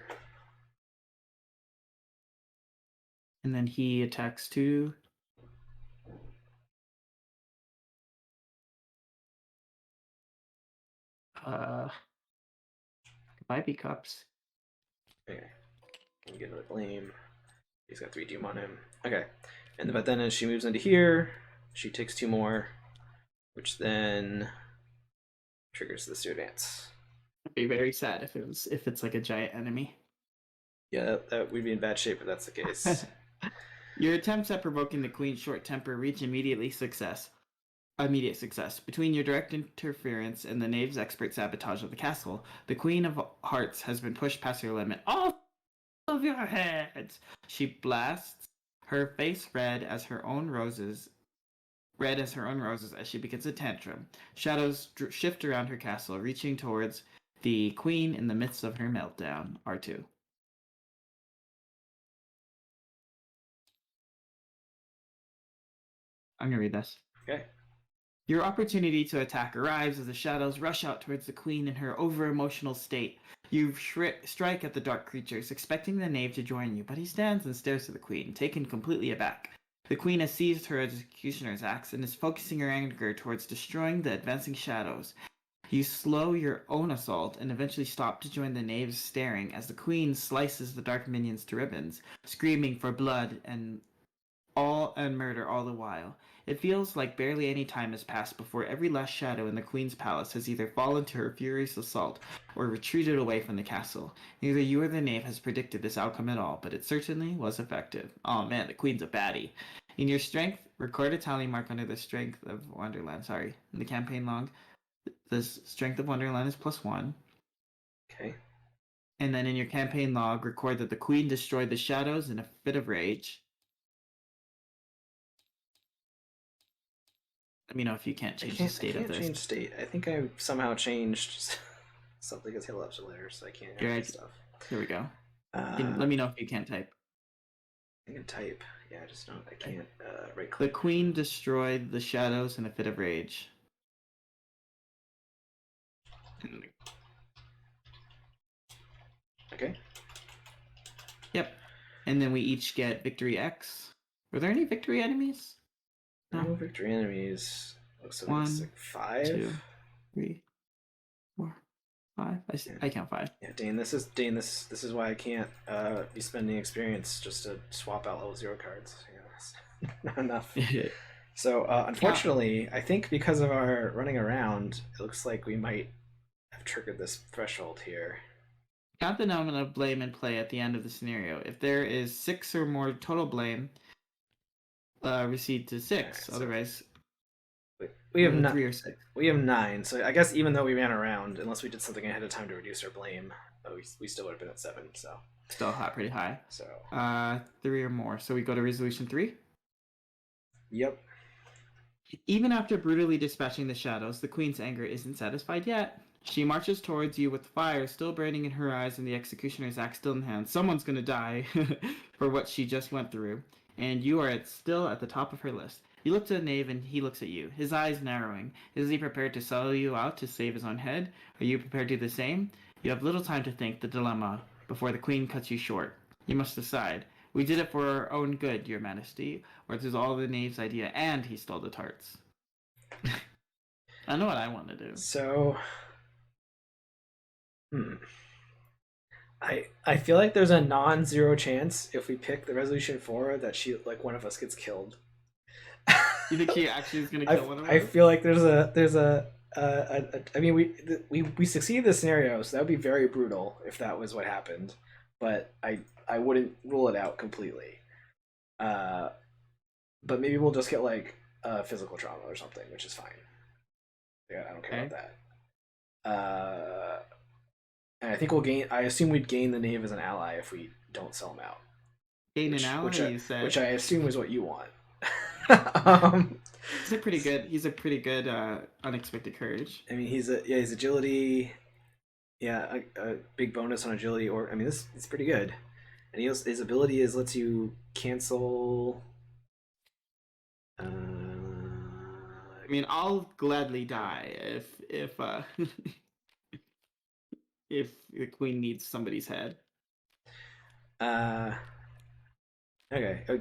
And then he attacks 2. Goodbye, cups. Okay. And you get another blame. He's got 3 doom on him. Okay. But then as she moves into here, she takes 2 more, which then triggers this to advance. I'd be very sad if it's like a giant enemy. Yeah, that we'd be in bad shape if that's the case. Your attempts at provoking the queen's short temper reach immediate success. Between your direct interference and the knave's expert sabotage of the castle, the Queen of Hearts has been pushed past her limit. Off of your heads! She blasts, her face red as her own roses as she begins a tantrum. Shadows shift around her castle, reaching towards the queen in the midst of her meltdown. R2. I'm gonna read this. Okay. Your opportunity to attack arrives as the shadows rush out towards the queen in her over-emotional state. You strike at the dark creatures, expecting the knave to join you, but he stands and stares at the queen, taken completely aback. The queen has seized her executioner's axe and is focusing her anger towards destroying the advancing shadows. You slow your own assault and eventually stop to join the knave's staring as the queen slices the dark minions to ribbons, screaming for blood and murder all the while. It feels like barely any time has passed before every last shadow in the Queen's palace has either fallen to her furious assault or retreated away from the castle. Neither you or the knave has predicted this outcome at all, but it certainly was effective. Oh man, the Queen's a baddie. In your strength, record a tally mark under the strength of Wonderland. Sorry, in the campaign log, the strength of Wonderland is +1. Okay. And then in your campaign log, record that the Queen destroyed the shadows in a fit of rage. Let me know if you can't change the state of this. I can't change state. I think I somehow changed something because Halo Ups are later, so I can't have stuff. Here we go. Let me know if you can't type. I can type. Yeah, I just don't. I can't right click. The queen destroyed the shadows in a fit of rage. Okay. Yep. And then we each get victory X. Were there any victory enemies? No victory enemies. Looks like 1, it's like 5. 2, 3, 4, 5. I count 5. Yeah, Dane. This is why I can't be spending experience just to swap out level 0 cards. Yeah, not enough. So unfortunately, I think because of our running around, it looks like we might have triggered this threshold here. Count the nominal of blame in play at the end of the scenario. If there is 6 or more total blame, recede to 6. Right, otherwise, we have 3 or 6. We have 9. So I guess even though we ran around, unless we did something ahead of time to reduce our blame, we still would have been at 7. So still pretty high. So 3 or more. So we go to resolution 3. Yep. Even after brutally dispatching the shadows, the queen's anger isn't satisfied yet. She marches towards you with fire still burning in her eyes and the executioner's axe still in hand. Someone's gonna die for what she just went through, and you are still at the top of her list. You look to the knave and he looks at you, his eyes narrowing. Is he prepared to sell you out to save his own head? Are you prepared to do the same? You have little time to think the dilemma before the queen cuts you short. You must decide. We did it for our own good, your majesty, or it is all the knave's idea and he stole the tarts. I know what I want to do. So I feel like there's a non-zero chance if we pick the resolution 4 that one of us gets killed. You think she actually is gonna kill one of I us? feel like I mean we succeed the scenario, so that would be very brutal if that was what happened. But I wouldn't rule it out completely. Uh, but maybe we'll just get like physical trauma or something, which is fine. Yeah, I don't care Okay. about that. And I think we'll gain. I assume we'd gain the knave as an ally if we don't sell him out, Gain an ally, you which said. I assume is what you want. He's a pretty good unexpected courage. I mean, his agility, yeah, a big bonus on agility, or I mean, this it's pretty good. And his ability is lets you cancel. I mean, I'll gladly die if if the queen needs somebody's head. Uh, okay, yeah. I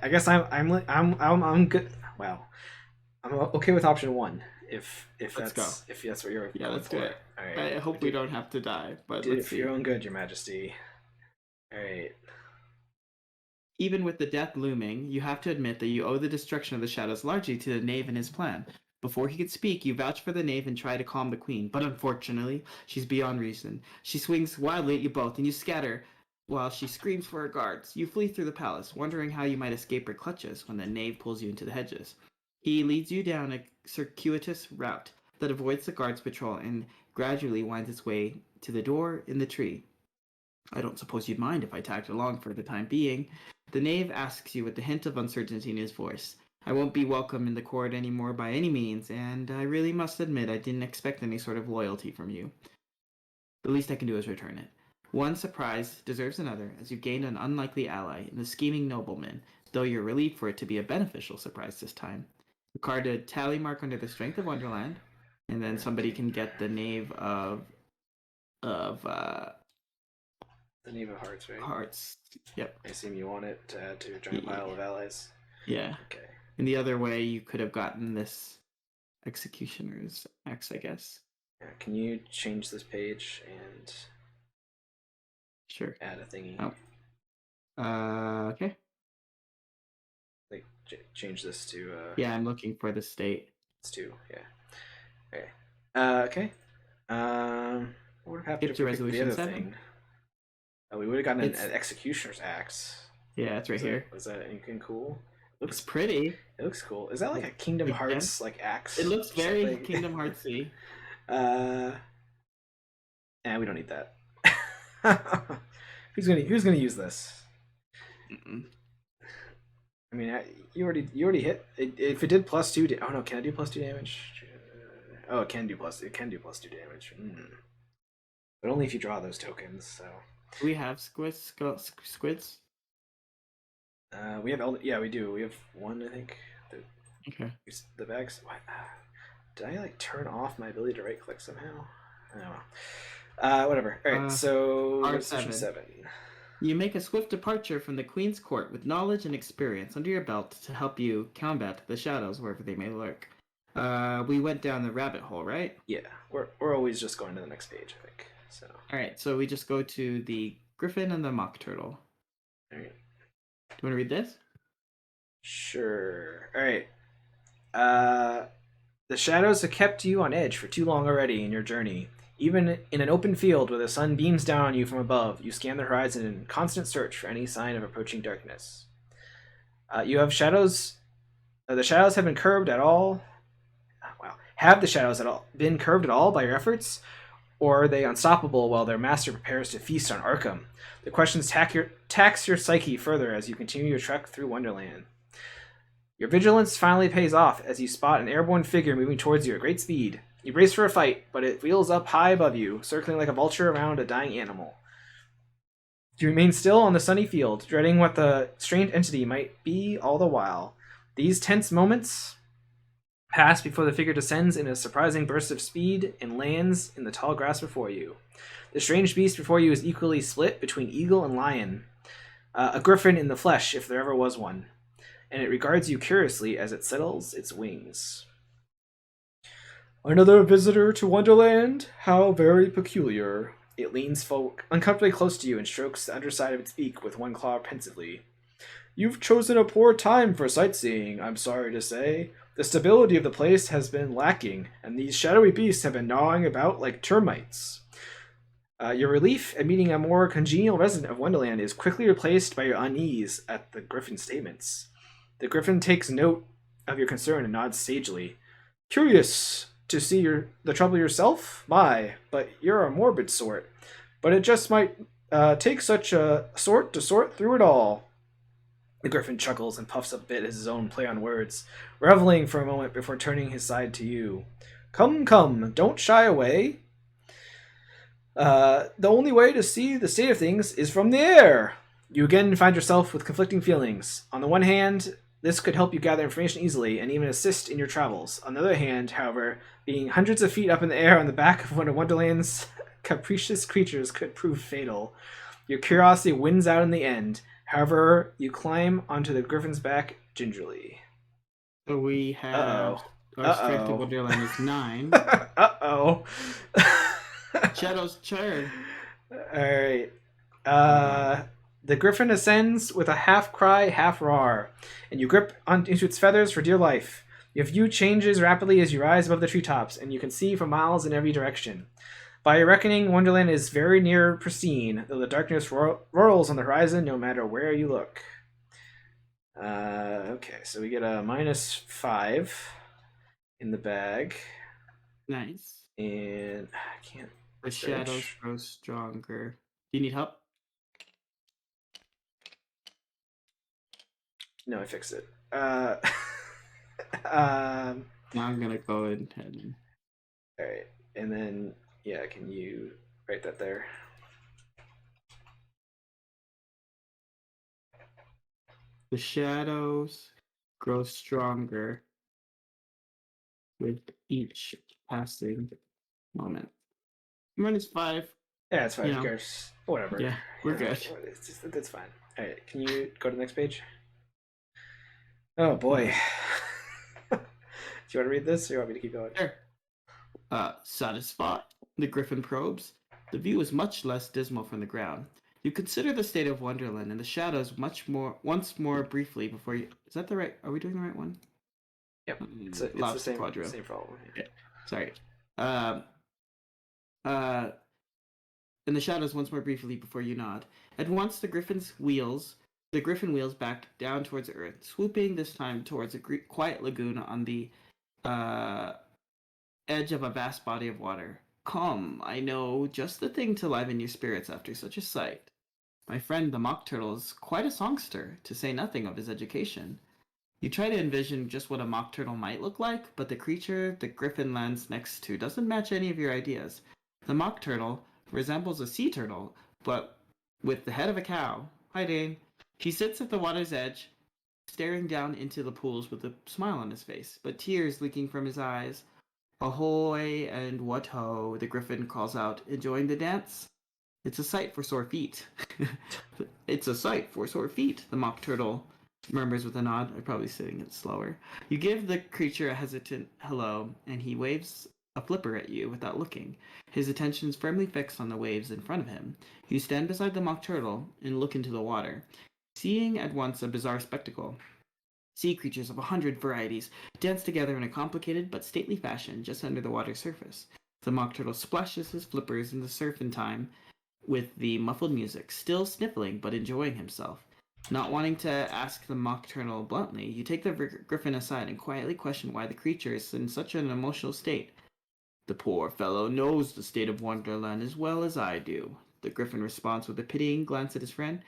guess I'm good. Wow, I'm okay with option 1 if Let's go. if that's what you're Yeah, going let's for. do it. All right, I hope we don't have to die, but did let's it for see. your own good, Your Majesty. All right. Even with the death looming, you have to admit that you owe the destruction of the shadows largely to the knave and his plan. Before he could speak, you vouch for the knave and try to calm the queen, but unfortunately, she's beyond reason. She swings wildly at you both, and you scatter while she screams for her guards. You flee through the palace, wondering how you might escape her clutches when the knave pulls you into the hedges. He leads you down a circuitous route that avoids the guards' patrol and gradually winds its way to the door in the tree. I don't suppose you'd mind if I tagged along for the time being. The knave asks you with a hint of uncertainty in his voice. I won't be welcome in the court any more by any means, and I really must admit I didn't expect any sort of loyalty from you. The least I can do is return it. One surprise deserves another, as you've gained an unlikely ally in the scheming nobleman, though you're relieved for it to be a beneficial surprise this time. Card a tally mark under the strength of Wonderland, and then somebody can get the knave of The Knave of Hearts, right? hearts. Yep. I assume you want it to add to your giant pile of allies. Yeah. Okay. In the other way, you could have gotten this Executioner's Axe, I guess. Yeah, can you change this page and Sure. add a thingy? Oh. Okay. Like change this to. Yeah, I'm looking for the state. It's 2. Yeah. Okay. Okay. What would have happened Skip if to we picked the resolution other 7. thing? Oh, we would have gotten an Executioner's Axe. Yeah, it's right here. Was that anything cool? Looks pretty. It looks cool. Is that like a Kingdom Hearts like axe? It looks very Kingdom Heartsy. We don't need that. Who's gonna use this? Mm-mm. I mean, you already hit. If it did +2, oh no, can I do +2 damage? Oh, it can do +2 damage. But only if you draw those tokens. So. Do we have squids? We have we do. We have 1, I think. Okay. The bags. What? Did I like turn off my ability to right click somehow? I don't know. Whatever. All right. So R7. 7. You make a swift departure from the Queen's court with knowledge and experience under your belt to help you combat the shadows wherever they may lurk. We went down the rabbit hole, right? Yeah, we're always just going to the next page, I think. So. All right, so we just go to the Griffin and the Mock Turtle. All right. Do you want to read this? Sure. All right. The shadows have kept you on edge for too long already in your journey. Even in an open field where the sun beams down on you from above, you scan the horizon in constant search for any sign of approaching darkness. You have shadows. The shadows have been curbed at all. Wow. Have the shadows been curbed at all by your efforts? Or are they unstoppable while their master prepares to feast on Arkham? The questions tax your psyche further as you continue your trek through Wonderland. Your vigilance finally pays off as you spot an airborne figure moving towards you at great speed. You brace for a fight, but it wheels up high above you, circling like a vulture around a dying animal. You remain still on the sunny field, dreading what the strange entity might be all the while. These tense moments pass before the figure descends in a surprising burst of speed and lands in the tall grass before you. The strange beast before you is equally split between eagle and lion, a griffin in the flesh if there ever was one, and it regards you curiously as it settles its wings. Another visitor to Wonderland? How very peculiar. It leans uncomfortably close to you and strokes the underside of its beak with one claw pensively. You've chosen a poor time for sightseeing, I'm sorry to say. The stability of the place has been lacking, and these shadowy beasts have been gnawing about like termites. Your relief at meeting a more congenial resident of Wonderland is quickly replaced by your unease at the Griffin's statements. The Griffin takes note of your concern and nods sagely. Curious to see the trouble yourself? My, but you're a morbid sort. But it just might take such a sort to sort through it all. The Griffin chuckles and puffs up a bit as his own play on words, reveling for a moment before turning his side to you. Come, come, don't shy away. The only way to see the state of things is from the air. You again find yourself with conflicting feelings. On the one hand, this could help you gather information easily and even assist in your travels. On the other hand, however, being hundreds of feet up in the air on the back of one of Wonderland's capricious creatures could prove fatal. Your curiosity wins out in the end. However, you climb onto the Griffin's back gingerly. So we have our strength of Wonderland is 9. Uh-oh. Shadow's turn. Alright. The Griffin ascends with a half cry, half roar, and you grip into its feathers for dear life. Your view changes rapidly as you rise above the treetops, and you can see for miles in every direction. By your reckoning, Wonderland is very near pristine, though the darkness rolls on the horizon no matter where you look. Okay, so we get a -5 in the bag. Nice. And I can't... The shadows grow stronger. Do you need help? No, I fixed it. Now I'm gonna go ahead and... Alright, and then, yeah, can you write that there? The shadows grow stronger with each passing moment. -5. Yeah, it's fine. Who cares? Whatever. Yeah, we're good. That's fine. All right, can you go to the next page? Oh boy. Do you want to read this, or you want me to keep going? Sure. Satisfied. The Griffin probes. The view is much less dismal from the ground. You consider the state of Wonderland and the shadows once more briefly before you... Is that the right... Are we doing the right one? Yep. It's the same problem. Yeah. Sorry. In the shadows once more briefly before you nod. At once the Griffin wheels back down towards the earth, swooping this time towards a quiet lagoon on the edge of a vast body of water. Come, I know, just the thing to liven your spirits after such a sight. My friend the Mock Turtle is quite a songster, to say nothing of his education. You try to envision just what a Mock Turtle might look like, but the creature the Griffin lands next to doesn't match any of your ideas. The Mock Turtle resembles a sea turtle, but with the head of a cow. Hi, Dane. He sits at the water's edge, staring down into the pools with a smile on his face, but tears leaking from his eyes. Ahoy and what ho, the Griffin calls out, enjoying the dance? It's a sight for sore feet. It's a sight for sore feet, the Mock Turtle murmurs with a nod. I'm probably saying it slower. You give the creature a hesitant hello, and he waves a flipper at you without looking. His attention is firmly fixed on the waves in front of him. You stand beside the Mock Turtle and look into the water, seeing at once a bizarre spectacle. Sea creatures of 100 varieties dance together in a complicated but stately fashion just under the water's surface. The Mock Turtle splashes his flippers in the surf in time with the muffled music, still sniffling but enjoying himself. Not wanting to ask the Mock Turtle bluntly, you take the Griffin aside and quietly question why the creature is in such an emotional state. The poor fellow knows the state of Wonderland as well as I do. The Griffin responds with a pitying glance at his friend.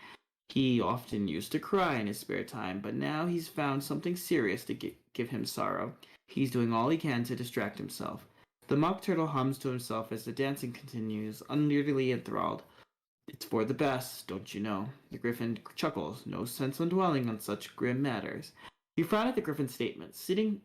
He often used to cry in his spare time, but now he's found something serious to give him sorrow. He's doing all he can to distract himself. The Mock Turtle hums to himself as the dancing continues, unnearthly enthralled. It's for the best, don't you know? The Griffin chuckles, no sense in dwelling on such grim matters. You frown at the Griffin's statement. Sitting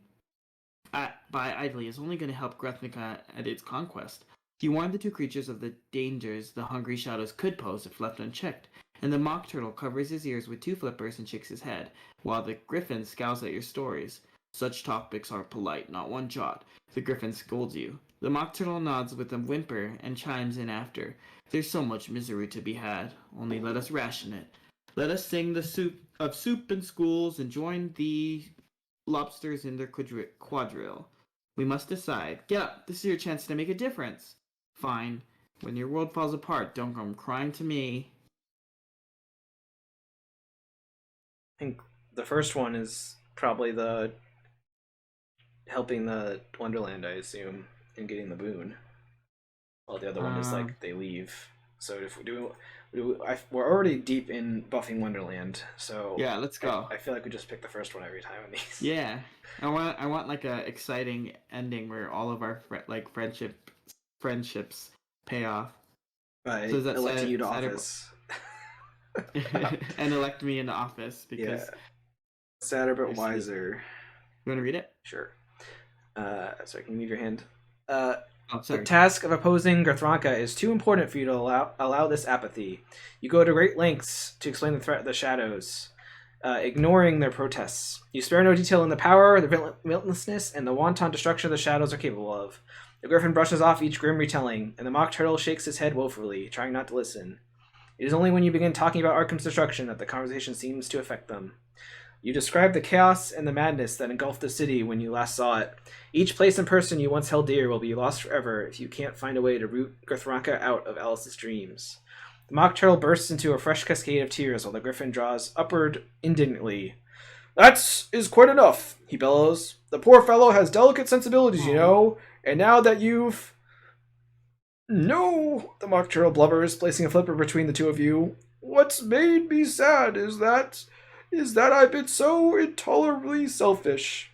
by idly is only going to help Grethnica at its conquest. You warn the two creatures of the dangers the hungry shadows could pose if left unchecked, and the Mock Turtle covers his ears with two flippers and shakes his head, while the Griffin scowls at your stories. Such topics are polite, not one jot. The Griffin scolds you. The mock turtle nods with a whimper and chimes in after. There's so much misery to be had, only let us ration it. Let us sing the soup in schools and join the lobsters in their quadrille. We must decide. Get up, this is your chance to make a difference. Fine. When your world falls apart, don't come crying to me. I think the first one is probably the helping the Wonderland, I assume, in getting the boon. While the other one is like they leave. So if we do, we're already deep in buffing Wonderland. So yeah, let's go. I feel like we just pick the first one every time on these. Yeah, I want like a exciting ending where all of our friendships pay off. By so electing you to office. And elect me into office because sadder but wiser. You want to read it? Sure. So I can move your hand. Sorry. The task of opposing Gurthranka is too important for you to allow this apathy. You go to great lengths to explain the threat of the shadows, ignoring their protests. You spare no detail in the power, the relentlessness, and the wanton destruction the shadows are capable of. The griffin brushes off each grim retelling, and the mock turtle shakes his head woefully, trying not to listen. It is only when you begin talking about Arkham's destruction that the conversation seems to affect them. You describe the chaos and the madness that engulfed the city when you last saw it. Each place and person you once held dear will be lost forever if you can't find a way to root Gurthranka out of Alice's dreams. The mock turtle bursts into a fresh cascade of tears while the griffin draws upward indignantly. That is quite enough, he bellows. The poor fellow has delicate sensibilities, you know, and now that you've... No, the mock turtle blubbers, placing a flipper between the two of you. What's made me sad is that I've been so intolerably selfish.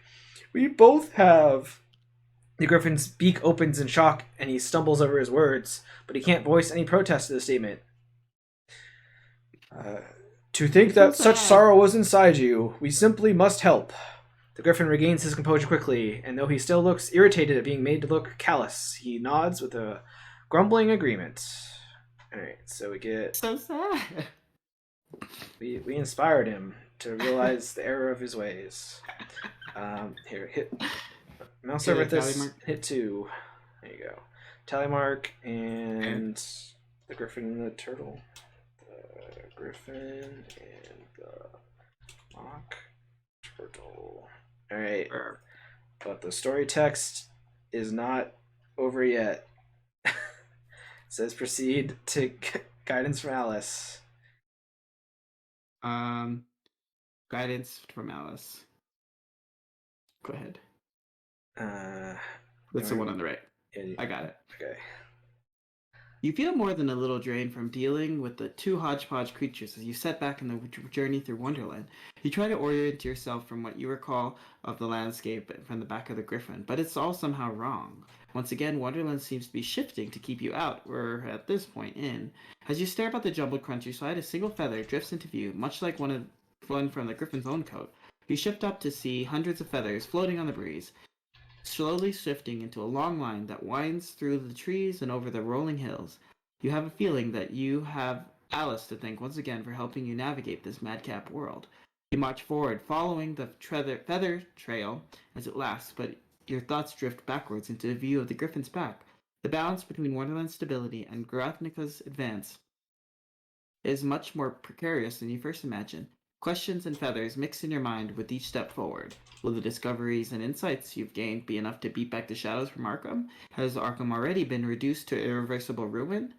We both have. The griffin's beak opens in shock, and he stumbles over his words, but he can't voice any protest to the statement. To think that such sorrow was inside you, we simply must help. The griffin regains his composure quickly, and though he still looks irritated at being made to look callous, he nods with a grumbling agreement. Alright, so we get... So sad. We inspired him to realize the error of his ways. Here, hit mouse over this. Hit 2. There you go. Tally mark and the griffin and the turtle. The griffin and the mock turtle. All right, but the story text is not over yet. It says proceed to guidance from Alice. Guidance from Alice. Go ahead. That's the one on the right. Yeah, I got it. Okay. You feel more than a little drained from dealing with the two hodgepodge creatures as you set back in the journey through Wonderland. You try to orient yourself from what you recall of the landscape from the back of the griffin, but it's all somehow wrong. Once again, Wonderland seems to be shifting to keep you out, or at this point in. As you stare about the jumbled countryside, a single feather drifts into view, much like one from the griffin's own coat. You shift up to see hundreds of feathers floating on the breeze, slowly shifting into a long line that winds through the trees and over the rolling hills. You have a feeling that you have Alice to thank once again for helping you navigate this madcap world. You march forward, following the feather trail as it lasts, but your thoughts drift backwards into the view of the griffin's back. The balance between Wonderland's stability and Grathnika's advance is much more precarious than you first imagined. Questions and feathers mix in your mind with each step forward. Will the discoveries and insights you've gained be enough to beat back the shadows from Arkham? Has Arkham already been reduced to irreversible ruin?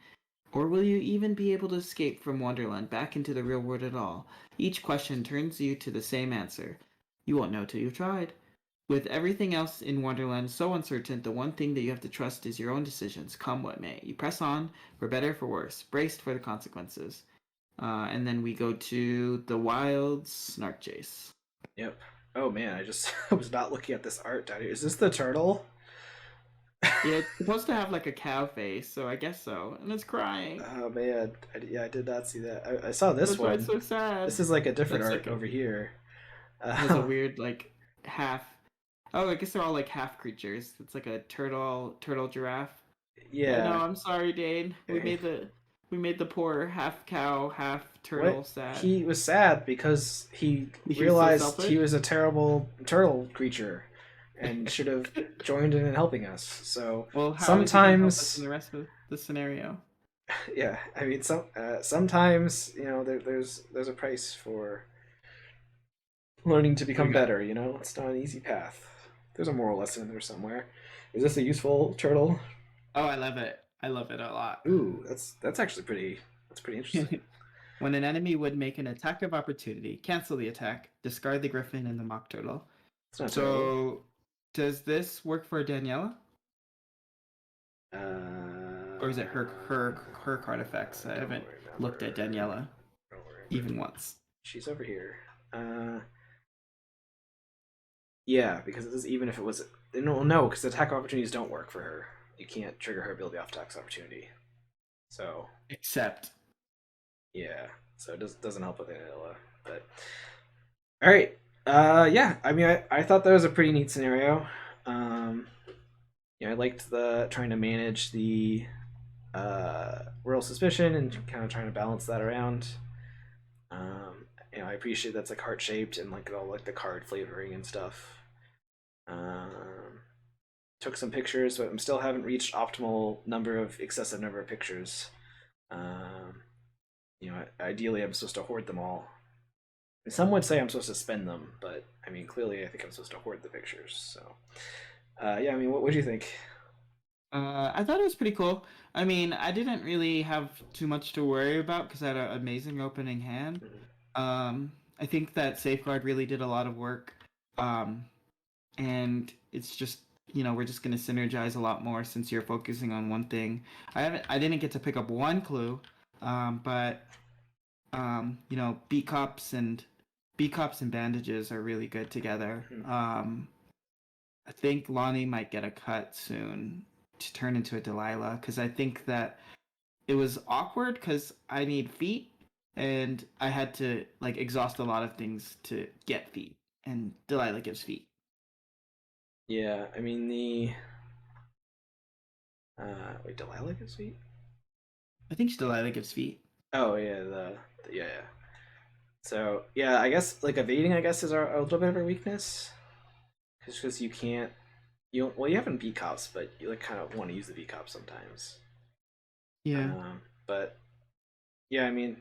Or will you even be able to escape from Wonderland back into the real world at all? Each question turns you to the same answer. You won't know till you've tried. With everything else in Wonderland so uncertain, the one thing that you have to trust is your own decisions, come what may. You press on, for better or for worse, braced for the consequences. And then we go to the Wild Snark Chase. Yep. Oh man, I was not looking at this art down here. Is this the turtle? Yeah, it's supposed to have like a cow face, so I guess so. And it's crying. Oh man, I did not see that. I saw this one. That's why it's so sad. This is like a different art over here. It has a weird like half. Oh, I guess they're all like half creatures. It's like a turtle giraffe. Yeah. No, I'm sorry, Dane. We made the poor half cow, half turtle sad. He was sad because he realized he was a terrible turtle creature. and should have joined in helping us. So Well, how is he going to help us in sometimes, the rest of the scenario? yeah, I mean, sometimes there's a price for learning to What do become you got? better. It's not an easy path. There's a moral lesson in there somewhere. Is this a useful turtle? Oh, I love it. I love it a lot. Ooh, that's actually pretty interesting. When an enemy would make an attack of opportunity, cancel the attack, discard the griffin and the mock turtle. It's not terrible. So, does this work for Daniela? Or is it her card effects? I Don't haven't looked at remember. Daniela Don't even remember. once. She's over here. Yeah, because this is even if it was no, because attack opportunities don't work for her. You can't trigger her ability off attack opportunity. So Except, yeah, so it doesn't help with Anilla. But all right, yeah. I mean, I thought that was a pretty neat scenario. Um, I liked the trying to manage the royal suspicion and kind of trying to balance that around. I appreciate that's like heart shaped and like all like the card flavoring and stuff. Um, Took some pictures, but I'm still haven't reached optimal excessive number of pictures. Um, Ideally, I'm supposed to hoard them all. Some would say I'm supposed to spend them, but I mean, clearly, I think I'm supposed to hoard the pictures. So, yeah, I mean, what do you think? I thought it was pretty cool. I mean, I didn't really have too much to worry about because I had an amazing opening hand. Mhm. I think that Safeguard really did a lot of work. Um, and it's just we're just going to synergize a lot more since you're focusing on one thing. I didn't get to pick up one clue, but beat cops and bandages are really good together. Mhm. I think Lonnie might get a cut soon to turn into a Delilah because I think that it was awkward because I need feet and I had to like exhaust a lot of things to get feet, and Delilah gives feet. Yeah, I mean the wait, Delilah gets feet? I think Delilah gives feet. Oh yeah, yeah, yeah. So yeah, I guess like evading, I guess, is a little bit of a weakness, because you can't. You haven't beat cops, but you like kind of want to use the beat cops sometimes. Yeah. But yeah, I mean,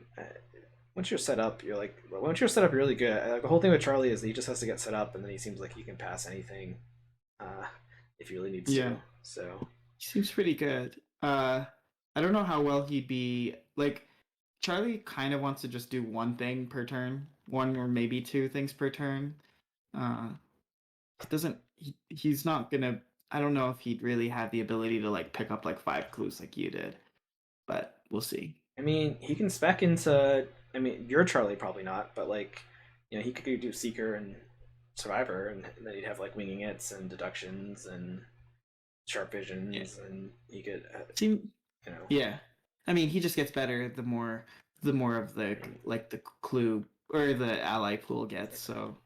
once you're set up, you're really good. Like, the whole thing with Charlie is that he just has to get set up, and then he seems like he can pass anything, uh, if he really needs Yeah. to. So He seems pretty good. I don't know how well he'd be. Like, Charlie kind of wants to just do one thing per turn, one or maybe two things per turn. Uh, he doesn't. He's not gonna. I don't know if he'd really have the ability to like pick up like five clues like you did, but we'll see. I mean, he can spec into. I mean, you're Charlie probably not, but like, he could do Seeker and Survivor, and then he'd have like winging its and deductions and sharp Yeah. visions, and he could, Seem. you know, Yeah. I mean, he just gets better the more of the like the clue or the ally pool gets. So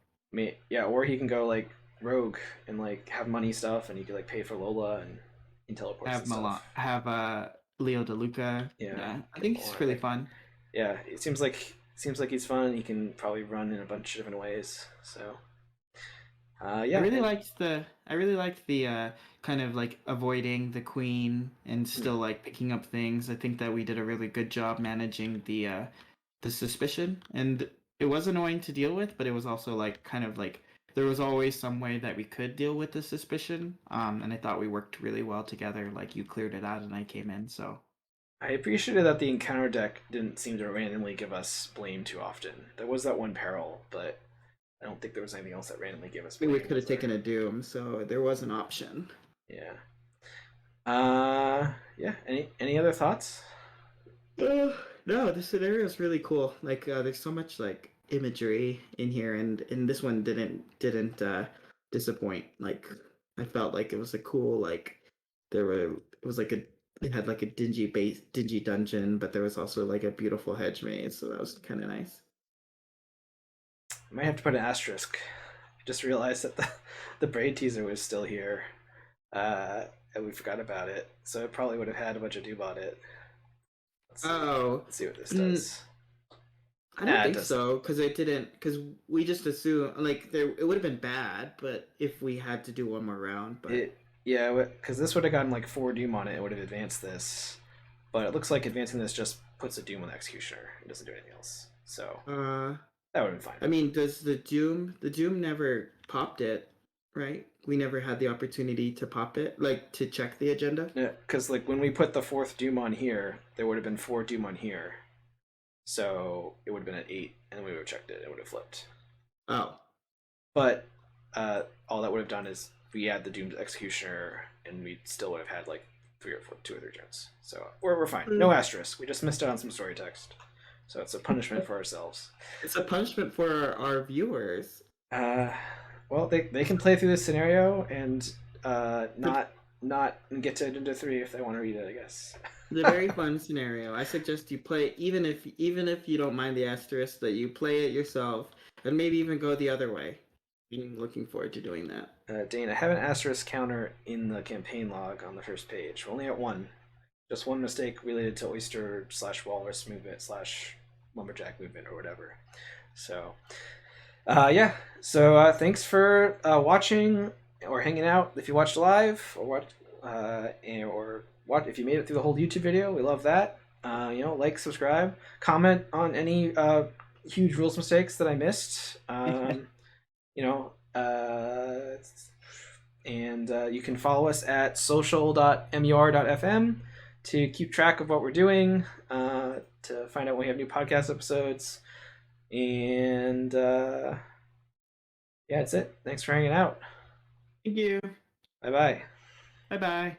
yeah, or he can go like rogue and like have money stuff, and he could like pay for Lola and he teleports and stuff. have Leo DeLuca. Yeah, Yeah, I get think he's more really like fun. yeah. It seems like he's fun. He can probably run in a bunch of different ways. So yeah, and I really liked the kind of like avoiding the queen and hmm, still like picking up things. I think that we did a really good job managing the suspicion, and it was annoying to deal with, but it was also like kind of like there was always some way that we could deal with the suspicion. And I thought we worked really well together. Like you cleared it out and I came in, so I appreciated that the encounter deck didn't seem to randomly give us blame too often. There was that one peril, but I don't think there was anything else that randomly gave us we blame, could was have taken there? a doom, so there was an option. Yeah. Yeah. Any other thoughts? No, the scenario is really cool. Like, there's so much like imagery in here, and this one didn't disappoint. Like, I felt like it was a cool like there were it was like a it had like a dingy dungeon, but there was also like a beautiful hedge maze, so that was kind of nice. I might have to put an asterisk. I just realized that the braid teaser was still here, and we forgot about it. So it probably would have had a bunch of doob on it. Let's see. Oh, Let's see what this mm, does. I don't Nah, it think doesn't. so, because it didn't. Because we just assumed like there it would have been bad, but if we had to do one more round, but Yeah, because this would have gotten like 4 Doom on it. It would have advanced this, but it looks like advancing this just puts a Doom on the Executioner. It doesn't do anything else. So uh, that would have been fine. I mean, does the Doom never popped it, right? We never had the opportunity to pop it, like to check the agenda. Yeah, because like when we put the 4th Doom on here, there would have been 4 Doom on here, so it would have been at 8, and we would have checked it. It would have flipped. Oh, But all that would have done is we add the Doomed Executioner, and we still would have had like 2 or 3 turns. So we're fine. No asterisk. We just missed out on some story text. So it's a punishment for ourselves. it's a punishment for our viewers. Uh, well, they can play through this scenario and not get to into 3 if they want to read it, I guess. It's a very fun scenario. I suggest you play even if you don't mind the asterisk, that you play it yourself and maybe even go the other way. I'm looking forward to doing that. Dane, I have an asterisk counter in the campaign log on the first page. We're only at 1. Just one mistake related to oyster / walrus movement / lumberjack movement or whatever. So, yeah. So thanks for watching or hanging out if you watched live or what if you made it through the whole YouTube video. We love that. Like, subscribe, comment on any huge rules mistakes that I missed. You know, and you can follow us at social.mur.fm to keep track of what we're doing, to find out when we have new podcast episodes. And yeah, that's it. Thanks for hanging out. Thank you. Bye bye. Bye bye.